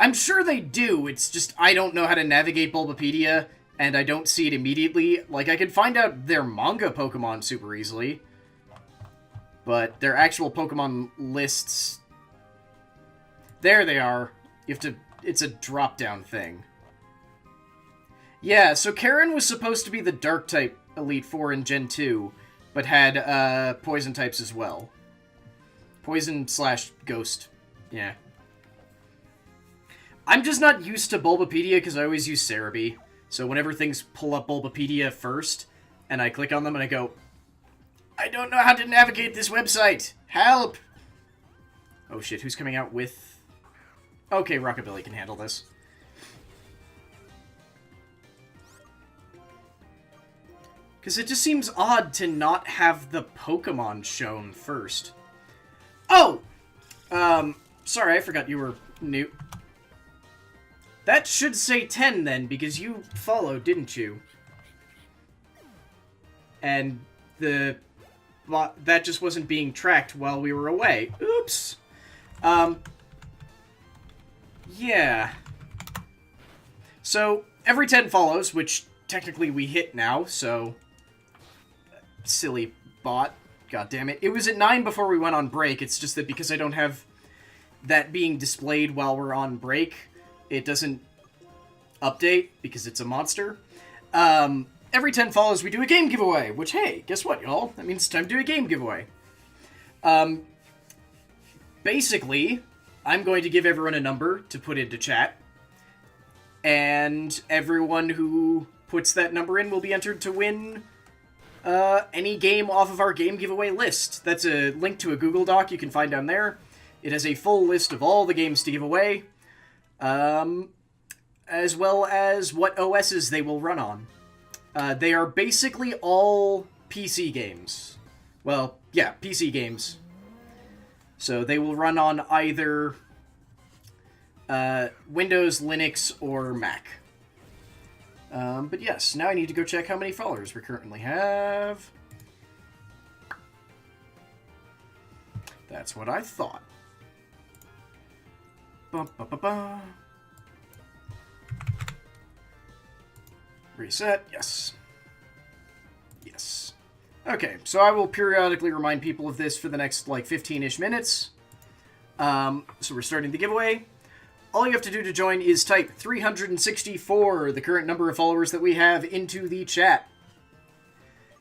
I'm sure they do, it's just I don't know how to navigate Bulbapedia, and I don't see it immediately. Like, I could find out their manga Pokemon super easily, but their actual Pokemon lists... There they are. You have to... It's a drop-down thing. Yeah, so Karen was supposed to be the Dark-type Elite Four in Gen 2, but had, Poison types as well. Poison/Ghost. Yeah. I'm just not used to Bulbapedia because I always use Cerebi. So whenever things pull up Bulbapedia first, and I click on them and I go, I don't know how to navigate this website! Help! Oh shit, who's coming out with... Okay, Rockabilly can handle this. Because it just seems odd to not have the Pokemon shown first. Oh! Sorry, I forgot you were new. That should say 10 then, because you followed, didn't you? And that just wasn't being tracked while we were away. Oops. Yeah. So, every 10 follows, which technically we hit now, so... Silly bot. God damn it. It was at 9 before we went on break, it's just that because I don't have that being displayed while we're on break... It doesn't update, because it's a monster. Every 10 follows, we do a game giveaway, which, hey, guess what, y'all? That means it's time to do a game giveaway. Basically, I'm going to give everyone a number to put into chat, and everyone who puts that number in will be entered to win any game off of our game giveaway list. That's a link to a Google Doc you can find down there. It has a full list of all the games to give away. As well as what OSs they will run on. They are basically all PC games. Well, yeah, PC games. So they will run on either Windows, Linux, or Mac. But yes, now I need to go check how many followers we currently have. That's what I thought. Ba-ba-ba-ba. Reset, yes. Yes. Okay, so I will periodically remind people of this for the next, like, 15-ish minutes. So we're starting the giveaway. All you have to do to join is type 364, the current number of followers that we have, into the chat.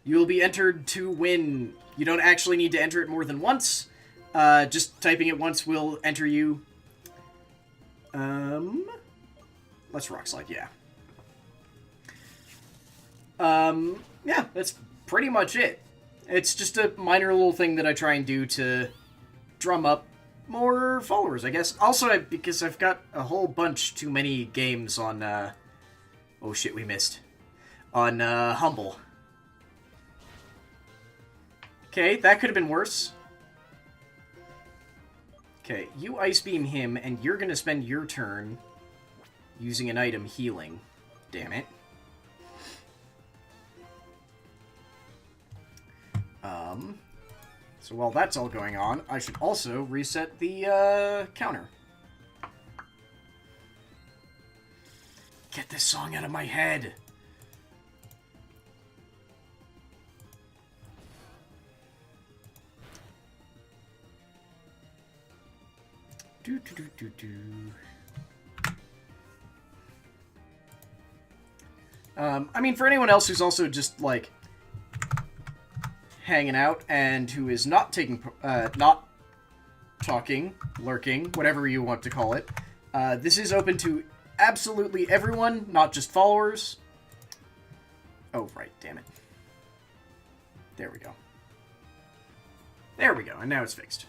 You will be entered to win. You don't actually need to enter it more than once. Just typing it once will enter you. Let's rock slide, yeah. Yeah, that's pretty much it. It's just a minor little thing that I try and do to drum up more followers, I guess. Also, because I've got a whole bunch too many games on, oh shit, we missed. On, Humble. Okay, that could have been worse. Okay, you Ice Beam him, and you're gonna spend your turn using an item healing. Damn it. So while that's all going on, I should also reset the, counter. Get this song out of my head! I mean, for anyone else who's also just, like, hanging out and who is not not talking, lurking, whatever you want to call it. This is open to absolutely everyone, not just followers. Oh, right, damn it. There we go. There we go, and now it's fixed.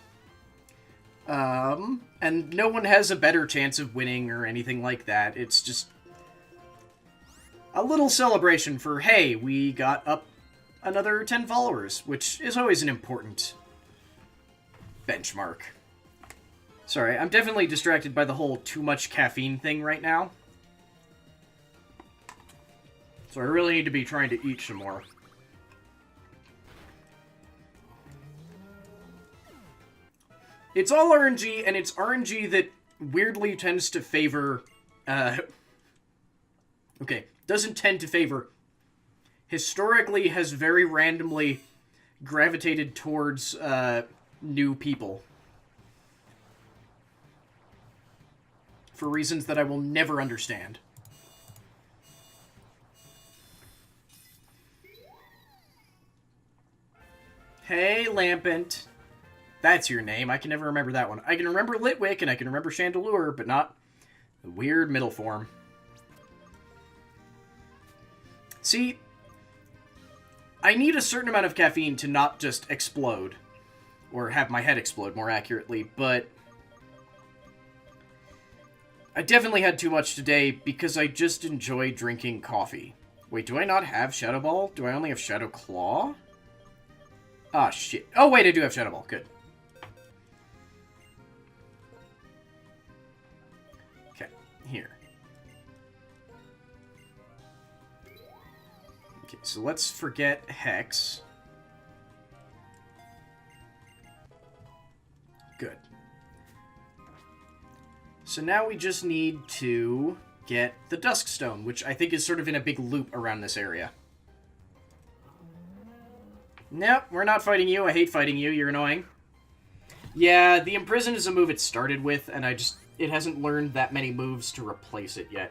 And no one has a better chance of winning or anything like that. It's just a little celebration for, hey, we got up another 10 followers, which is always an important benchmark. Sorry, I'm definitely distracted by the whole too much caffeine thing right now. So I really need to be trying to eat some more. It's all RNG, and it's RNG that weirdly tends to favor... okay, doesn't tend to favor... Historically has very randomly gravitated towards new people. For reasons that I will never understand. Hey, Lampant. That's your name. I can never remember that one. I can remember Litwick and I can remember Chandelure, but not the weird middle form. See, I need a certain amount of caffeine to not just explode. Or have my head explode, more accurately, but I definitely had too much today because I just enjoy drinking coffee. Wait, do I not have Shadow Ball? Do I only have Shadow Claw? Ah, shit. Oh, wait, I do have Shadow Ball. Good. Okay, here. Okay, so let's forget Hex. Good. So now we just need to get the Dusk Stone, which I think is sort of in a big loop around this area. Nope, we're not fighting you. I hate fighting you. You're annoying. Yeah, the Imprison is a move it started with, and it hasn't learned that many moves to replace it yet.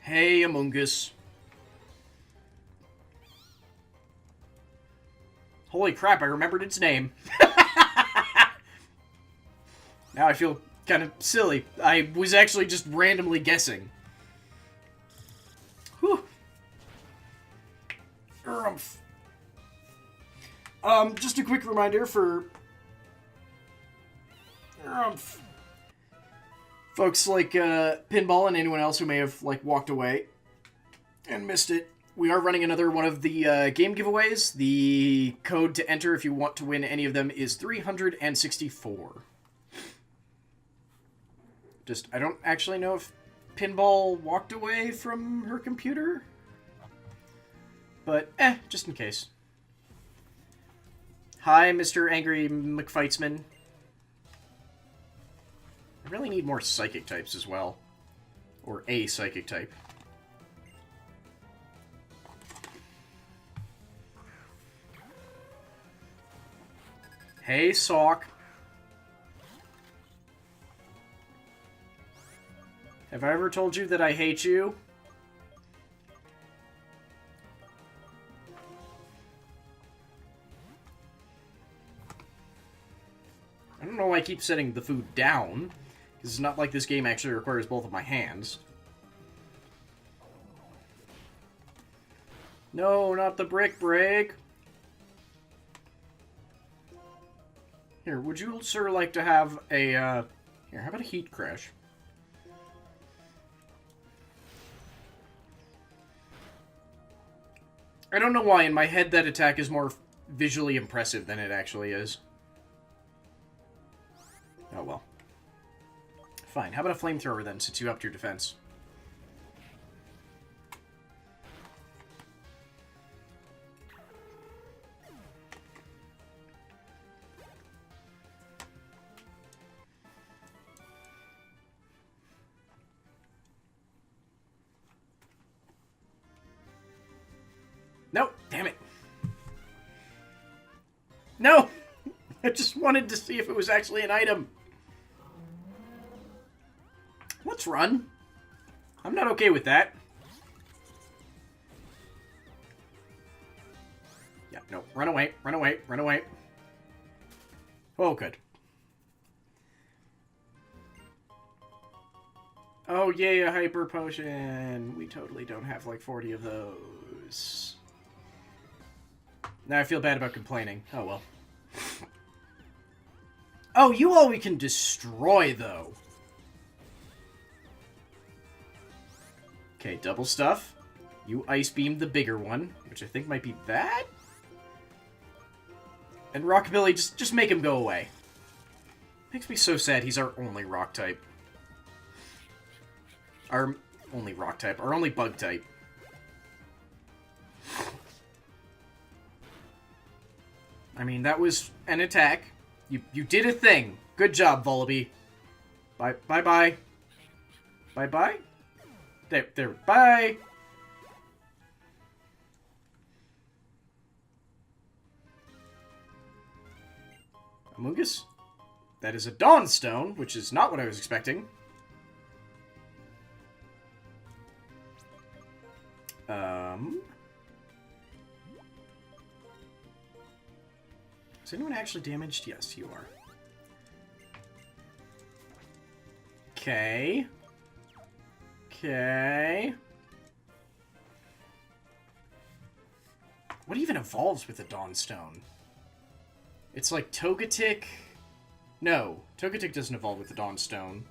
Hey, Among Us. Holy crap, I remembered its name. Now I feel kind of silly. I was actually just randomly guessing. Whew. Just a quick reminder for folks like Pinball and anyone else who may have walked away and missed it. We are running another one of the game giveaways. The code to enter if you want to win any of them is 364. I don't actually know if Pinball walked away from her computer. But, just in case. Hi, Mr. Angry McFightsman. I really need more psychic types as well. Or a psychic type. Hey, Sock. Have I ever told you that I hate you? I don't know why I keep setting the food down. Because it's not like this game actually requires both of my hands. No, not the brick break. Here, would you, sir, like to have a, Here, how about a heat crash? I don't know why, in my head that attack is more visually impressive than it actually is. Oh, well. Fine, how about a flamethrower then, since you upped your defense? Nope, damn it. No! I just wanted to see if it was actually an item. Let's run. I'm not okay with that. Yeah, no. Run away. Run away. Run away. Oh, good. Oh, yay, a hyper potion. We totally don't have like 40 of those. Now I feel bad about complaining. Oh, well. Oh, you all we can destroy, though. Okay, double stuff. You ice beam the bigger one, which I think might be that? And Rockabilly, just make him go away. Makes me so sad he's our only rock type. Our only rock type. Our only bug type. I mean, that was an attack. You did a thing. Good job, Volibee. Bye-bye. Bye-bye? There. Bye! Amoonguss? That is a Dawnstone, which is not what I was expecting. Is anyone actually damaged? Yes, you are. Okay. Okay. What even evolves with the Dawnstone? It's like Togetic. No, Togetic doesn't evolve with the Dawnstone.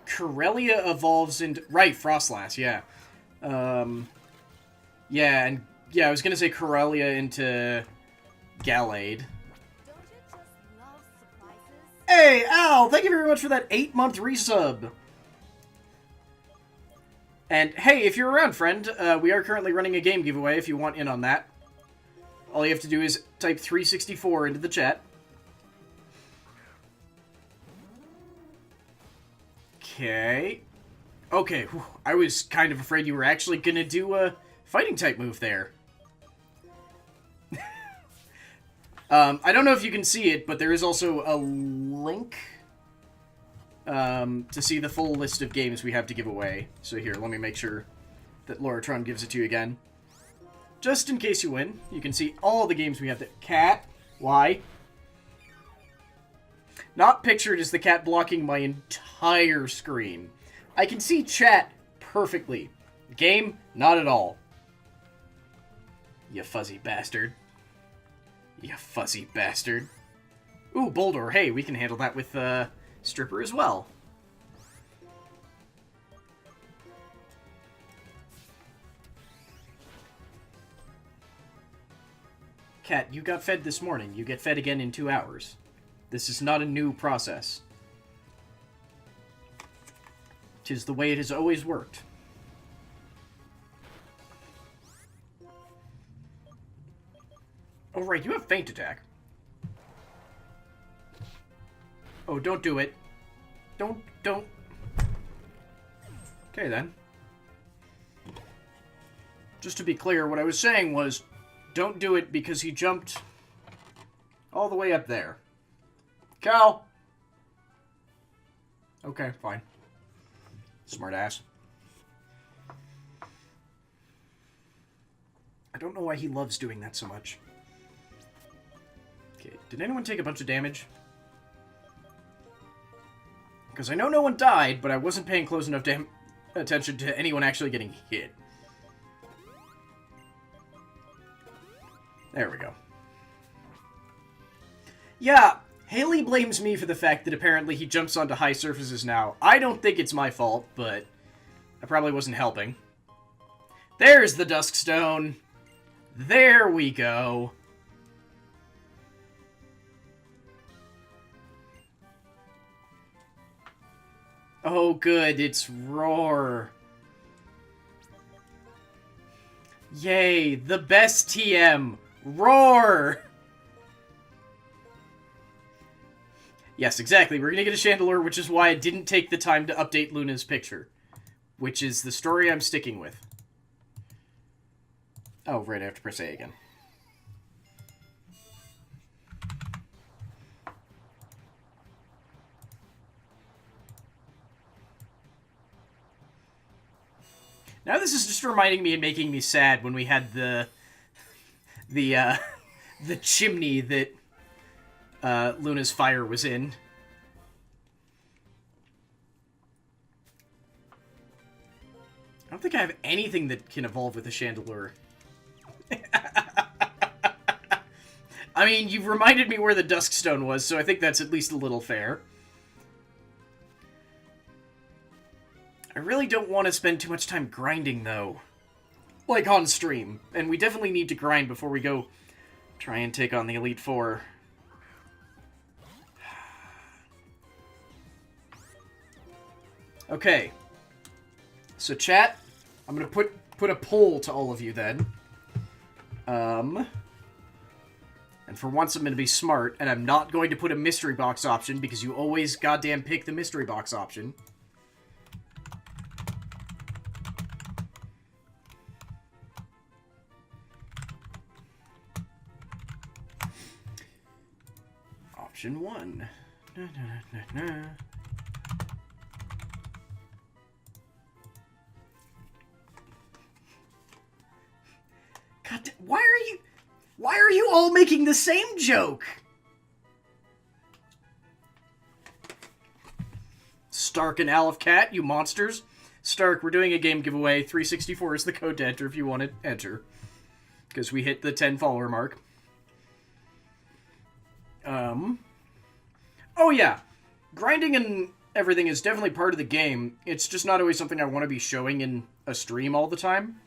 Corellia evolves into... Right, Frostlass, yeah. Yeah, and... Yeah, I was gonna say Corellia into Gallade. Hey, Al! Thank you very much for that 8-month resub! And, hey, if you're around, friend, we are currently running a game giveaway if you want in on that. All you have to do is type 364 into the chat. Okay. Okay, whew. I was kind of afraid you were actually gonna do a fighting type move there. I don't know if you can see it, but there is also a link to see the full list of games we have to give away. So here, let me make sure that Loratron gives it to you again. Just in case you win, you can see all the games we have. Cat, why? Not pictured as the cat blocking my entire screen. I can see chat perfectly. Game, not at all. You fuzzy bastard. You fuzzy bastard. Ooh, Boulder. Hey, we can handle that with Stripper as well. Cat, you got fed this morning. You get fed again in 2 hours. This is not a new process. 'Tis the way it has always worked. Oh, right, you have Feint Attack. Oh, don't do it. Don't. Okay, then. Just to be clear, what I was saying was, don't do it because he jumped all the way up there. Cal! Okay, fine. Smart ass. I don't know why he loves doing that so much. Okay, did anyone take a bunch of damage? Because I know no one died, but I wasn't paying close enough attention to anyone actually getting hit. There we go. Yeah, Haley blames me for the fact that apparently he jumps onto high surfaces now. I don't think it's my fault, but I probably wasn't helping. There's the Duskstone. There we go. Oh, good, it's Roar. Yay, the best TM. Roar! Yes, exactly. We're gonna get a Chandelure, which is why I didn't take the time to update Luna's picture. Which is the story I'm sticking with. Oh, right, I have to press A again. Now this is just reminding me and making me sad when we had the chimney that Luna's fire was in. I don't think I have anything that can evolve with a Chandelure. I mean, you've reminded me where the Duskstone was, so I think that's at least a little fair. I really don't want to spend too much time grinding, though. Like, on stream. And we definitely need to grind before we go try and take on the Elite Four. Okay. So, chat, I'm going to put a poll to all of you, then. And for once, I'm going to be smart, and I'm not going to put a mystery box option, because you always goddamn pick the mystery box option. Option 1. Na, na, na, na. God, why are you all making the same joke? Stark and Aleph Cat, you monsters. Stark, we're doing a game giveaway. 364 is the code to enter if you want to enter. Because we hit the 10 follower mark. Oh yeah. Grinding and everything is definitely part of the game. It's just not always something I want to be showing in a stream all the time.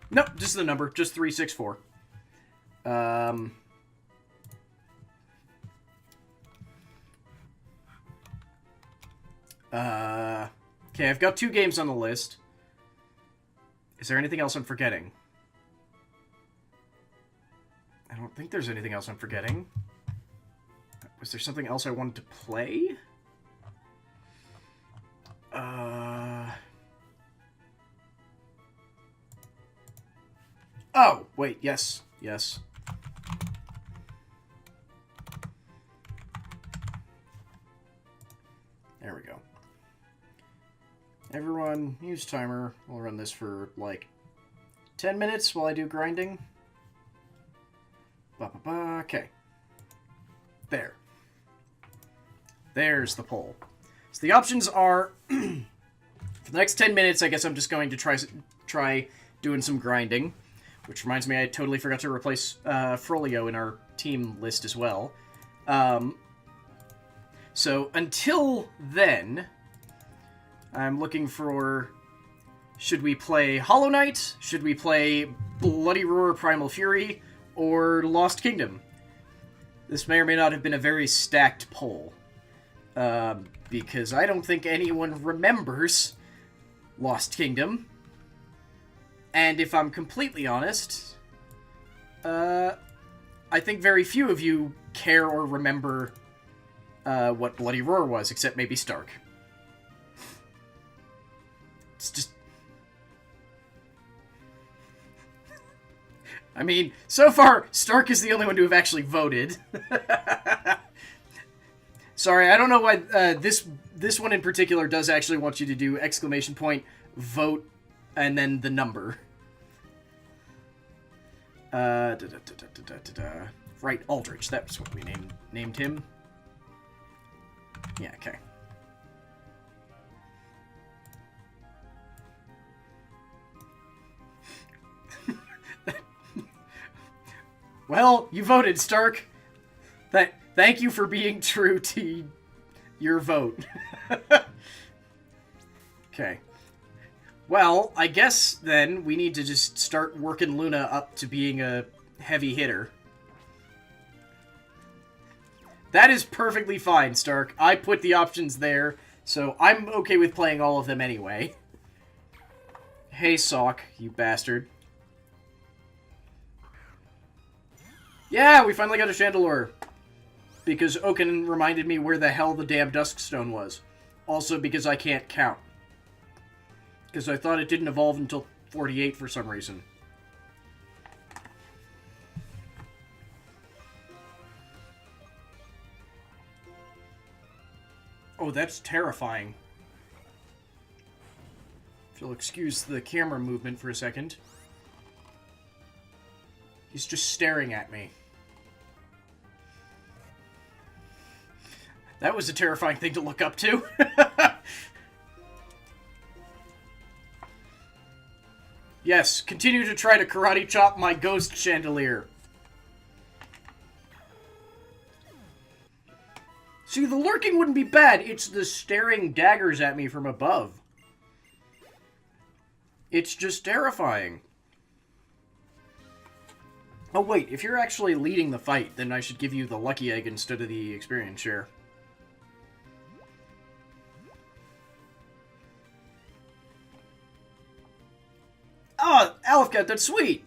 Nope, just the number. Just 364. Okay, I've got 2 games on the list. Is there anything else I'm forgetting? I don't think there's anything else I'm forgetting. Was there something else I wanted to play? Oh, wait, yes. Yes. There we go. Everyone, use timer. We'll run this for, like, 10 minutes while I do grinding. Ba-ba-ba. Okay. There. There's the poll. So the options are... for the next 10 minutes, I guess I'm just going to try doing some grinding. Which reminds me, I totally forgot to replace Frolio in our team list as well. So until then, I'm looking for... Should we play Hollow Knight? Should we play Bloody Roar Primal Fury? Or Lost Kingdom? This may or may not have been a very stacked poll. Because I don't think anyone remembers Lost Kingdom. And if I'm completely honest, I think very few of you care or remember what Bloody Roar was, except maybe Stark. It's just... I mean, so far, Stark is the only one to have actually voted. Sorry, I don't know why this one in particular does actually want you to do exclamation point, vote, and then the number. Right, Aldrich. That's what we named him. Yeah, okay. Well, you voted, Stark. Thank you for being true to your vote. Okay. Well, I guess, then, we need to just start working Luna up to being a heavy hitter. That is perfectly fine, Stark. I put the options there, so I'm okay with playing all of them anyway. Hey, Sock, you bastard. Yeah, we finally got a Chandelure. Because Oaken reminded me where the hell the damn Duskstone was. Also because I can't count. Because I thought it didn't evolve until 48 for some reason. Oh, that's terrifying. If you'll excuse the camera movement for a second. He's just staring at me. That was a terrifying thing to look up to. Yes, continue to try to karate chop my ghost chandelier. See, the lurking wouldn't be bad. It's the staring daggers at me from above. It's just terrifying. Oh, wait, if you're actually leading the fight, then I should give you the lucky egg instead of the experience share. Oh, Alfgat, that's sweet!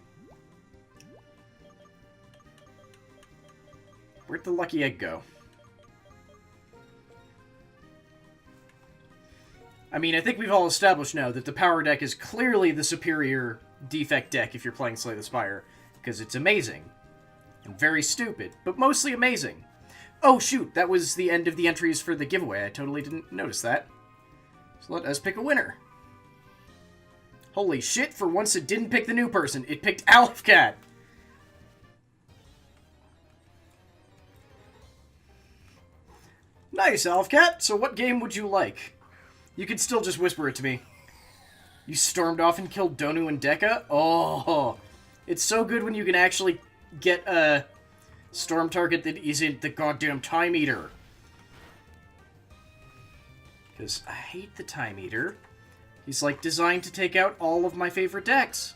Where'd the lucky egg go? I mean, I think we've all established now that the power deck is clearly the superior defect deck if you're playing Slay the Spire, because it's amazing. And very stupid, but mostly amazing. Oh, shoot, that was the end of the entries for the giveaway. I totally didn't notice that. So let us pick a winner. Holy shit, for once it didn't pick the new person. It picked Alfcat. Nice, Alfcat. So what game would you like? You can still just whisper it to me. You stormed off and killed Donu and Dekka? Oh, it's so good when you can actually get a storm target that isn't the goddamn Time Eater. Because I hate the Time Eater. He's like designed to take out all of my favorite decks.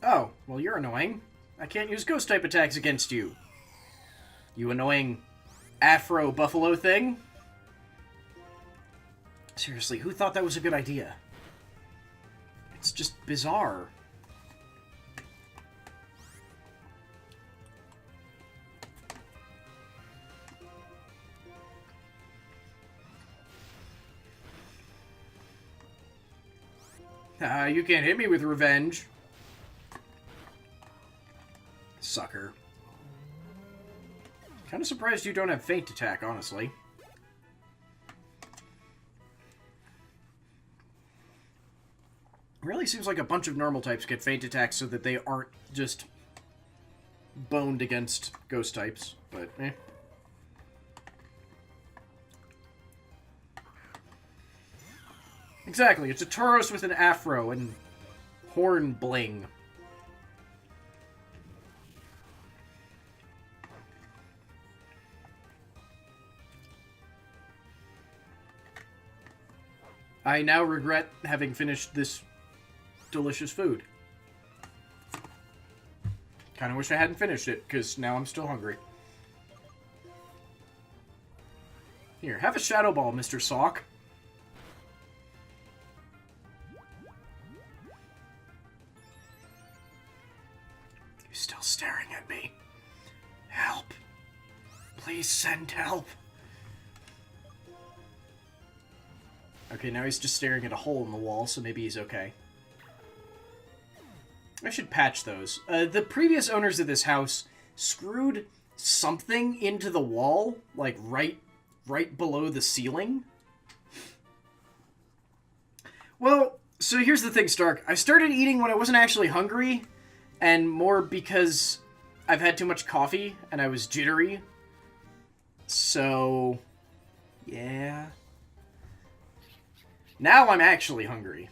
Oh, well, you're annoying. I can't use ghost-type attacks against you. You annoying Afro Buffalo thing? Seriously, who thought that was a good idea? It's just bizarre. You can't hit me with revenge. Sucker. Kind of surprised you don't have feint attack, honestly. Really seems like a bunch of normal types get feint attacks so that they aren't just boned against ghost types, but eh. Exactly, it's a Tauros with an afro and horn bling. I now regret having finished this delicious food. Kind of wish I hadn't finished it, because now I'm still hungry. Here, have a Shadow Ball, Mr. Sock. He's still staring at me. Help. Please send help. Okay, now he's just staring at a hole in the wall, so maybe he's okay. I should patch those. The previous owners of this house screwed something into the wall, like right below the ceiling. Well, so here's the thing, Stark. I started eating when I wasn't actually hungry, and more because I've had too much coffee, and I was jittery. So, yeah. Now I'm actually hungry.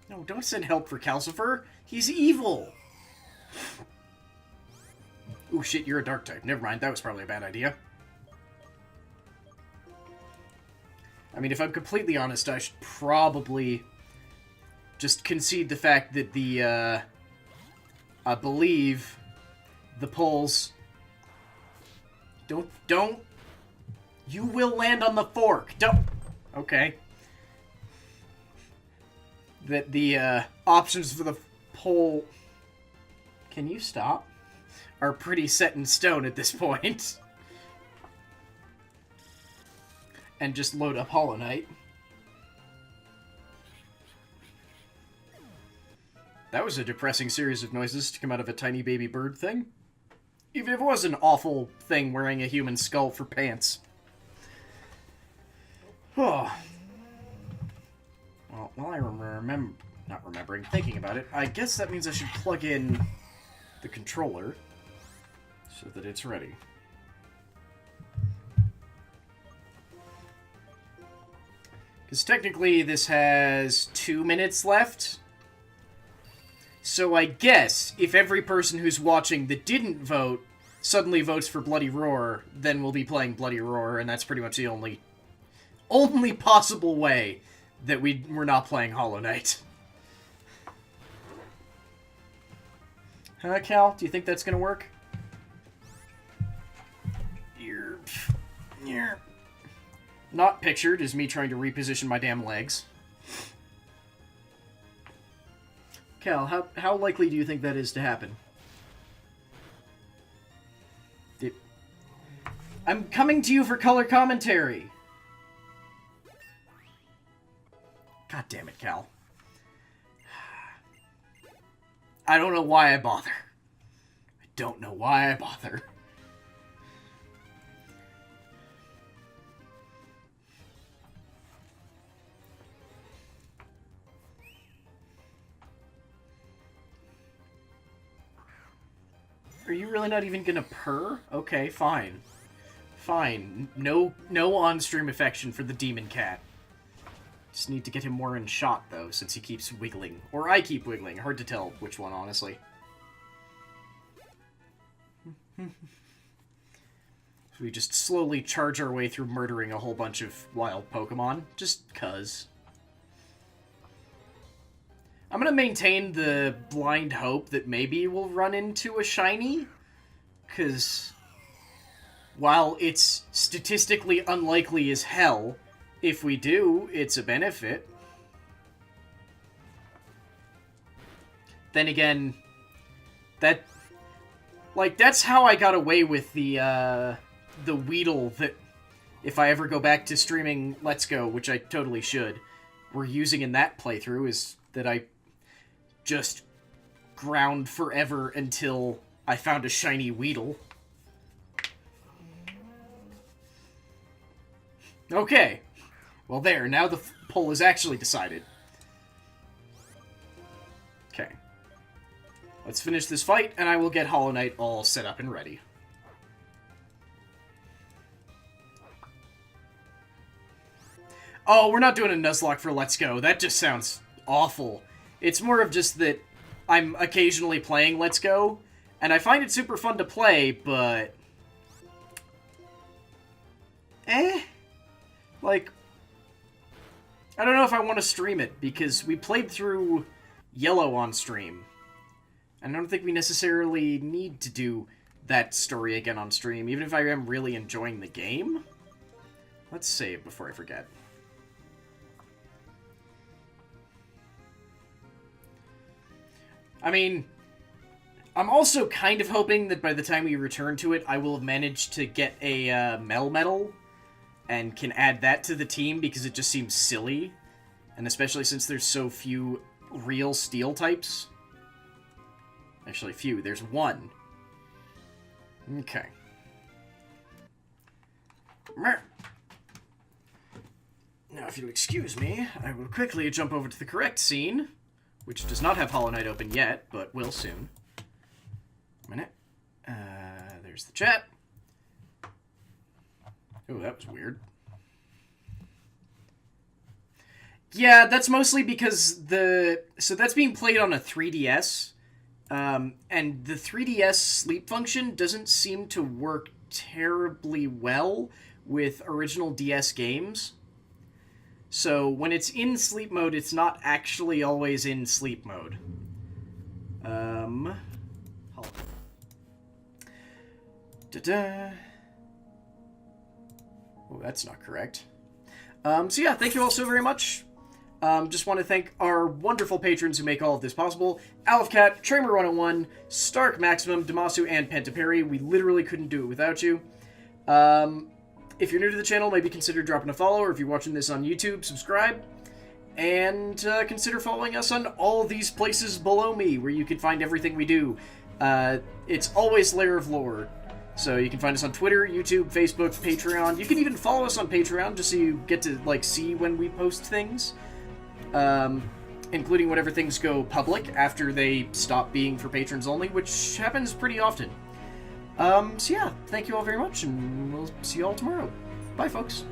No, don't send help for Calcifer. He's evil. Ooh, shit, you're a dark type. Never mind, that was probably a bad idea. I mean, if I'm completely honest, I should probably just concede the fact that the, I believe the poles... Don't... You will land on the fork. Don't... Okay. That the, options for the pole... can you stop? Are pretty set in stone at this point. And just load up Hollow Knight. That was a depressing series of noises to come out of a tiny baby bird thing. Even if it was an awful thing wearing a human skull for pants. Oh. Well, while I thinking about it, I guess that means I should plug in the controller so that it's ready. Because technically this has 2 minutes left. So I guess if every person who's watching that didn't vote suddenly votes for Bloody Roar, then we'll be playing Bloody Roar, and that's pretty much the only possible way that we're not playing Hollow Knight. Huh, Cal? Do you think that's gonna work? Not pictured is me trying to reposition my damn legs. Cal, how likely do you think that is to happen? I'm coming to you for color commentary! God damn it, Cal. I don't know why I bother. I don't know why I bother. Are you really not even gonna purr? Okay, fine. Fine. No on-stream affection for the demon cat. Just need to get him more in shot, though, since he keeps wiggling. Or I keep wiggling. Hard to tell which one, honestly. So we just slowly charge our way through murdering a whole bunch of wild Pokemon. Just 'cause. I'm gonna maintain the blind hope that maybe we'll run into a shiny. 'Cause while it's statistically unlikely as hell, if we do, it's a benefit. Then again, that's how I got away with the Weedle that, if I ever go back to streaming Let's Go, which I totally should, we're using in that playthrough, is that I just ground forever until I found a shiny Weedle. Okay. Well, there. Now the poll is actually decided. Okay. Let's finish this fight, and I will get Hollow Knight all set up and ready. Oh, we're not doing a nuzlocke for Let's Go. That just sounds awful. It's more of just that I'm occasionally playing Let's Go, and I find it super fun to play, but... Like, I don't know if I want to stream it, because we played through Yellow on stream. And I don't think we necessarily need to do that story again on stream, even if I am really enjoying the game. Let's save before I forget. I mean, I'm also kind of hoping that by the time we return to it, I will have managed to get a Mel Medal and can add that to the team, because it just seems silly. And especially since there's so few real steel types. Actually, few. There's one. Okay. Now, if you'll excuse me, I will quickly jump over to the correct scene, which does not have Hollow Knight open yet, but will soon. A minute. There's the chat. Oh, that was weird. Yeah, that's mostly because so that's being played on a 3DS, and the 3DS sleep function doesn't seem to work terribly well with original DS games. So when it's in sleep mode, it's not actually always in sleep mode. Hold on. Da-da. Oh, that's not correct. So yeah, thank you all so very much. Just want to thank our wonderful patrons who make all of this possible. Alfcat, Tramer101, Stark Maximum, Damasu, and Pentaperi. We literally couldn't do it without you. If you're new to the channel, maybe consider dropping a follow, or if you're watching this on YouTube, subscribe. And consider following us on all these places below me, where you can find everything we do. It's always Lair of Lore. So you can find us on Twitter, YouTube, Facebook, Patreon. You can even follow us on Patreon, just so you get to, like, see when we post things. Including whenever things go public after they stop being for patrons only, which happens pretty often. So yeah, thank you all very much, and we'll see you all tomorrow. Bye, folks.